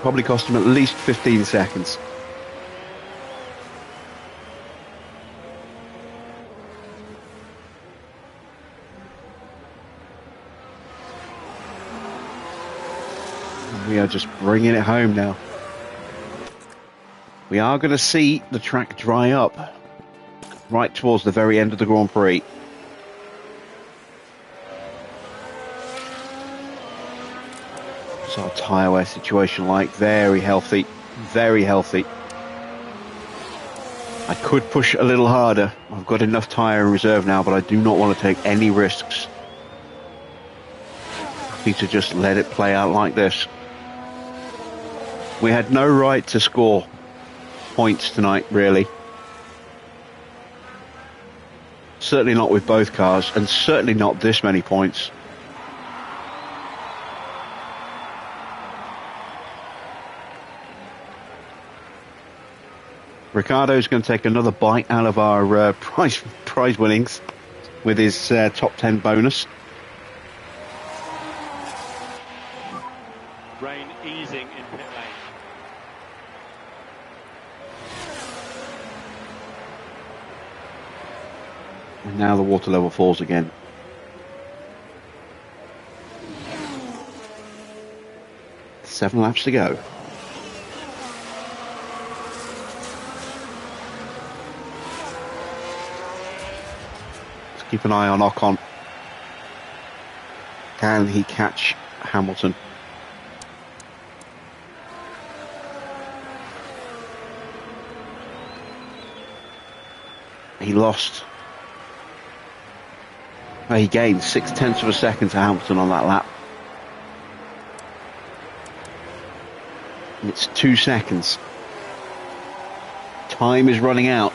Probably cost him at least 15 seconds. We are just bringing it home now. We are going to see the track dry up right towards the very end of the Grand Prix. What's our tyre wear situation like? Very healthy. Very healthy. I could push a little harder. I've got enough tyre in reserve now, but I do not want to take any risks. Happy to just let it play out like this. We had no right to score points tonight, really. Certainly not with both cars, and certainly not this many points. Ricardo's going to take another bite out of our prize winnings with his top 10 bonus. Rain easing in pit lane. And now the water level falls again. Seven laps to go. Let's keep an eye on Ocon. Can he catch Hamilton? He lost. He gained 0.6 of a second to Hamilton on that lap. And it's 2 seconds. Time is running out.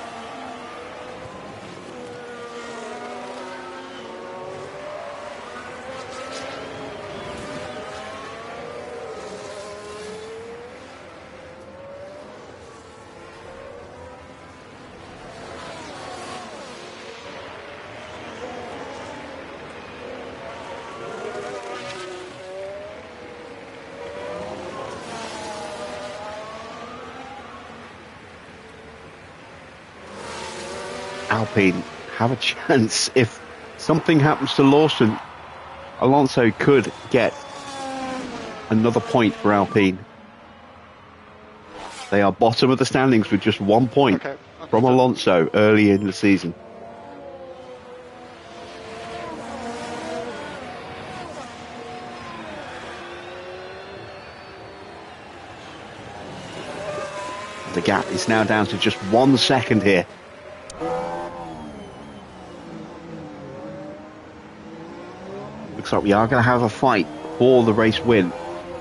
Alpine have a chance. If something happens to Lawson, Alonso could get another point for Alpine. They are bottom of the standings with just 1 point from Alonso early in the season. The gap is now down to just 1 second here. Looks like we are going to have a fight for the race win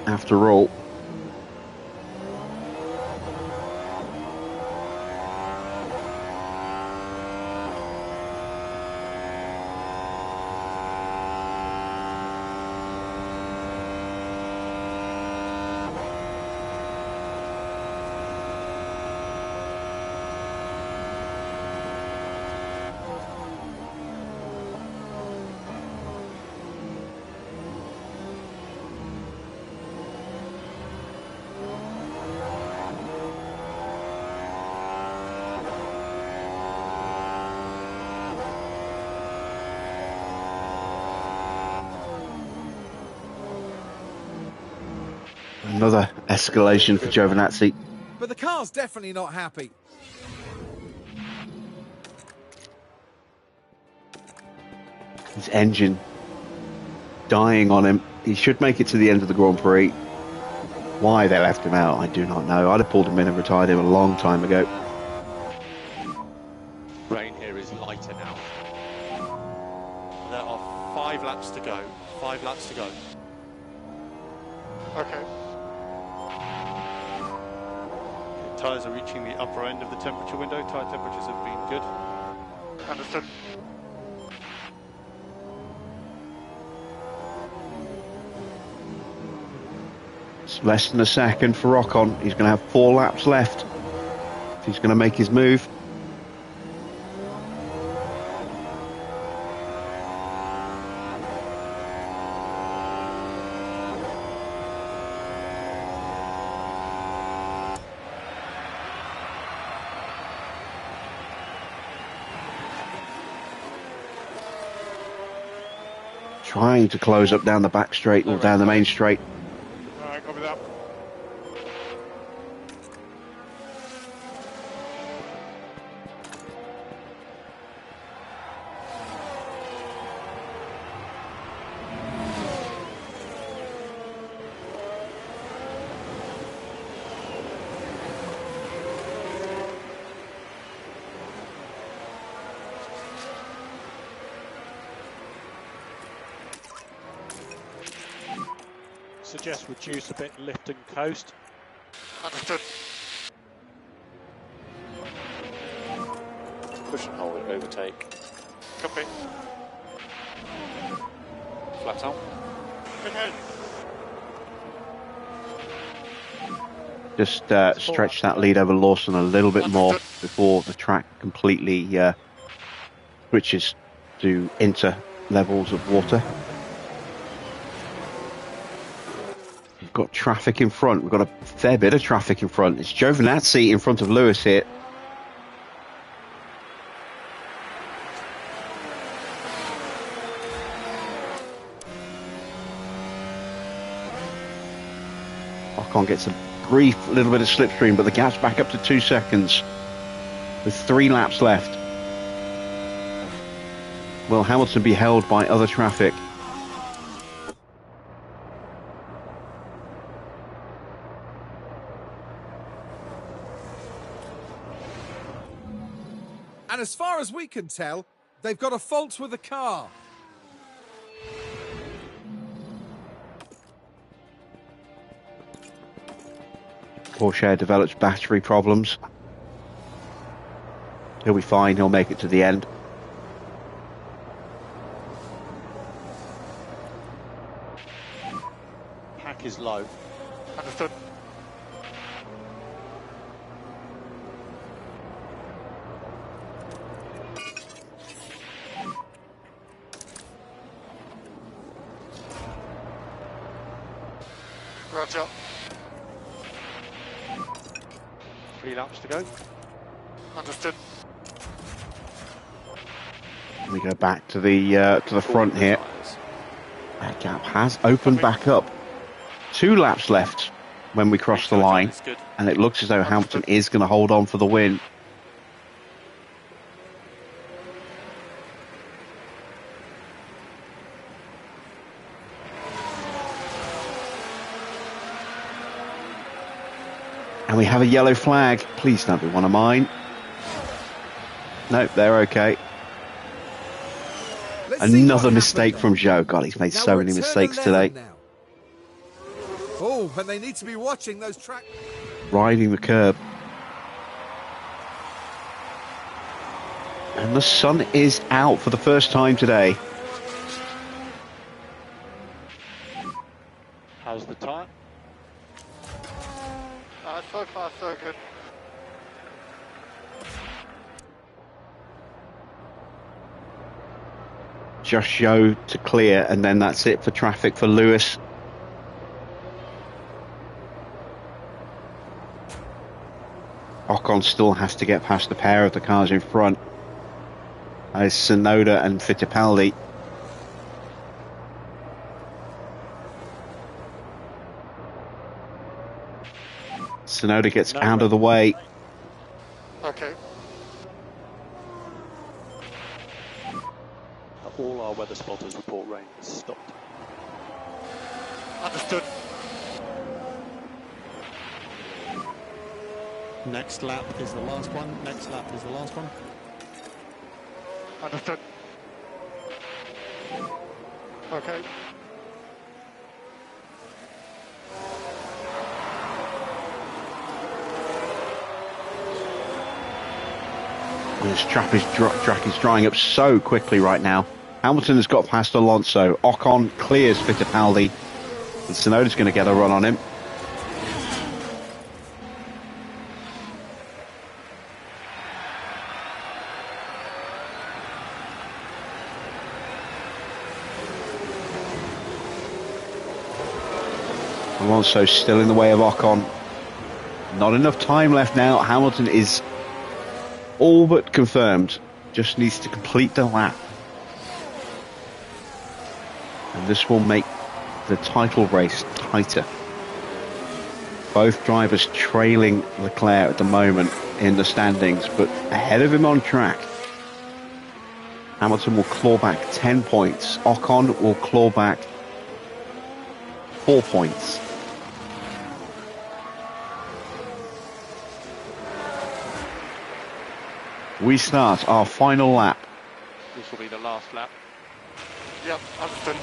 after all. Another escalation for Giovinazzi. But the car's definitely not happy. His engine dying on him. He should make it to the end of the Grand Prix. Why they left him out, I do not know. I'd have pulled him in and retired him a long time ago. Rain here is lighter now. There are 5 laps to go. 5 laps to go. Okay. Tyres are reaching the upper end of the temperature window. Tyre temperatures have been good. Understood. It's less than a second for Ocon. He's going to have 4 laps left if he's going to make his move. Trying to close up down the back straight or down the main straight. Alright, copy that. Suggest reduce a bit, lift and coast. Understood. Push and hold it, overtake. Copy. Flat out. Okay. Just stretch that lead over Lawson a little bit more before the track completely switches to inter levels of water. We've got traffic in front. We've got a fair bit of traffic in front. It's Giovinazzi in front of Lewis here. Ocon gets a brief little bit of slipstream, but the gap's back up to 2 seconds with 3 laps left. Will Hamilton be held by other traffic? And as far as we can tell, they've got a fault with the car. Porsche develops battery problems. He'll be fine, he'll make it to the end. Pack is low. Understood. Roger. 3 laps to go. Understood. We go back to the front here. That gap has opened back up. 2 laps left when we cross the line, and it looks as though Hamilton is going to hold on for the win. And we have a yellow flag. Please don't be one of mine. No, they're okay. Another mistake from Joe. God, he's made so many mistakes today. Oh, and they need to be watching those track. Riding the curb. And the sun is out for the first time today. How's the tyre? So far, so good. Just Joe to clear, and then that's it for traffic for Lewis. Ocon still has to get past the pair of the cars in front. As Tsunoda and Fittipaldi. Tsunoda gets out of the way. Okay. All our weather spotters report rain has stopped. Understood. Next lap is the last one. Next lap is the last one. Understood. Okay. This track is drying up so quickly right now. Hamilton has got past Alonso. Ocon clears Fittipaldi. And Tsunoda's going to get a run on him. Alonso still in the way of Ocon. Not enough time left now. Hamilton is all but confirmed. Just needs to complete the lap. And this will make the title race tighter. Both drivers trailing Leclerc at the moment in the standings, but ahead of him on track. Hamilton will claw back 10 points. Ocon will claw back 4 points. We start our final lap. This will be the last lap. Yep, understood.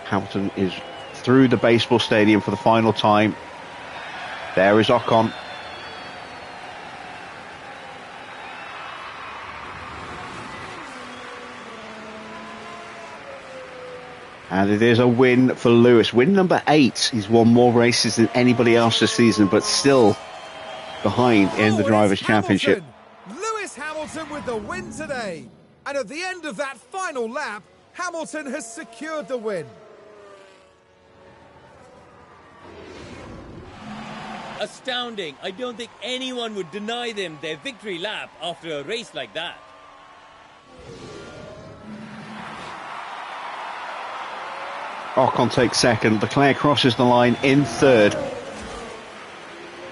Hamilton is through the baseball stadium for the final time. There is Ocon. And it is a win for Lewis. Win number 8. He's won more races than anybody else this season, but still behind in the Drivers' Championship. Lewis Hamilton with the win today. And at the end of that final lap, Hamilton has secured the win. Astounding. I don't think anyone would deny them their victory lap after a race like that. Ocon takes second. Leclerc crosses the line in third.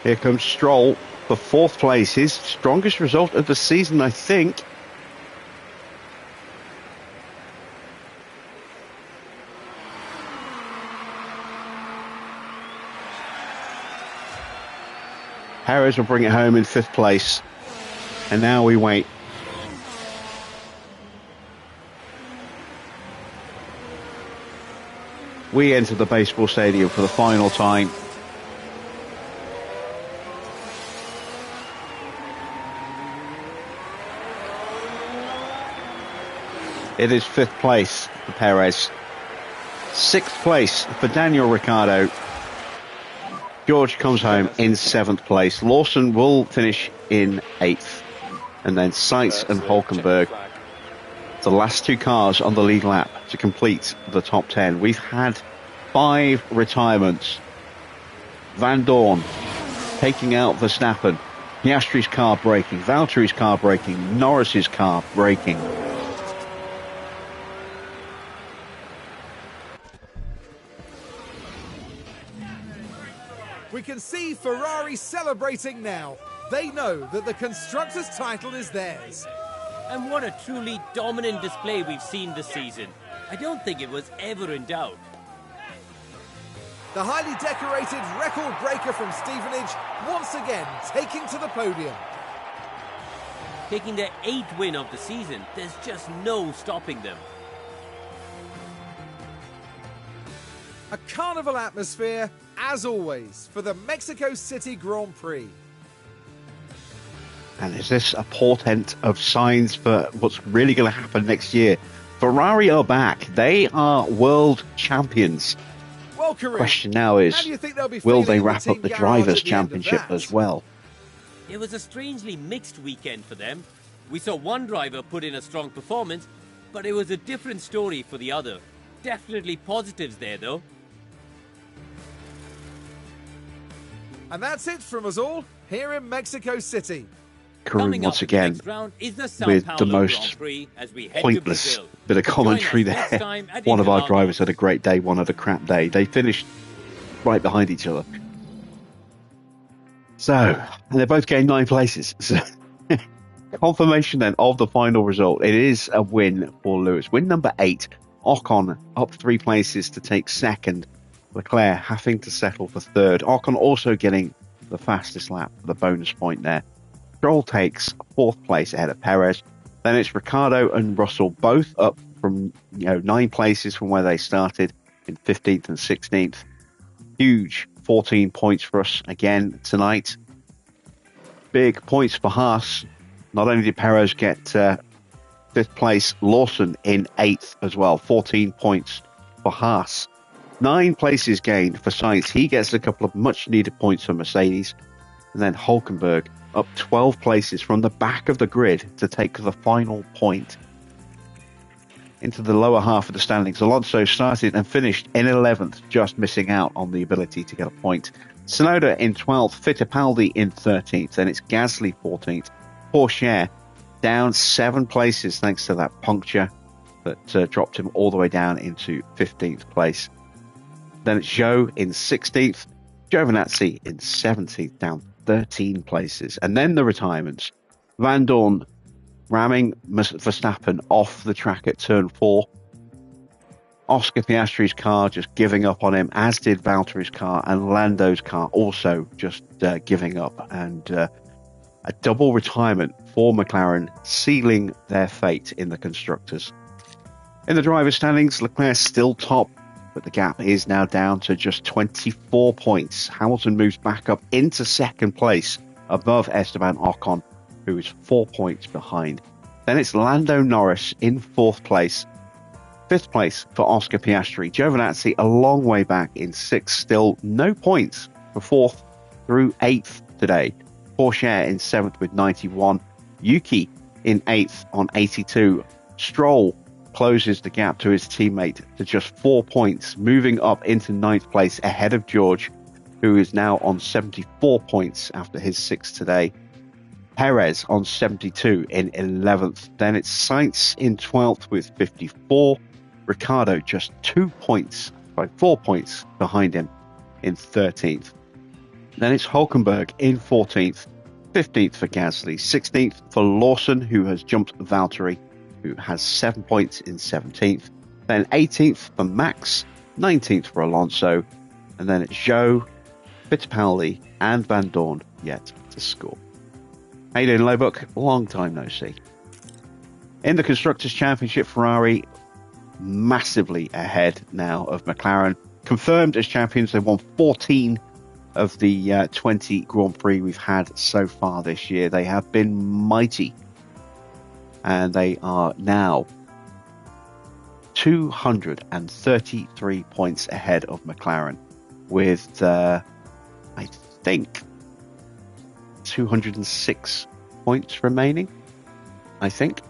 Here comes Stroll for fourth place. His strongest result of the season, I think. Perez will bring it home in fifth place. And now we wait. We enter the baseball stadium for the final time. It is fifth place for Perez. Sixth place for Daniel Ricciardo. George comes home in seventh place. Lawson will finish in eighth. And then Sainz and Hulkenberg, the last two cars on the lead lap to complete the top 10. We've had 5 retirements. Van Dorn taking out Verstappen. Piastri's car braking. Valtteri's car braking. Norris's car braking. We can see Ferrari celebrating now. They know that the Constructors' title is theirs. And what a truly dominant display we've seen this season. I don't think it was ever in doubt. The highly decorated record breaker from Stevenage once again taking to the podium. Taking their 8th win of the season, there's just no stopping them. A carnival atmosphere, as always, for the Mexico City Grand Prix. And is this a portent of signs for what's really going to happen next year? Ferrari are back. They are world champions. Well, Karim, question now is, how do you think they'll be will they feeling wrap the up the team Drivers' garage at the end of Championship that? as well? It was a strangely mixed weekend for them. We saw one driver put in a strong performance, but it was a different story for the other. Definitely positives there, though. And that's it from us all here in Mexico City. Karim, once again, is the Sao with Paulo the most Grand Prix as we head pointless to Brazil. bit of commentary Join us next there. time at One of our Interlagos. drivers had a great day, one had a crap day. They finished right behind each other. So, and they're both getting 9 places. So, confirmation then of the final result. It is a win for Lewis. Win number 8. Ocon up 3 places to take second. Leclerc having to settle for third. Ocon also getting the fastest lap for the bonus point there. Stroll takes 4th place ahead of Perez. Then it's Ricciardo and Russell, both up from 9 places from where they started in 15th and 16th. Huge 14 points for us again tonight. Big points for Haas. Not only did Perez get 5th place, Lawson in 8th as well. 14 points for Haas. 9 places gained for Sainz. He gets a couple of much needed points for Mercedes. And then Hulkenberg up 12 places from the back of the grid to take the final point. Into the lower half of the standings, Alonso started and finished in 11th, just missing out on the ability to get a point. Tsunoda in 12th, Fittipaldi in 13th, then it's Gasly 14th. Porsche down 7 places thanks to that puncture that dropped him all the way down into 15th place. Then it's Zhou in 16th, Giovinazzi in 17th, down 13 places. And then the retirements. Van Dorn ramming Verstappen off the track at turn 4. Oscar Piastri's car just giving up on him, as did Valtteri's car, and Lando's car also just giving up. And a double retirement for McLaren, sealing their fate in the Constructors. In the driver's standings, Leclerc still top, but the gap is now down to just 24 points. Hamilton moves back up into second place above Esteban Ocon, who is 4 points behind. Then it's Lando Norris in 4th place. 5th place for Oscar Piastri. Giovinazzi a long way back in 6th, still no points for 4th through 8th today. Porsche in 7th with 91. Yuki in 8th on 82. Stroll closes the gap to his teammate to just 4 points, moving up into 9th place ahead of George, who is now on 74 points after his 6th today. Perez on 72 in 11th. Then it's Sainz in 12th with 54. Ricciardo just 2 points PS5 4 points behind him in 13th. Then it's Hulkenberg in 14th, 15th for Gasly, 16th for Lawson, who has jumped Valtteri, who has 7 points in 17th. Then 18th for Max, 19th for Alonso, and then it's Zhou, Fittipaldi, and Van Dorn yet to score. How you doing, Lowbook? Long time no see. In the Constructors' Championship, Ferrari massively ahead now of McLaren. Confirmed as champions, they won 14 of the 20 Grand Prix we've had so far this year. They have been mighty. And they are now 233 points ahead of McLaren with, I think, 206 points remaining, I think.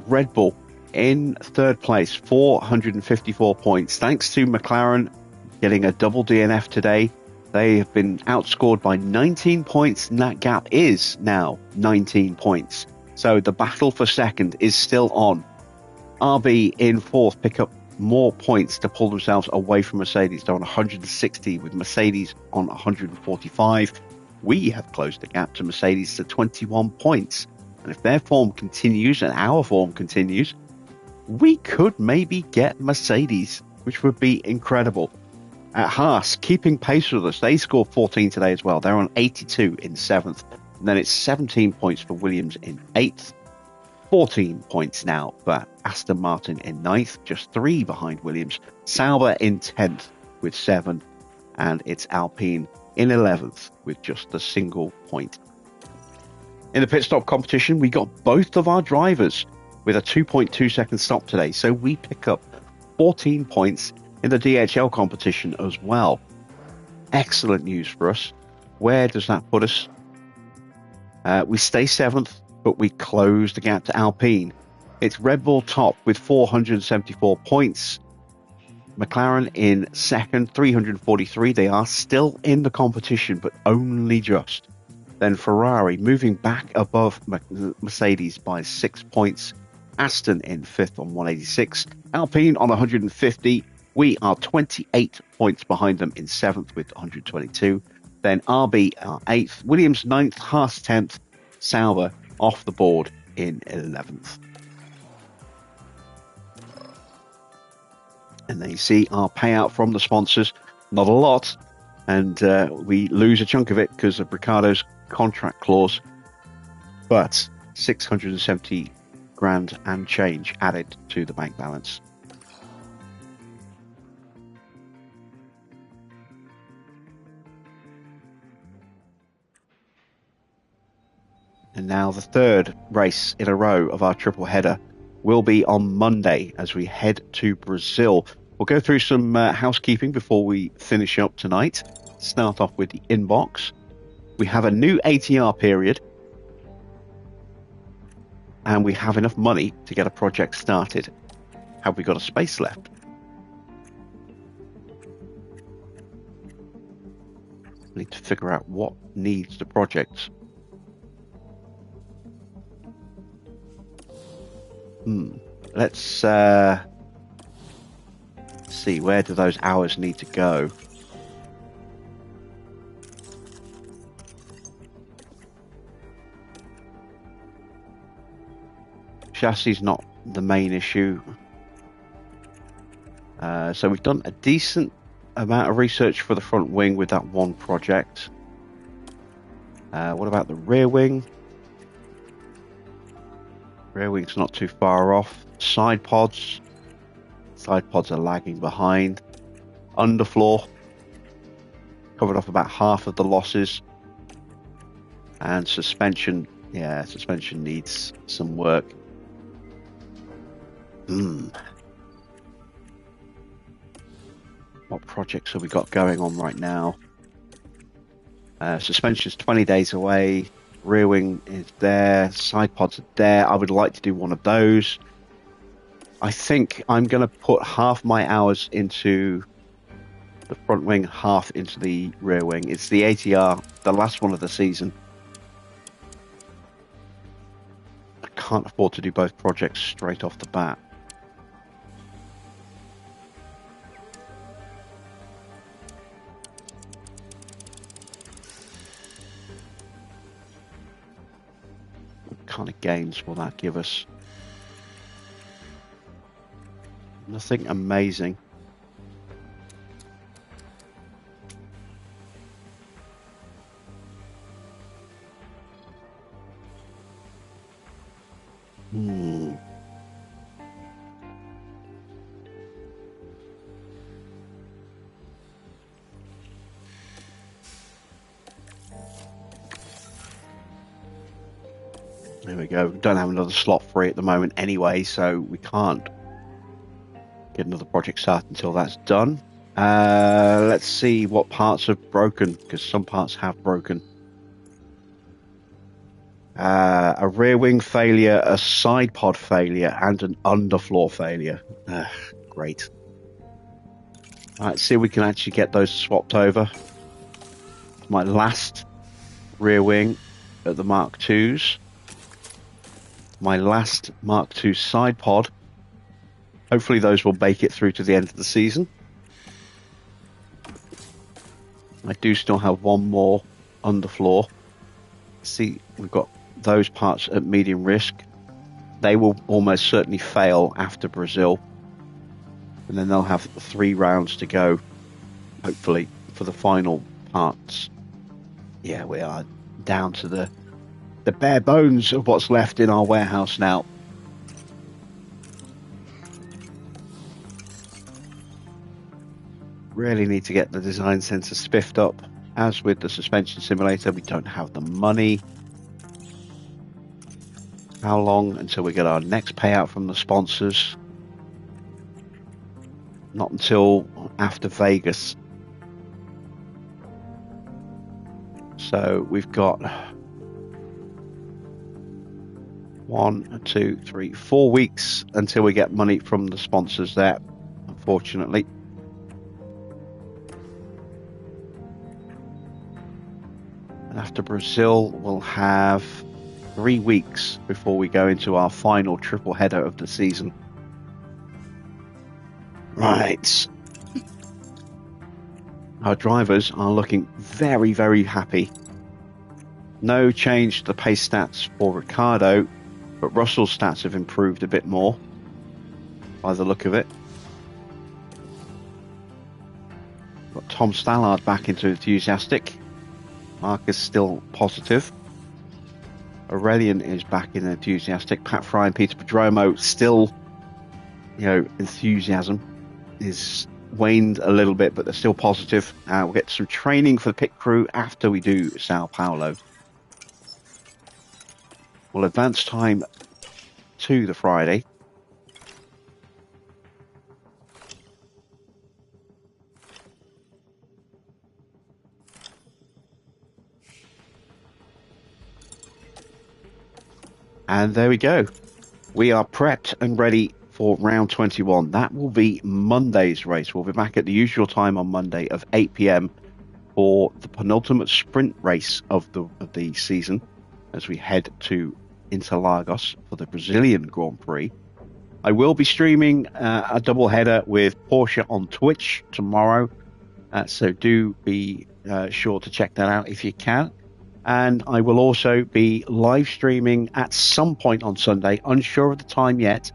Red Bull in third place, 454 points. Thanks to McLaren getting a double DNF today. They have been outscored by 19 points, and that gap is now 19 points. So the battle for second is still on. RB in fourth pick up more points to pull themselves away from Mercedes. They're on 160 with Mercedes on 145. We have closed the gap to Mercedes to 21 points. And if their form continues and our form continues, we could maybe get Mercedes, which would be incredible. At Haas, keeping pace with us, they scored 14 today as well. They're on 82 in 7th. And then it's 17 points for Williams in 8th. 14 points now for Aston Martin in 9th, just 3 behind Williams. Sauber in 10th with 7. And it's Alpine in 11th with just a single point. In the pit stop competition, we got both of our drivers with a 2.2 second stop today. So we pick up 14 points in the DHL competition as well. Excellent news for us. Where does that put us? We stay 7th, but we close the gap to Alpine. It's Red Bull top with 474 points. McLaren in second, 343. They are still in the competition, but only just. Then Ferrari moving back above Mercedes by 6 points. Aston in 5th on 186. Alpine on 150. We are 28 points behind them in 7th with 122. Then RB are 8th. Williams 9th. Haas 10th. Sauber off the board in 11th. And then you see our payout from the sponsors. Not a lot. And we lose a chunk of it because of Ricciardo's contract clause, but 670 grand and change added to the bank balance. And now the third race in a row of our triple header will be on Monday as we head to Brazil. We'll go through some housekeeping before we finish up tonight. Start off with the inbox. We have a new ATR period, and we have enough money to get a project started. Have we got a space left? We need to figure out what needs the project. Let's see, where do those hours need to go? Chassis is not the main issue. So we've done a decent amount of research for the front wing with that one project. What about the rear wing? Rear wing's not too far off. Side pods. Side pods are lagging behind. Underfloor. Covered off about half of the losses. And suspension. Yeah, suspension needs some work. What projects have we got going on right now? Suspension's 20 days away. Rear wing is there. Side pods are there. I would like to do one of those. I think I'm going to put half my hours into the front wing, half into the rear wing. It's the ATR, the last one of the season. I can't afford to do both projects straight off the bat. kind of gains will that give us? Nothing amazing. There we go. We don't have another slot free at the moment anyway, so we can't get another project started until that's done. Let's see what parts have broken, because some parts have broken. A rear wing failure, a side pod failure, and an underfloor failure. Great. All right, see if we can actually get those swapped over. My last rear wing at the Mark IIs. My last Mark II side pod. Hopefully those will make it through to the end of the season. I do still have one more underfloor. See, we've got those parts at medium risk. They will almost certainly fail after Brazil. And then they'll have 3 rounds to go, hopefully, for the final parts. Yeah, we are down to the bare bones of what's left in our warehouse now. Really need to get the design centre spiffed up. As with the suspension simulator, we don't have the money. How long until we get our next payout from the sponsors? Not until after Vegas. So we've got 1, 2, 3, 4 weeks until we get money from the sponsors there, unfortunately. And after Brazil, we'll have 3 weeks before we go into our final triple header of the season. Right. Our drivers are looking very, very happy. No change to the pace stats for Ricciardo, but Russell's stats have improved a bit more by the look of it. Got Tom Stallard back into enthusiastic. Marcus still positive. Aurelian is back in enthusiastic. Pat Fry and Peter Pedromo still, enthusiasm is waned a little bit, but they're still positive. We'll get some training for the pit crew after we do Sao Paulo. We'll advance time to the Friday. And there we go. We are prepped and ready for round 21. That will be Monday's race. We'll be back at the usual time on Monday of 8 p.m. for the penultimate sprint race of the season as we head to Interlagos for the Brazilian Grand Prix. I will be streaming a double header with Porsche on Twitch tomorrow, so do be sure to check that out if you can. And I will also be live streaming at some point on Sunday, unsure of the time yet,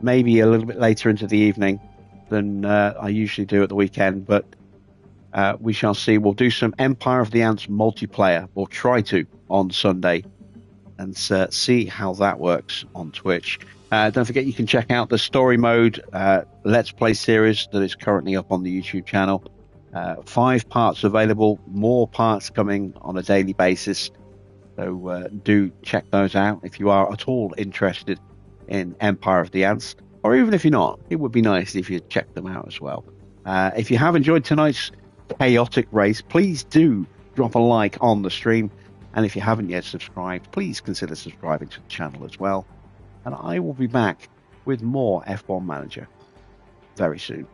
maybe a little bit later into the evening than I usually do at the weekend, but we shall see. We'll do some Empire of the Ants multiplayer. We'll try to on Sunday and see how that works on Twitch. Don't forget you can check out the story mode Let's Play series that is currently up on the YouTube channel. 5 parts available, more parts coming on a daily basis. So do check those out if you are at all interested in Empire of the Ants, or even if you're not, it would be nice if you check them out as well. If you have enjoyed tonight's chaotic race, please do drop a like on the stream, and if you haven't yet subscribed, please consider subscribing to the channel as well. And I will be back with more F1 Manager very soon.